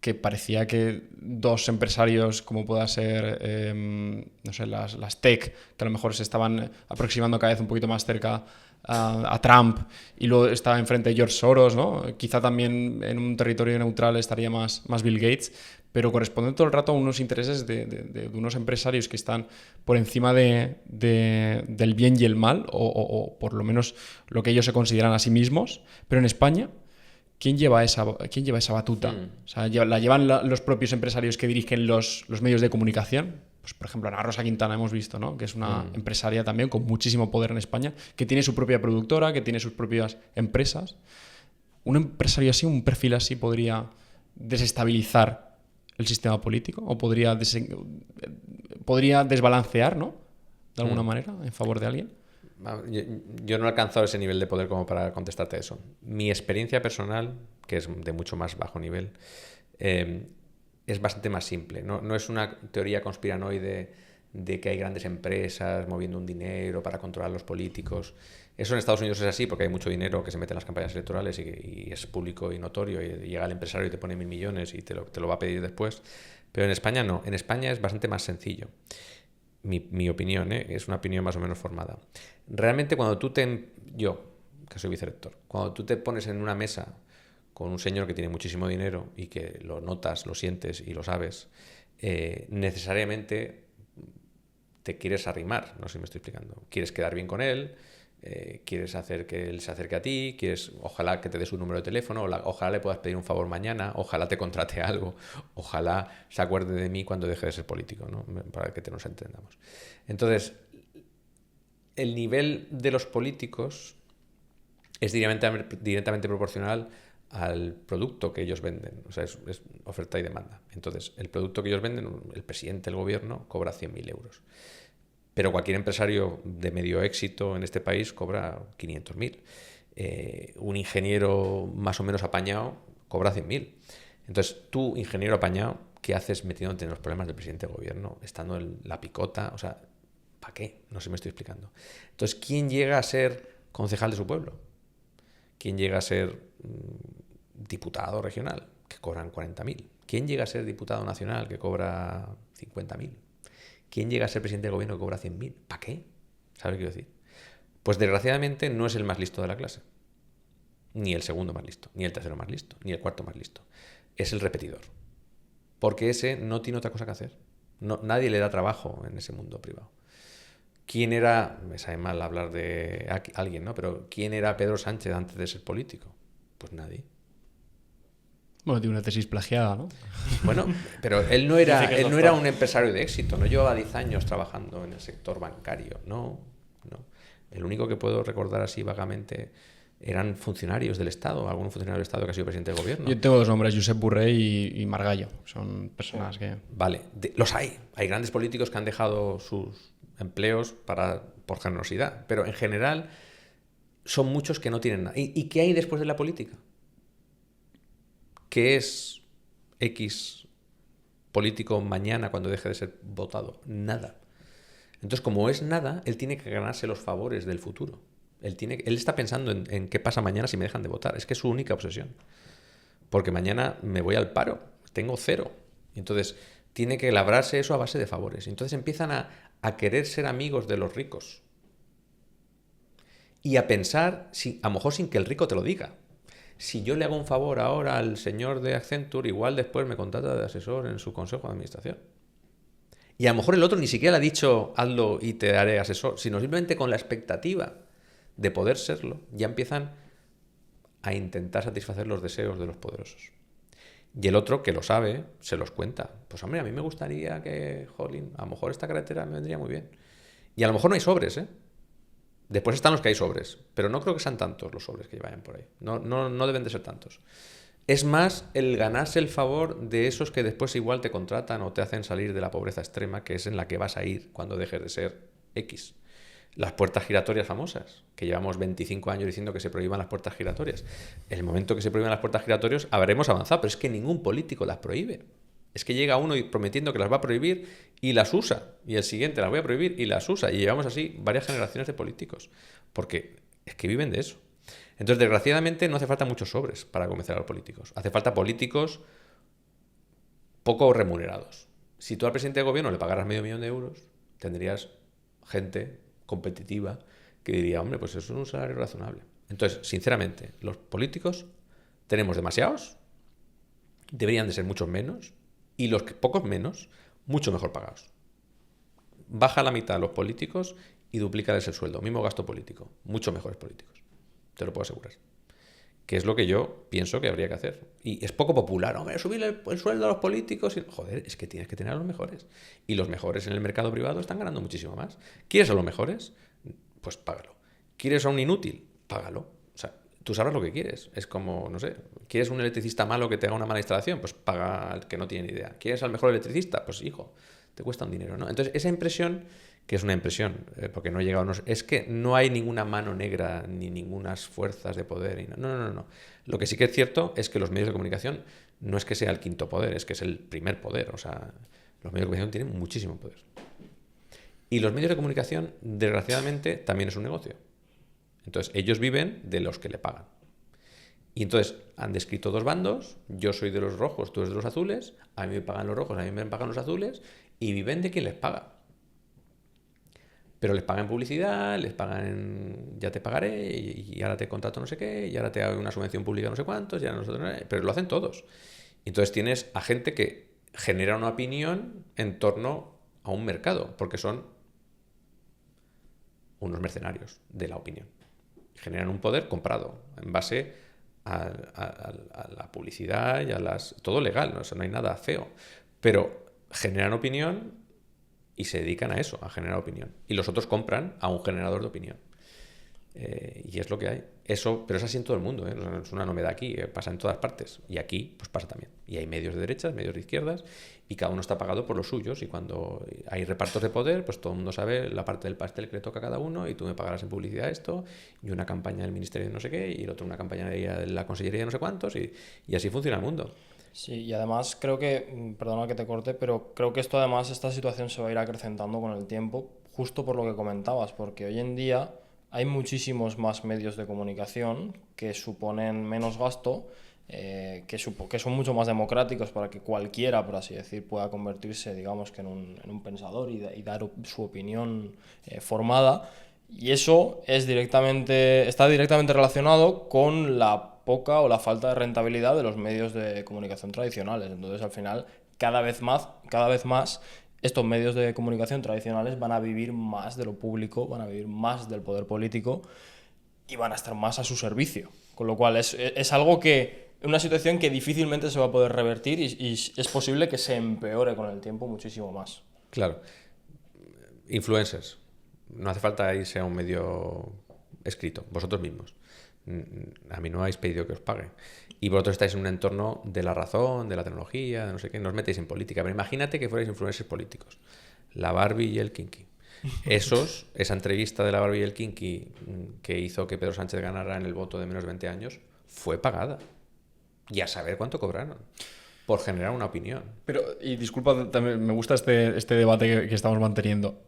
que parecía que dos empresarios, como pueda ser, no sé, las tech, que a lo mejor se estaban aproximando cada vez un poquito más cerca a Trump, y luego estaba enfrente de George Soros, ¿no? Quizá también en un territorio neutral estaría más Bill Gates, pero corresponde todo el rato a unos intereses de unos empresarios que están por encima del bien y el mal, o por lo menos lo que ellos se consideran a sí mismos. Pero en España, ¿quién lleva esa batuta? O sea, ¿la llevan los propios empresarios que dirigen los medios de comunicación? Pues, por ejemplo, Ana Rosa Quintana hemos visto, ¿no? Que es una empresaria también con muchísimo poder en España, que tiene su propia productora, que tiene sus propias empresas. ¿Un empresario así, un perfil así, podría desestabilizar el sistema político? ¿O podría desbalancear, ¿no? De alguna manera, en favor de alguien. Yo no he alcanzado ese nivel de poder como para contestarte eso. Mi experiencia personal, que es de mucho más bajo nivel, es bastante más simple. No es una teoría conspiranoide de que hay grandes empresas moviendo un dinero para controlar a los políticos. Eso en Estados Unidos es así porque hay mucho dinero que se mete en las campañas electorales y es público y notorio, y llega el empresario y te pone 1.000 millones y te lo va a pedir después. Pero en España no. En España es bastante más sencillo. Mi opinión, es una opinión más o menos formada. Realmente cuando yo, que soy vicerrector, cuando tú te pones en una mesa con un señor que tiene muchísimo dinero y que lo notas, lo sientes y lo sabes, necesariamente te quieres arrimar, no sé si me estoy explicando. Quieres quedar bien con él, quieres hacer que él se acerque a ti, ojalá que te dé su número de teléfono, ojalá le puedas pedir un favor mañana, ojalá te contrate algo, ojalá se acuerde de mí cuando deje de ser político, ¿no? Para que nos entendamos. Entonces, el nivel de los políticos es directamente proporcional al producto que ellos venden. O sea, es oferta y demanda. Entonces, el producto que ellos venden, el presidente del gobierno cobra 100.000 euros. Pero cualquier empresario de medio éxito en este país cobra 500.000. Un ingeniero más o menos apañado cobra 100.000. Entonces, tú, ingeniero apañado, ¿qué haces metiéndote en los problemas del presidente del gobierno? Estando en la picota, o sea, ¿para qué? No sé si me estoy explicando. Entonces, ¿quién llega a ser concejal de su pueblo? ¿Quién llega a ser diputado regional? Que cobran 40.000. ¿Quién llega a ser diputado nacional? Que cobra 50.000. ¿Quién llega a ser presidente del gobierno que cobra 100.000? ¿Para qué? ¿Sabes qué quiero decir? Pues desgraciadamente no es el más listo de la clase. Ni el segundo más listo, ni el tercero más listo, ni el cuarto más listo. Es el repetidor. Porque ese no tiene otra cosa que hacer. Nadie le da trabajo en ese mundo privado. ¿Quién era, me sabe mal hablar de alguien, ¿no? Pero ¿quién era Pedro Sánchez antes de ser político? Pues nadie. Bueno, tiene una tesis plagiada, ¿no? Bueno, pero él no era un empresario de éxito, no llevaba 10 años trabajando en el sector bancario, no. El único que puedo recordar así vagamente eran funcionarios del Estado, algún funcionario del Estado que ha sido presidente del gobierno. Yo tengo dos nombres, Josep Borrell y Margallo, son personas que... Vale, los hay grandes políticos que han dejado sus empleos por generosidad, pero en general son muchos que no tienen nada. ¿Y qué hay después de la política? ¿Qué es X político mañana cuando deje de ser votado? Nada. Entonces, como es nada, él tiene que ganarse los favores del futuro. Él está pensando en qué pasa mañana si me dejan de votar. Es que es su única obsesión. Porque mañana me voy al paro, tengo 0. Y entonces, tiene que labrarse eso a base de favores. Entonces empiezan a querer ser amigos de los ricos. Y a pensar, a lo mejor sin que el rico te lo diga. Si yo le hago un favor ahora al señor de Accenture, igual después me contrata de asesor en su consejo de administración. Y a lo mejor el otro ni siquiera le ha dicho, hazlo y te haré asesor, sino simplemente con la expectativa de poder serlo, ya empiezan a intentar satisfacer los deseos de los poderosos. Y el otro, que lo sabe, se los cuenta. Pues hombre, a mí me gustaría que, jolín, a lo mejor esta carretera me vendría muy bien. Y a lo mejor no hay sobres, ¿eh? Después están los que hay sobres, pero no creo que sean tantos los sobres que vayan por ahí. No deben de ser tantos. Es más el ganarse el favor de esos que después igual te contratan o te hacen salir de la pobreza extrema, que es en la que vas a ir cuando dejes de ser X. Las puertas giratorias famosas, que llevamos 25 años diciendo que se prohíban las puertas giratorias. En el momento que se prohíban las puertas giratorias habremos avanzado, pero es que ningún político las prohíbe. Es que llega uno prometiendo que las va a prohibir y las usa. Y el siguiente las voy a prohibir y las usa. Y llevamos así varias generaciones de políticos. Porque es que viven de eso. Entonces, desgraciadamente, no hace falta muchos sobres para convencer a los políticos. Hace falta políticos poco remunerados. Si tú al presidente de gobierno le pagaras $500.000 de euros, tendrías gente competitiva que diría, hombre, pues eso es un salario razonable. Entonces, sinceramente, los políticos tenemos demasiados, deberían de ser muchos menos, y los pocos menos, mucho mejor pagados. Baja a la mitad a los políticos y duplícales el sueldo. Mismo gasto político. Mucho mejores políticos. Te lo puedo asegurar. Que es lo que yo pienso que habría que hacer. Y es poco popular. Hombre, subirle el sueldo a los políticos. Joder, es que tienes que tener a los mejores. Y los mejores en el mercado privado están ganando muchísimo más. ¿Quieres a los mejores? Pues págalo. ¿Quieres a un inútil? Págalo. O sea, tú sabrás lo que quieres. Es como, no sé, ¿quieres un electricista malo que te haga una mala instalación? Pues paga al que no tiene ni idea. ¿Quieres al mejor electricista? Pues hijo, te cuesta un dinero, ¿no? Entonces, esa impresión, que es una impresión, porque no he llegado, es que no hay ninguna mano negra ni ningunas fuerzas de poder. No. Lo que sí que es cierto es que los medios de comunicación no es que sea el quinto poder, es que es el primer poder. O sea, los medios de comunicación tienen muchísimo poder. Y los medios de comunicación, desgraciadamente, también es un negocio. Entonces, ellos viven de los que le pagan. Y entonces han descrito dos bandos, yo soy de los rojos, tú eres de los azules, a mí me pagan los rojos, a mí me pagan los azules, y viven de quien les paga. Pero les pagan publicidad, les pagan ya te pagaré, y ahora te contrato no sé qué, y ahora te hago una subvención pública no sé cuántos, y ahora nosotros, pero lo hacen todos. Y entonces tienes a gente que genera una opinión en torno a un mercado, porque son unos mercenarios de la opinión. Generan un poder comprado en base a la publicidad y a todo legal, ¿no? Eso no hay nada feo, pero generan opinión y se dedican a eso, a generar opinión, y los otros compran a un generador de opinión, y es lo que hay. Eso, pero es así en todo el mundo, ¿eh? No es una novedad aquí, pasa en todas partes, y aquí pues pasa también, y hay medios de derechas, medios de izquierdas, y cada uno está pagado por los suyos, y cuando hay repartos de poder, pues todo el mundo sabe la parte del pastel que le toca a cada uno, y tú me pagarás en publicidad esto, y una campaña del ministerio de no sé qué, y el otro una campaña de la consellería de no sé cuántos, y así funciona el mundo. Sí, y además creo que, perdona que te corte, pero creo que esto además, esta situación se va a ir acrecentando con el tiempo, justo por lo que comentabas, porque hoy en día hay muchísimos más medios de comunicación que suponen menos gasto, que son mucho más democráticos para que cualquiera, por así decir, pueda convertirse, digamos, que en un pensador y dar su opinión formada. Y eso está directamente relacionado con la poca o la falta de rentabilidad de los medios de comunicación tradicionales. Entonces, al final, cada vez más estos medios de comunicación tradicionales van a vivir más de lo público, van a vivir más del poder político y van a estar más a su servicio. Con lo cual es algo que, una situación que difícilmente se va a poder revertir y es posible que se empeore con el tiempo muchísimo más. Claro. Influencers. No hace falta irse a un medio escrito, vosotros mismos. A mí no habéis pedido que os pague. Y vosotros estáis en un entorno de la razón, de la tecnología, de no sé qué, no os metéis en política. Pero imagínate que fuerais influencers políticos. La Barbie y el Kinky. Esa entrevista de la Barbie y el Kinky que hizo que Pedro Sánchez ganara en el voto de menos de 20 años, fue pagada. Y a saber cuánto cobraron por generar una opinión. Pero, y disculpa, también me gusta este debate que estamos manteniendo.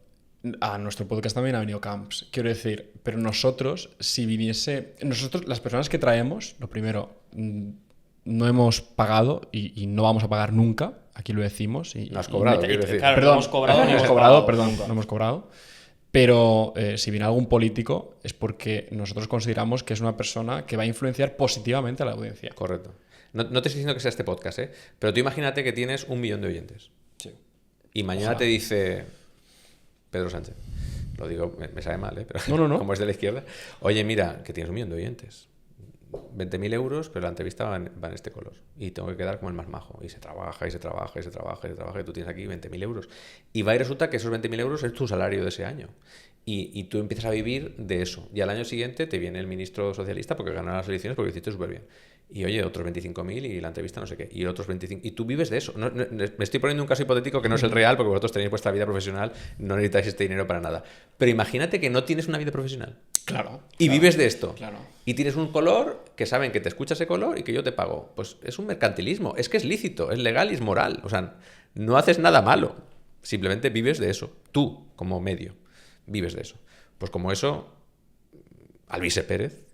A nuestro podcast también ha venido Camps, quiero decir, pero nosotros, las personas que traemos, lo primero, no hemos pagado y no vamos a pagar nunca aquí lo decimos. No has cobrado, quiero decir. Claro, Perdón, no hemos cobrado ni no hemos hemos cobrado, pagado perdón, nunca. no hemos cobrado. Pero si viene algún político es porque nosotros consideramos que es una persona que va a influenciar positivamente a la audiencia. Correcto. No te estoy diciendo que sea este podcast, ¿eh? Pero tú imagínate que tienes 1 millón de oyentes. Sí. Y mañana Ojalá. te dice Pedro Sánchez. Lo digo, me sabe mal, ¿eh? Pero No. como es de la izquierda. Oye, mira, que tienes 1 millón de oyentes. 20.000 euros, pero la entrevista va en este color. Y tengo que quedar como el más majo. Y se trabaja, y se trabaja, y se trabaja, y se trabaja. Y tú tienes aquí 20.000 euros. Y va y resulta que esos 20.000 euros es tu salario de ese año. Y tú empiezas a vivir de eso. Y al año siguiente te viene el ministro socialista porque ganó las elecciones porque lo hiciste súper bien. Y oye, otros 25.000 y la entrevista no sé qué. Y otros 25. Y tú vives de eso. Me estoy poniendo un caso hipotético que no es el real porque vosotros tenéis vuestra vida profesional, no necesitáis este dinero para nada. Pero imagínate que no tienes una vida profesional. Claro. Y vives de esto. Claro. Y tienes un color que saben que te escucha ese color y que yo te pago. Pues es un mercantilismo. Es que es lícito, es legal y es moral. O sea, no haces nada malo. Simplemente vives de eso. Tú, como medio, vives de eso. Pues como eso, Alvise Pérez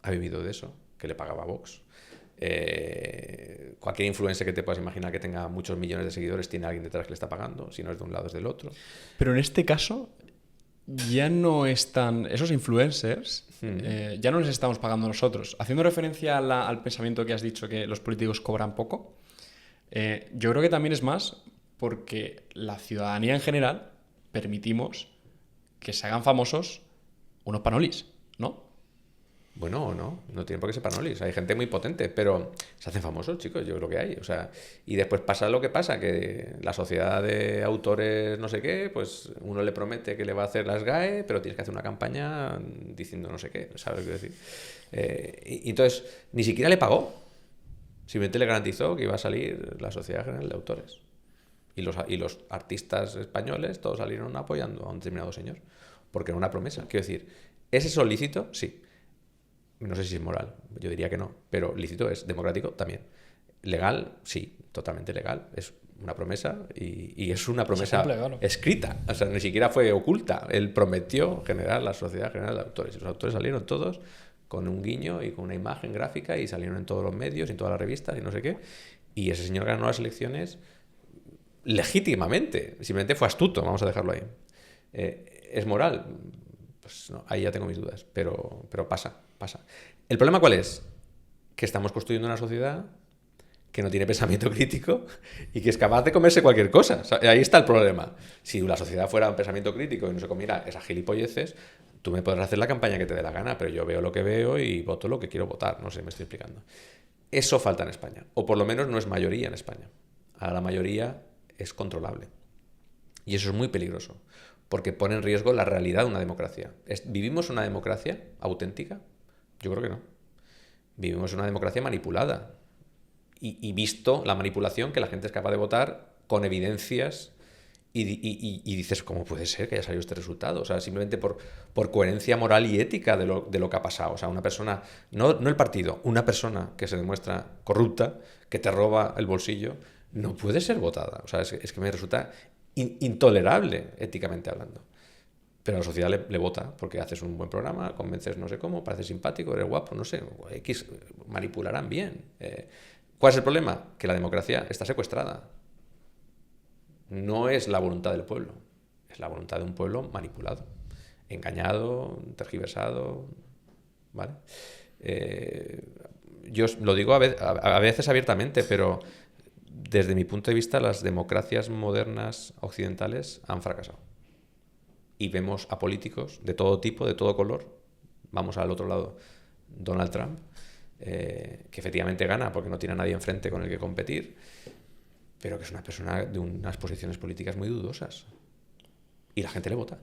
ha vivido de eso, que le pagaba Vox. Cualquier influencer que te puedas imaginar que tenga muchos millones de seguidores tiene alguien detrás que le está pagando. Si no es de un lado, es del otro. Pero en este caso ya no están esos influencers, ya no les estamos pagando nosotros. Haciendo referencia al pensamiento que has dicho que los políticos cobran poco, yo creo que también es más porque la ciudadanía en general permitimos que se hagan famosos unos panolis, ¿no? Bueno, no tiene por qué ser panolis. Hay gente muy potente, pero se hacen famosos, chicos, yo creo que hay. O sea, y después pasa lo que pasa, que la sociedad de autores no sé qué, pues uno le promete que le va a hacer las GAE, pero tienes que hacer una campaña diciendo no sé qué, ¿sabes lo que quiero decir? Y entonces, ni siquiera le pagó. Simplemente le garantizó que iba a salir la Sociedad General de Autores. Y los artistas españoles todos salieron apoyando a un determinado señor. Porque era una promesa. Quiero decir, ¿es eso lícito? Sí. No sé si es moral, yo diría que no, pero lícito es, democrático también. Legal, sí, totalmente legal. Es una promesa y es una promesa cumple, claro. escrita, o sea, ni siquiera fue oculta. Él prometió generar la Sociedad General de Autores y los autores salieron todos con un guiño y con una imagen gráfica y salieron en todos los medios y en todas las revistas y no sé qué. Y ese señor ganó las elecciones legítimamente, simplemente fue astuto, vamos a dejarlo ahí. ¿Es moral? Pues no, ahí ya tengo mis dudas, pero pasa. ¿El problema cuál es? Que estamos construyendo una sociedad que no tiene pensamiento crítico y que es capaz de comerse cualquier cosa. O sea, ahí está el problema. Si la sociedad fuera un pensamiento crítico y no se comiera esas gilipolleces, tú me podrás hacer la campaña que te dé la gana, pero yo veo lo que veo y voto lo que quiero votar. No sé, me estoy explicando. Eso falta en España, o por lo menos no es mayoría en España. Ahora la mayoría es controlable. Y eso es muy peligroso, porque pone en riesgo la realidad de una democracia. ¿Vivimos una democracia auténtica? Yo creo que no. Vivimos una democracia manipulada. Y visto la manipulación, que la gente es capaz de votar con evidencias y dices, ¿cómo puede ser que haya salido este resultado? O sea, simplemente por coherencia moral y ética de lo que ha pasado. O sea, una persona, no el partido, una persona que se demuestra corrupta, que te roba el bolsillo, no puede ser votada. O sea, es que me resulta intolerable, éticamente hablando. Pero la sociedad le vota porque haces un buen programa, convences no sé cómo, pareces simpático, eres guapo, no sé, X, manipularán bien. ¿Cuál es el problema? Que la democracia está secuestrada. No es la voluntad del pueblo, es la voluntad de un pueblo manipulado, engañado, tergiversado, ¿vale? Yo lo digo a veces abiertamente, pero desde mi punto de vista las democracias modernas occidentales han fracasado. Y vemos a políticos de todo tipo, de todo color. Vamos al otro lado, Donald Trump, que efectivamente gana porque no tiene a nadie enfrente con el que competir, pero que es una persona de unas posiciones políticas muy dudosas. Y la gente le vota.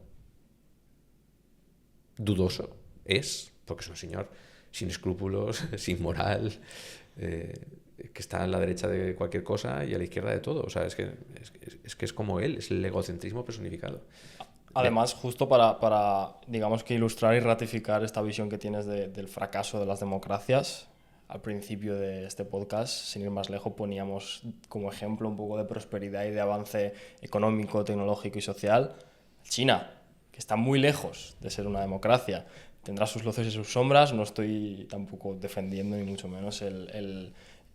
Dudoso es, porque es un señor sin escrúpulos, sin moral, que está a la derecha de cualquier cosa y a la izquierda de todo. O sea, es que es como él, es el egocentrismo personificado. Además, justo para, digamos que ilustrar y ratificar esta visión que tienes del fracaso de las democracias, al principio de este podcast, sin ir más lejos, poníamos como ejemplo un poco de prosperidad y de avance económico, tecnológico y social China, que está muy lejos de ser una democracia. Tendrá sus luces y sus sombras, no estoy tampoco defendiendo ni mucho menos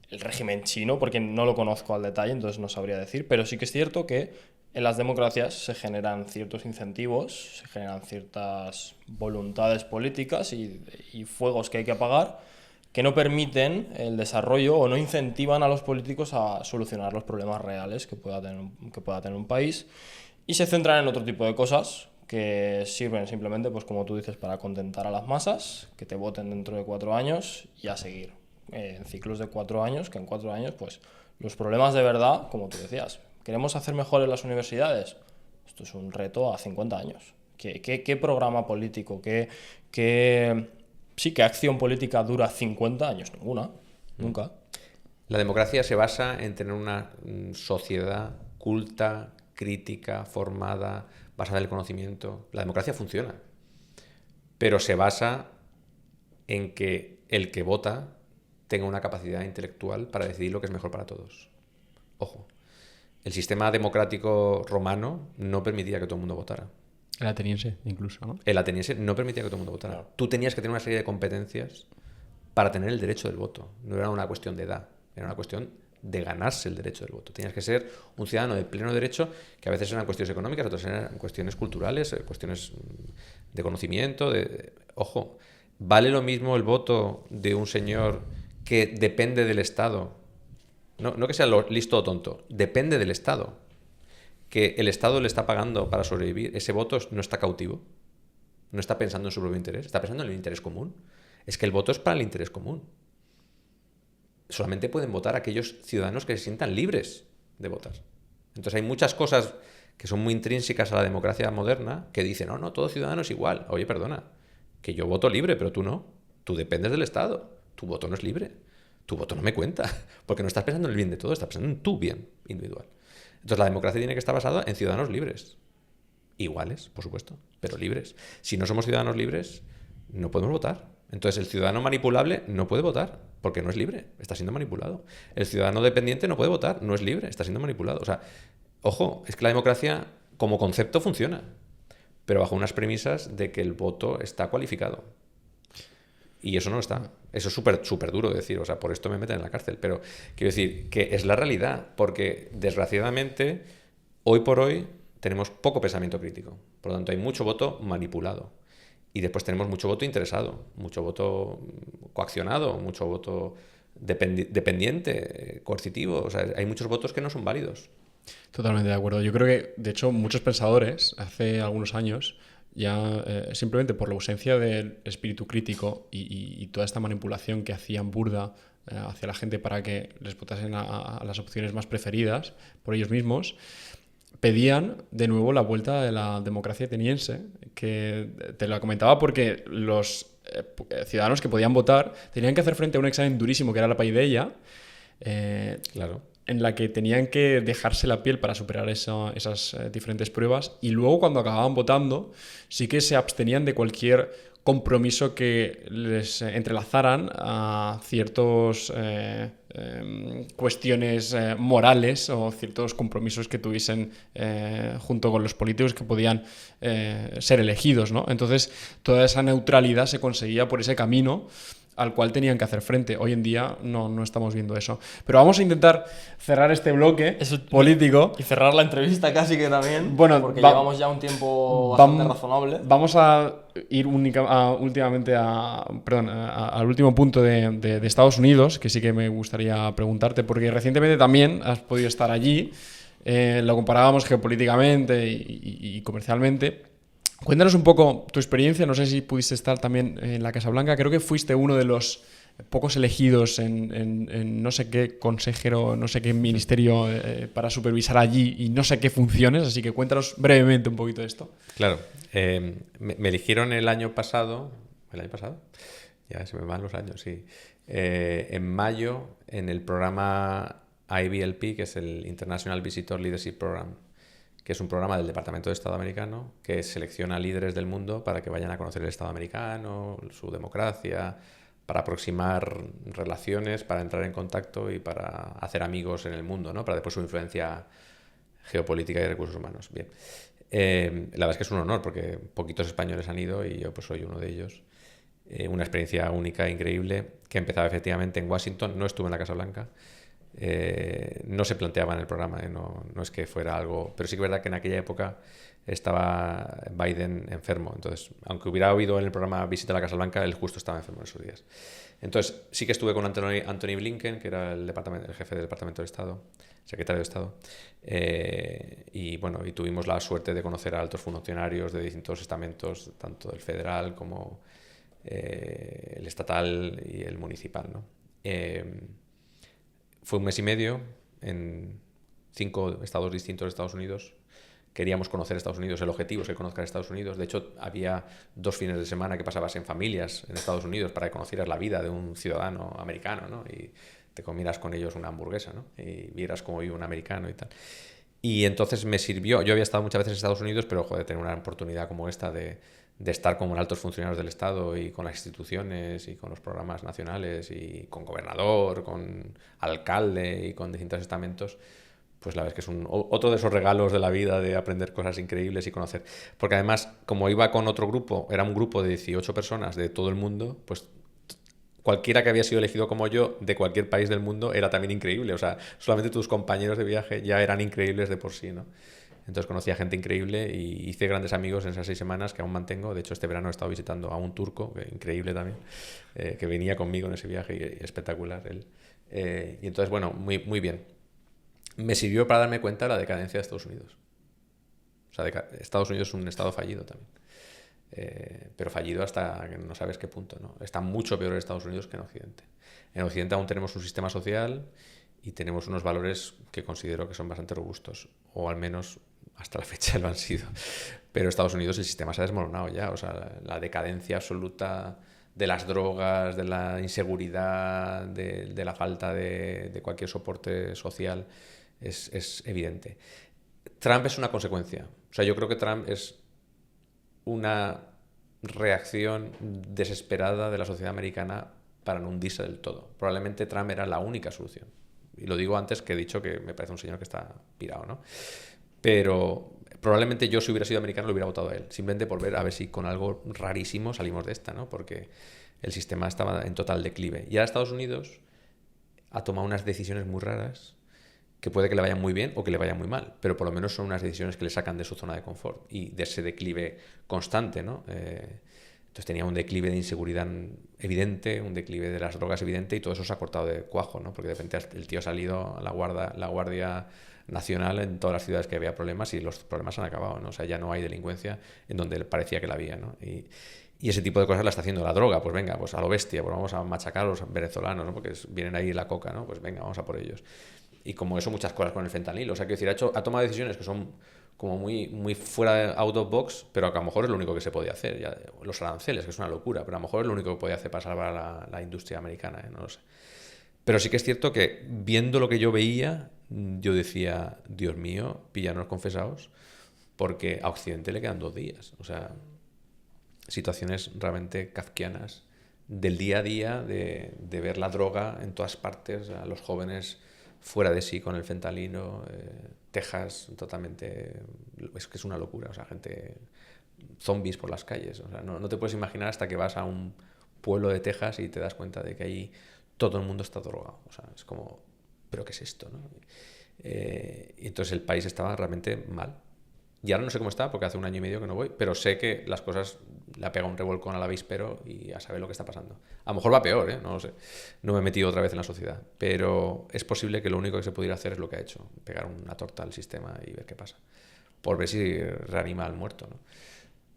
el régimen chino, porque no lo conozco al detalle, entonces no sabría decir, pero sí que es cierto que en las democracias se generan ciertos incentivos, se generan ciertas voluntades políticas y fuegos que hay que apagar que no permiten el desarrollo o no incentivan a los políticos a solucionar los problemas reales que pueda tener un país y se centran en otro tipo de cosas que sirven simplemente, pues como tú dices, para contentar a las masas, que te voten dentro de 4 años y a seguir en ciclos de 4 años, que en 4 años, pues los problemas de verdad, como tú decías, ¿queremos hacer mejores las universidades? Esto es un reto a 50 años. ¿Qué programa político, qué acción política dura 50 años? Ninguna, nunca. La democracia se basa en tener una sociedad culta, crítica, formada, basada en el conocimiento. La democracia funciona, pero se basa en que el que vota tenga una capacidad intelectual para decidir lo que es mejor para todos. Ojo, el sistema democrático romano no permitía que todo el mundo votara. El ateniense, incluso, ¿no? El ateniense no permitía que todo el mundo votara. Claro. Tú tenías que tener una serie de competencias para tener el derecho del voto. No era una cuestión de edad, era una cuestión de ganarse el derecho del voto. Tenías que ser un ciudadano de pleno derecho, que a veces eran cuestiones económicas, otras eran cuestiones culturales, cuestiones de conocimiento. Ojo, ¿vale lo mismo el voto de un señor que depende del Estado? No que sea listo o tonto, depende del Estado. Que el Estado le está pagando para sobrevivir. Ese voto no está cautivo, no está pensando en su propio interés, está pensando en el interés común. Es que el voto es para el interés común. Solamente pueden votar aquellos ciudadanos que se sientan libres de votar. Entonces hay muchas cosas que son muy intrínsecas a la democracia moderna que dicen, no, todo ciudadano es igual. Oye, perdona, que yo voto libre, pero tú no. Tú dependes del Estado. Tu voto no es libre. Tu voto no me cuenta. Porque no estás pensando en el bien de todos, estás pensando en tu bien individual. Entonces la democracia tiene que estar basada en ciudadanos libres. Iguales, por supuesto, pero libres. Si no somos ciudadanos libres, no podemos votar. Entonces el ciudadano manipulable no puede votar porque no es libre, está siendo manipulado. El ciudadano dependiente no puede votar, no es libre, está siendo manipulado. O sea, ojo, es que la democracia como concepto funciona, pero bajo unas premisas de que el voto está cualificado. Y eso no está. Eso es súper duro de decir. O sea, por esto me meten en la cárcel. Pero quiero decir que es la realidad. Porque, desgraciadamente, hoy por hoy tenemos poco pensamiento crítico. Por lo tanto, hay mucho voto manipulado. Y después tenemos mucho voto interesado, mucho voto coaccionado, mucho voto dependiente, coercitivo. O sea, hay muchos votos que no son válidos. Totalmente de acuerdo. Yo creo que, de hecho, muchos pensadores, hace algunos años, ya simplemente por la ausencia del espíritu crítico y toda esta manipulación que hacían burda hacia la gente para que les votasen a las opciones más preferidas por ellos mismos, pedían de nuevo la vuelta de la democracia ateniense, que te lo comentaba porque los ciudadanos que podían votar tenían que hacer frente a un examen durísimo que era la paideia, claro, en la que tenían que dejarse la piel para superar esas diferentes pruebas, y luego cuando acababan votando sí que se abstenían de cualquier compromiso que les entrelazaran a ciertas cuestiones morales o ciertos compromisos que tuviesen junto con los políticos que podían ser elegidos, ¿no? Entonces toda esa neutralidad se conseguía por ese camino al cual tenían que hacer frente. Hoy en día no estamos viendo eso. Pero vamos a intentar cerrar este bloque político. Y cerrar la entrevista casi que también, bueno, porque llevamos ya un tiempo bastante razonable. Vamos a ir últimamente al último punto de Estados Unidos, que sí que me gustaría preguntarte, porque recientemente también has podido estar allí. Lo comparábamos geopolíticamente y comercialmente. Cuéntanos un poco tu experiencia, no sé si pudiste estar también en la Casa Blanca, creo que fuiste uno de los pocos elegidos en no sé qué consejero, no sé qué ministerio para supervisar allí y no sé qué funciones, así que cuéntanos brevemente un poquito de esto. Claro, me eligieron el año pasado, ya se me van los años, sí, en mayo en el programa IVLP, que es el International Visitor Leadership Program, que es un programa del Departamento de Estado americano que selecciona líderes del mundo para que vayan a conocer el Estado americano, su democracia, para aproximar relaciones, para entrar en contacto y para hacer amigos en el mundo, ¿no? Para después su influencia geopolítica y recursos humanos. Bien. La verdad es que es un honor porque poquitos españoles han ido y yo pues soy uno de ellos. Una experiencia única, increíble, que empezaba efectivamente en Washington. No estuve en la Casa Blanca. No se planteaba en el programa, no es que fuera algo... Pero sí que es verdad que en aquella época estaba Biden enfermo. Entonces, aunque hubiera oído en el programa Visita a la Casa Blanca, él justo estaba enfermo en esos días. Entonces, sí que estuve con Anthony Blinken, que era el jefe del Departamento de Estado, secretario de Estado. Y bueno, y tuvimos la suerte de conocer a altos funcionarios de distintos estamentos, tanto del federal como el estatal y el municipal, ¿no? Fue un mes y medio en 5 estados distintos de Estados Unidos. Queríamos conocer Estados Unidos, el objetivo es que conozcan Estados Unidos. De hecho, había 2 fines de semana que pasabas en familias en Estados Unidos para que conocieras la vida de un ciudadano americano, ¿no? Y te comieras con ellos una hamburguesa, ¿no? Y vieras cómo vive un americano y tal. Y entonces me sirvió. Yo había estado muchas veces en Estados Unidos, pero joder, tener una oportunidad como esta de estar con altos funcionarios del Estado y con las instituciones y con los programas nacionales y con gobernador, con alcalde y con distintos estamentos, pues la verdad es que es otro de esos regalos de la vida de aprender cosas increíbles y conocer. Porque además, como iba con otro grupo, era un grupo de 18 personas de todo el mundo, pues cualquiera que había sido elegido como yo de cualquier país del mundo era también increíble. O sea, solamente tus compañeros de viaje ya eran increíbles de por sí, ¿no? Entonces conocí a gente increíble y hice grandes amigos en esas 6 semanas que aún mantengo. De hecho, este verano he estado visitando a un turco, increíble también, que venía conmigo en ese viaje y espectacular él. Y entonces, bueno, muy, muy bien. Me sirvió para darme cuenta de la decadencia de Estados Unidos. O sea, Estados Unidos es un estado fallido también. Pero fallido hasta que no sabes qué punto, ¿no? Está mucho peor en Estados Unidos que en Occidente. En Occidente aún tenemos un sistema social y tenemos unos valores que considero que son bastante robustos, o al menos hasta la fecha lo han sido. Pero en Estados Unidos el sistema se ha desmoronado ya. O sea, la decadencia absoluta de las drogas, de la inseguridad, de la falta de cualquier soporte social es evidente. Trump es una consecuencia. O sea, yo creo que Trump es una reacción desesperada de la sociedad americana para no hundirse del todo. Probablemente Trump era la única solución. Y lo digo antes que he dicho que me parece un señor que está pirado, ¿no? Pero probablemente yo, si hubiera sido americano, lo hubiera votado a él. Simplemente por ver a ver si con algo rarísimo salimos de esta, ¿no? Porque el sistema estaba en total declive. Y ahora Estados Unidos ha tomado unas decisiones muy raras que puede que le vayan muy bien o que le vayan muy mal, pero por lo menos son unas decisiones que le sacan de su zona de confort y de ese declive constante, ¿no? Entonces tenía un declive de inseguridad evidente, un declive de las drogas evidente, y todo eso se ha cortado de cuajo, ¿no? Porque de repente el tío ha salido a la Guardia Nacional en todas las ciudades que había problemas, y los problemas han acabado, ¿no? O sea, ya no hay delincuencia en donde parecía que la había, ¿no? Y ese tipo de cosas la está haciendo la droga. Pues venga, pues a lo bestia, pues vamos a machacar a los venezolanos, ¿no? Porque vienen ahí la coca, ¿no? Pues venga, vamos a por ellos. Y como eso, muchas cosas con el fentanilo. O sea, quiero decir, ha tomado decisiones que son como muy, muy fuera de out of box, pero que a lo mejor es lo único que se podía hacer. Ya, los aranceles, que es una locura, pero a lo mejor es lo único que podía hacer para salvar a la industria americana, ¿eh? No lo sé. Pero sí que es cierto que, viendo lo que yo veía, yo decía, Dios mío, pillanos confesados, porque a Occidente le quedan 2 días. O sea, situaciones realmente kafkianas del día a día, de ver la droga en todas partes, a los jóvenes fuera de sí con el fentanilo, Texas totalmente, es que es una locura, o sea, gente, zombies por las calles, o sea, no te puedes imaginar hasta que vas a un pueblo de Texas y te das cuenta de que ahí todo el mundo está drogado, o sea, es como, ¿pero qué es esto, no? Y entonces el país estaba realmente mal. Y ahora no sé cómo está, porque hace 1 año y medio que no voy, pero sé que las cosas le ha pegado un revolcón al avispero y a saber lo que está pasando. A lo mejor va peor, ¿eh? No lo sé. No me he metido otra vez en la sociedad, pero es posible que lo único que se pudiera hacer es lo que ha hecho, pegar una torta al sistema y ver qué pasa, por ver si reanima al muerto, ¿no?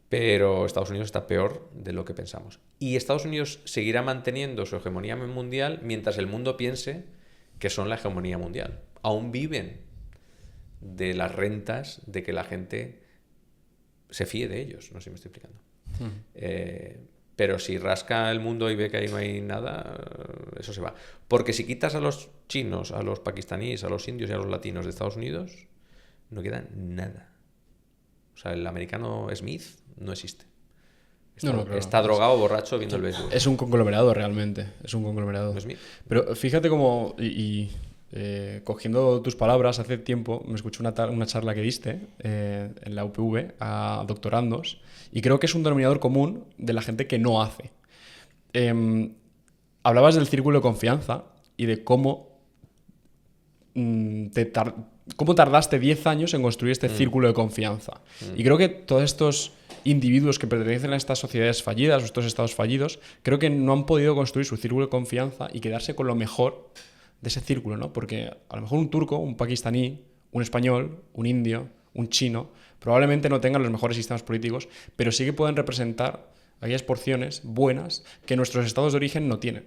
Pero Estados Unidos está peor de lo que pensamos. Y Estados Unidos seguirá manteniendo su hegemonía mundial mientras el mundo piense que son la hegemonía mundial. Aún viven de las rentas de que la gente se fíe de ellos, no sé si me estoy explicando. Pero si rasca el mundo y ve que ahí no hay nada, eso se va. Porque si quitas a los chinos, a los pakistaníes, a los indios y a los latinos de Estados Unidos, no queda nada. O sea, el americano Smith no existe. Está drogado, borracho, viendo el béisbol. Es un conglomerado realmente, es un conglomerado. Smith. Pero fíjate cómo... cogiendo tus palabras, hace tiempo me escuché una charla que diste en la UPV a doctorandos, y creo que es un denominador común de la gente que no hace. Hablabas del círculo de confianza y de cómo cómo tardaste 10 años en construir este círculo de confianza. Y creo que todos estos individuos que pertenecen a estas sociedades fallidas o estos estados fallidos, creo que no han podido construir su círculo de confianza y quedarse con lo mejor de ese círculo, ¿no? Porque a lo mejor un turco, un pakistaní, un español, un indio, un chino, probablemente no tengan los mejores sistemas políticos, pero sí que pueden representar aquellas porciones buenas que nuestros estados de origen no tienen.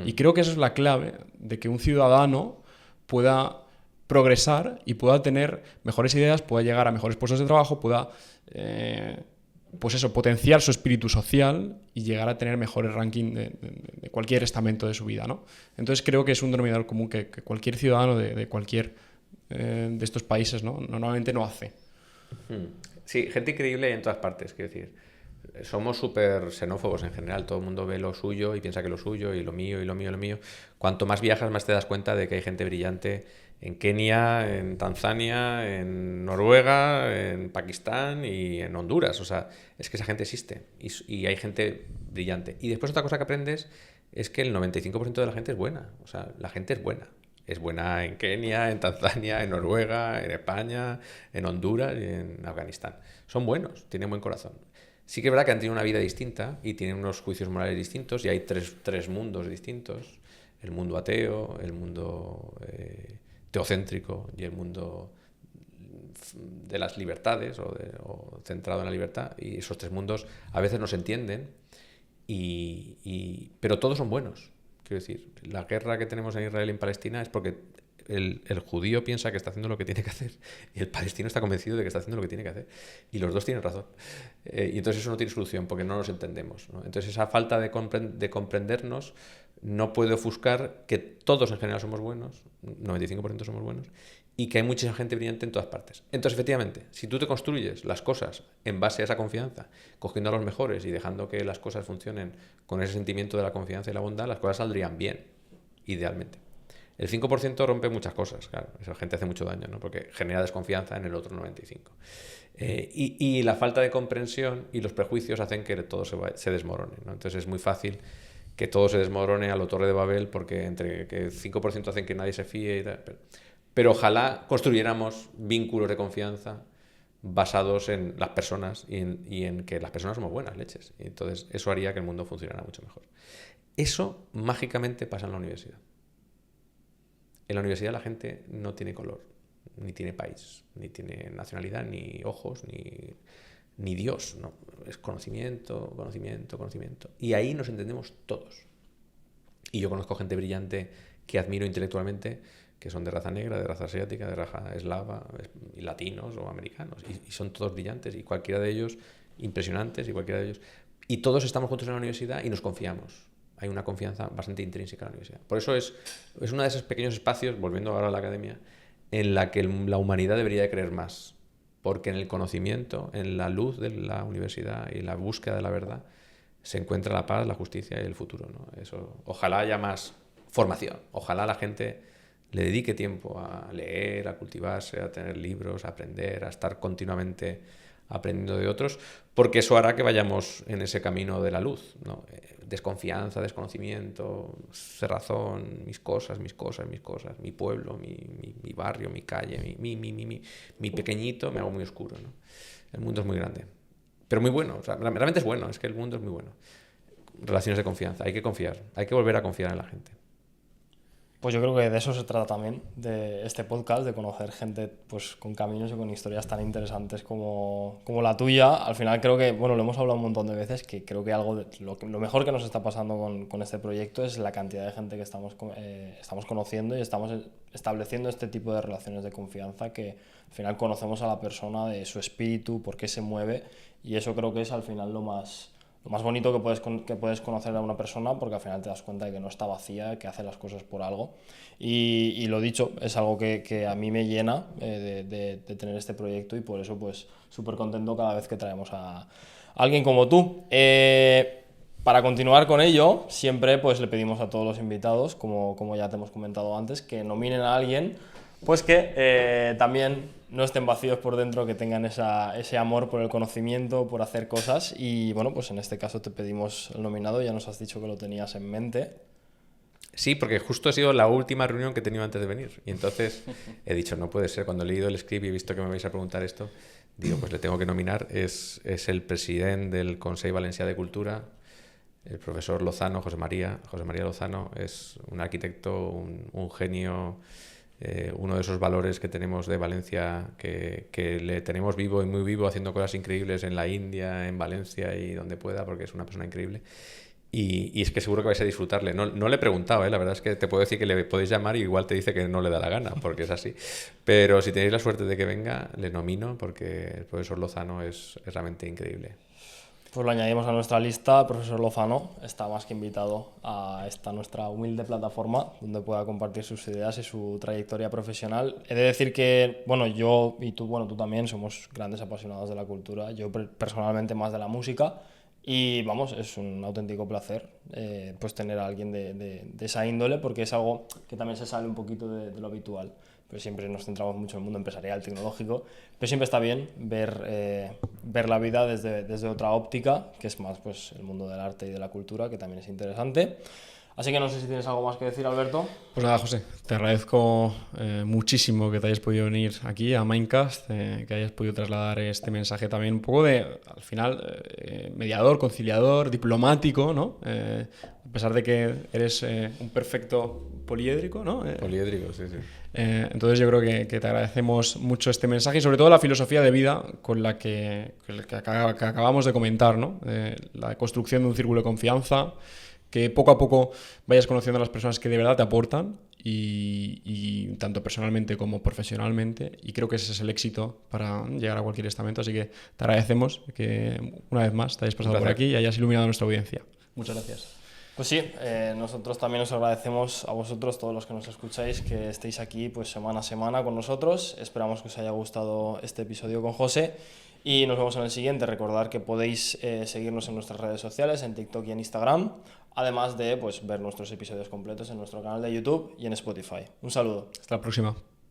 Y creo que esa es la clave de que un ciudadano pueda progresar y pueda tener mejores ideas, pueda llegar a mejores puestos de trabajo, pueda pues eso, potenciar su espíritu social y llegar a tener mejores ranking de cualquier estamento de su vida, ¿no? Entonces creo que es un denominador común que cualquier ciudadano de cualquier de estos países, ¿no? Normalmente no hace. Sí, gente increíble en todas partes, quiero decir. Somos súper xenófobos en general, todo el mundo ve lo suyo y piensa que lo suyo y lo mío y lo mío y lo mío. Cuanto más viajas, más te das cuenta de que hay gente brillante en Kenia, en Tanzania, en Noruega, en Pakistán y en Honduras. O sea, es que esa gente existe y hay gente brillante. Y después otra cosa que aprendes es que el 95% de la gente es buena. O sea, la gente es buena. Es buena en Kenia, en Tanzania, en Noruega, en España, en Honduras y en Afganistán. Son buenos, tienen buen corazón. Sí que es verdad que han tenido una vida distinta y tienen unos juicios morales distintos y hay tres mundos distintos. El mundo ateo, el mundo teocéntrico y el mundo de las libertades o centrado en la libertad. Y esos tres mundos a veces no se entienden, pero todos son buenos. Quiero decir, la guerra que tenemos en Israel y en Palestina es porque el judío piensa que está haciendo lo que tiene que hacer y el palestino está convencido de que está haciendo lo que tiene que hacer. Y los dos tienen razón. Y entonces eso no tiene solución porque no nos entendemos, ¿no? Entonces esa falta de comprendernos no puede ofuscar que todos en general somos buenos, 95% somos buenos, y que hay mucha gente brillante en todas partes. Entonces, efectivamente, si tú te construyes las cosas en base a esa confianza, cogiendo a los mejores y dejando que las cosas funcionen con ese sentimiento de la confianza y la bondad, las cosas saldrían bien, idealmente. El 5% rompe muchas cosas, claro, esa gente hace mucho daño, ¿no? Porque genera desconfianza en el otro 95%. Y la falta de comprensión y los prejuicios hacen que todo se desmorone, ¿no? Entonces es muy fácil que todo se desmorone a la Torre de Babel porque entre que 5% hacen que nadie se fíe y tal. Pero ojalá construyéramos vínculos de confianza basados en las personas y en que las personas somos buenas leches. Y entonces eso haría que el mundo funcionara mucho mejor. Eso mágicamente pasa en la universidad. En la universidad la gente no tiene color, ni tiene país, ni tiene nacionalidad, ni ojos, ni Dios, ¿no? Es conocimiento, conocimiento, conocimiento. Y ahí nos entendemos todos. Y yo conozco gente brillante que admiro intelectualmente, que son de raza negra, de raza asiática, de raza eslava, y latinos o americanos. Y son todos brillantes, y cualquiera de ellos impresionantes, y cualquiera de ellos. Y todos estamos juntos en la universidad y nos confiamos. Hay una confianza bastante intrínseca en la universidad. Por eso es uno de esos pequeños espacios, volviendo ahora a la academia, en la que la humanidad debería de creer más. Porque en el conocimiento, en la luz de la universidad y la búsqueda de la verdad, se encuentra la paz, la justicia y el futuro, ¿no? Eso, ojalá haya más formación. Ojalá la gente le dedique tiempo a leer, a cultivarse, a tener libros, a aprender, a estar continuamente aprendiendo de otros, porque eso hará que vayamos en ese camino de la luz, ¿no? Desconfianza, desconocimiento, cerrazón, mis cosas, mi pueblo, mi barrio, mi calle, mi pequeñito, me hago muy oscuro, ¿no? El mundo es muy grande, pero muy bueno, o sea, realmente es bueno, es que el mundo es muy bueno. Relaciones de confianza, hay que confiar, hay que volver a confiar en la gente. Pues yo creo que de eso se trata también, de este podcast, de conocer gente pues, con caminos y con historias tan interesantes como la tuya. Al final creo que, bueno, lo hemos hablado un montón de veces, que creo que algo lo mejor que nos está pasando con este proyecto es la cantidad de gente que estamos conociendo y estamos estableciendo este tipo de relaciones de confianza que al final conocemos a la persona, de su espíritu, por qué se mueve, y eso creo que es al final lo más bonito que puedes conocer a una persona, porque al final te das cuenta de que no está vacía, que hace las cosas por algo. Y lo dicho, es algo que a mí me llena de tener este proyecto, y por eso pues súper contento cada vez que traemos a alguien como tú. Para continuar con ello, siempre pues le pedimos a todos los invitados, como ya te hemos comentado antes, que nominen a alguien Pues que también no estén vacíos por dentro, que tengan ese amor por el conocimiento, por hacer cosas. Y bueno, pues en este caso te pedimos el nominado, ya nos has dicho que lo tenías en mente. Sí, porque justo ha sido la última reunión que he tenido antes de venir. Y entonces he dicho, no puede ser. Cuando he leído el script y he visto que me vais a preguntar esto, digo, pues le tengo que nominar. Es el presidente del Consell Valencià de Cultura, el profesor Lozano, José María Lozano. Es un arquitecto, un genio, uno de esos valores que tenemos de Valencia, que le tenemos vivo y muy vivo, haciendo cosas increíbles en la India, en Valencia y donde pueda, porque es una persona increíble. Y es que seguro que vais a disfrutarle. No le he preguntado, la verdad es que te puedo decir que le podéis llamar y igual te dice que no le da la gana, porque es así. Pero si tenéis la suerte de que venga, le nomino, porque el profesor Lozano es realmente increíble. Pues lo añadimos a nuestra lista. El profesor Lozano está más que invitado a esta nuestra humilde plataforma donde pueda compartir sus ideas y su trayectoria profesional. He de decir que, bueno, yo y tú, bueno, tú también somos grandes apasionados de la cultura. Yo personalmente más de la música. Y vamos, es un auténtico placer pues tener a alguien de esa índole, porque es algo que también se sale un poquito de lo habitual. Pero siempre nos centramos mucho en el mundo empresarial, tecnológico, pero siempre está bien ver la vida desde otra óptica, que es más pues el mundo del arte y de la cultura, que también es interesante. Así que no sé si tienes algo más que decir, Alberto. Pues nada, José, te agradezco muchísimo que te hayas podido venir aquí a Minecast, que hayas podido trasladar este mensaje también un poco de, al final, mediador, conciliador, diplomático, ¿no? A pesar de que eres un perfecto poliédrico, ¿no? Poliédrico, sí, sí. Entonces yo creo que te agradecemos mucho este mensaje y sobre todo la filosofía de vida con la que acabamos de comentar, ¿no? La construcción de un círculo de confianza, que poco a poco vayas conociendo a las personas que de verdad te aportan y tanto personalmente como profesionalmente, y creo que ese es el éxito para llegar a cualquier estamento, así que te agradecemos que una vez más te hayas pasado por aquí y hayas iluminado nuestra audiencia. Muchas gracias. Pues sí, nosotros también os agradecemos a vosotros, todos los que nos escucháis, que estéis aquí pues semana a semana con nosotros. Esperamos que os haya gustado este episodio con José y nos vemos en el siguiente. Recordad que podéis seguirnos en nuestras redes sociales, en TikTok y en Instagram, además de pues ver nuestros episodios completos en nuestro canal de YouTube y en Spotify. Un saludo. Hasta la próxima.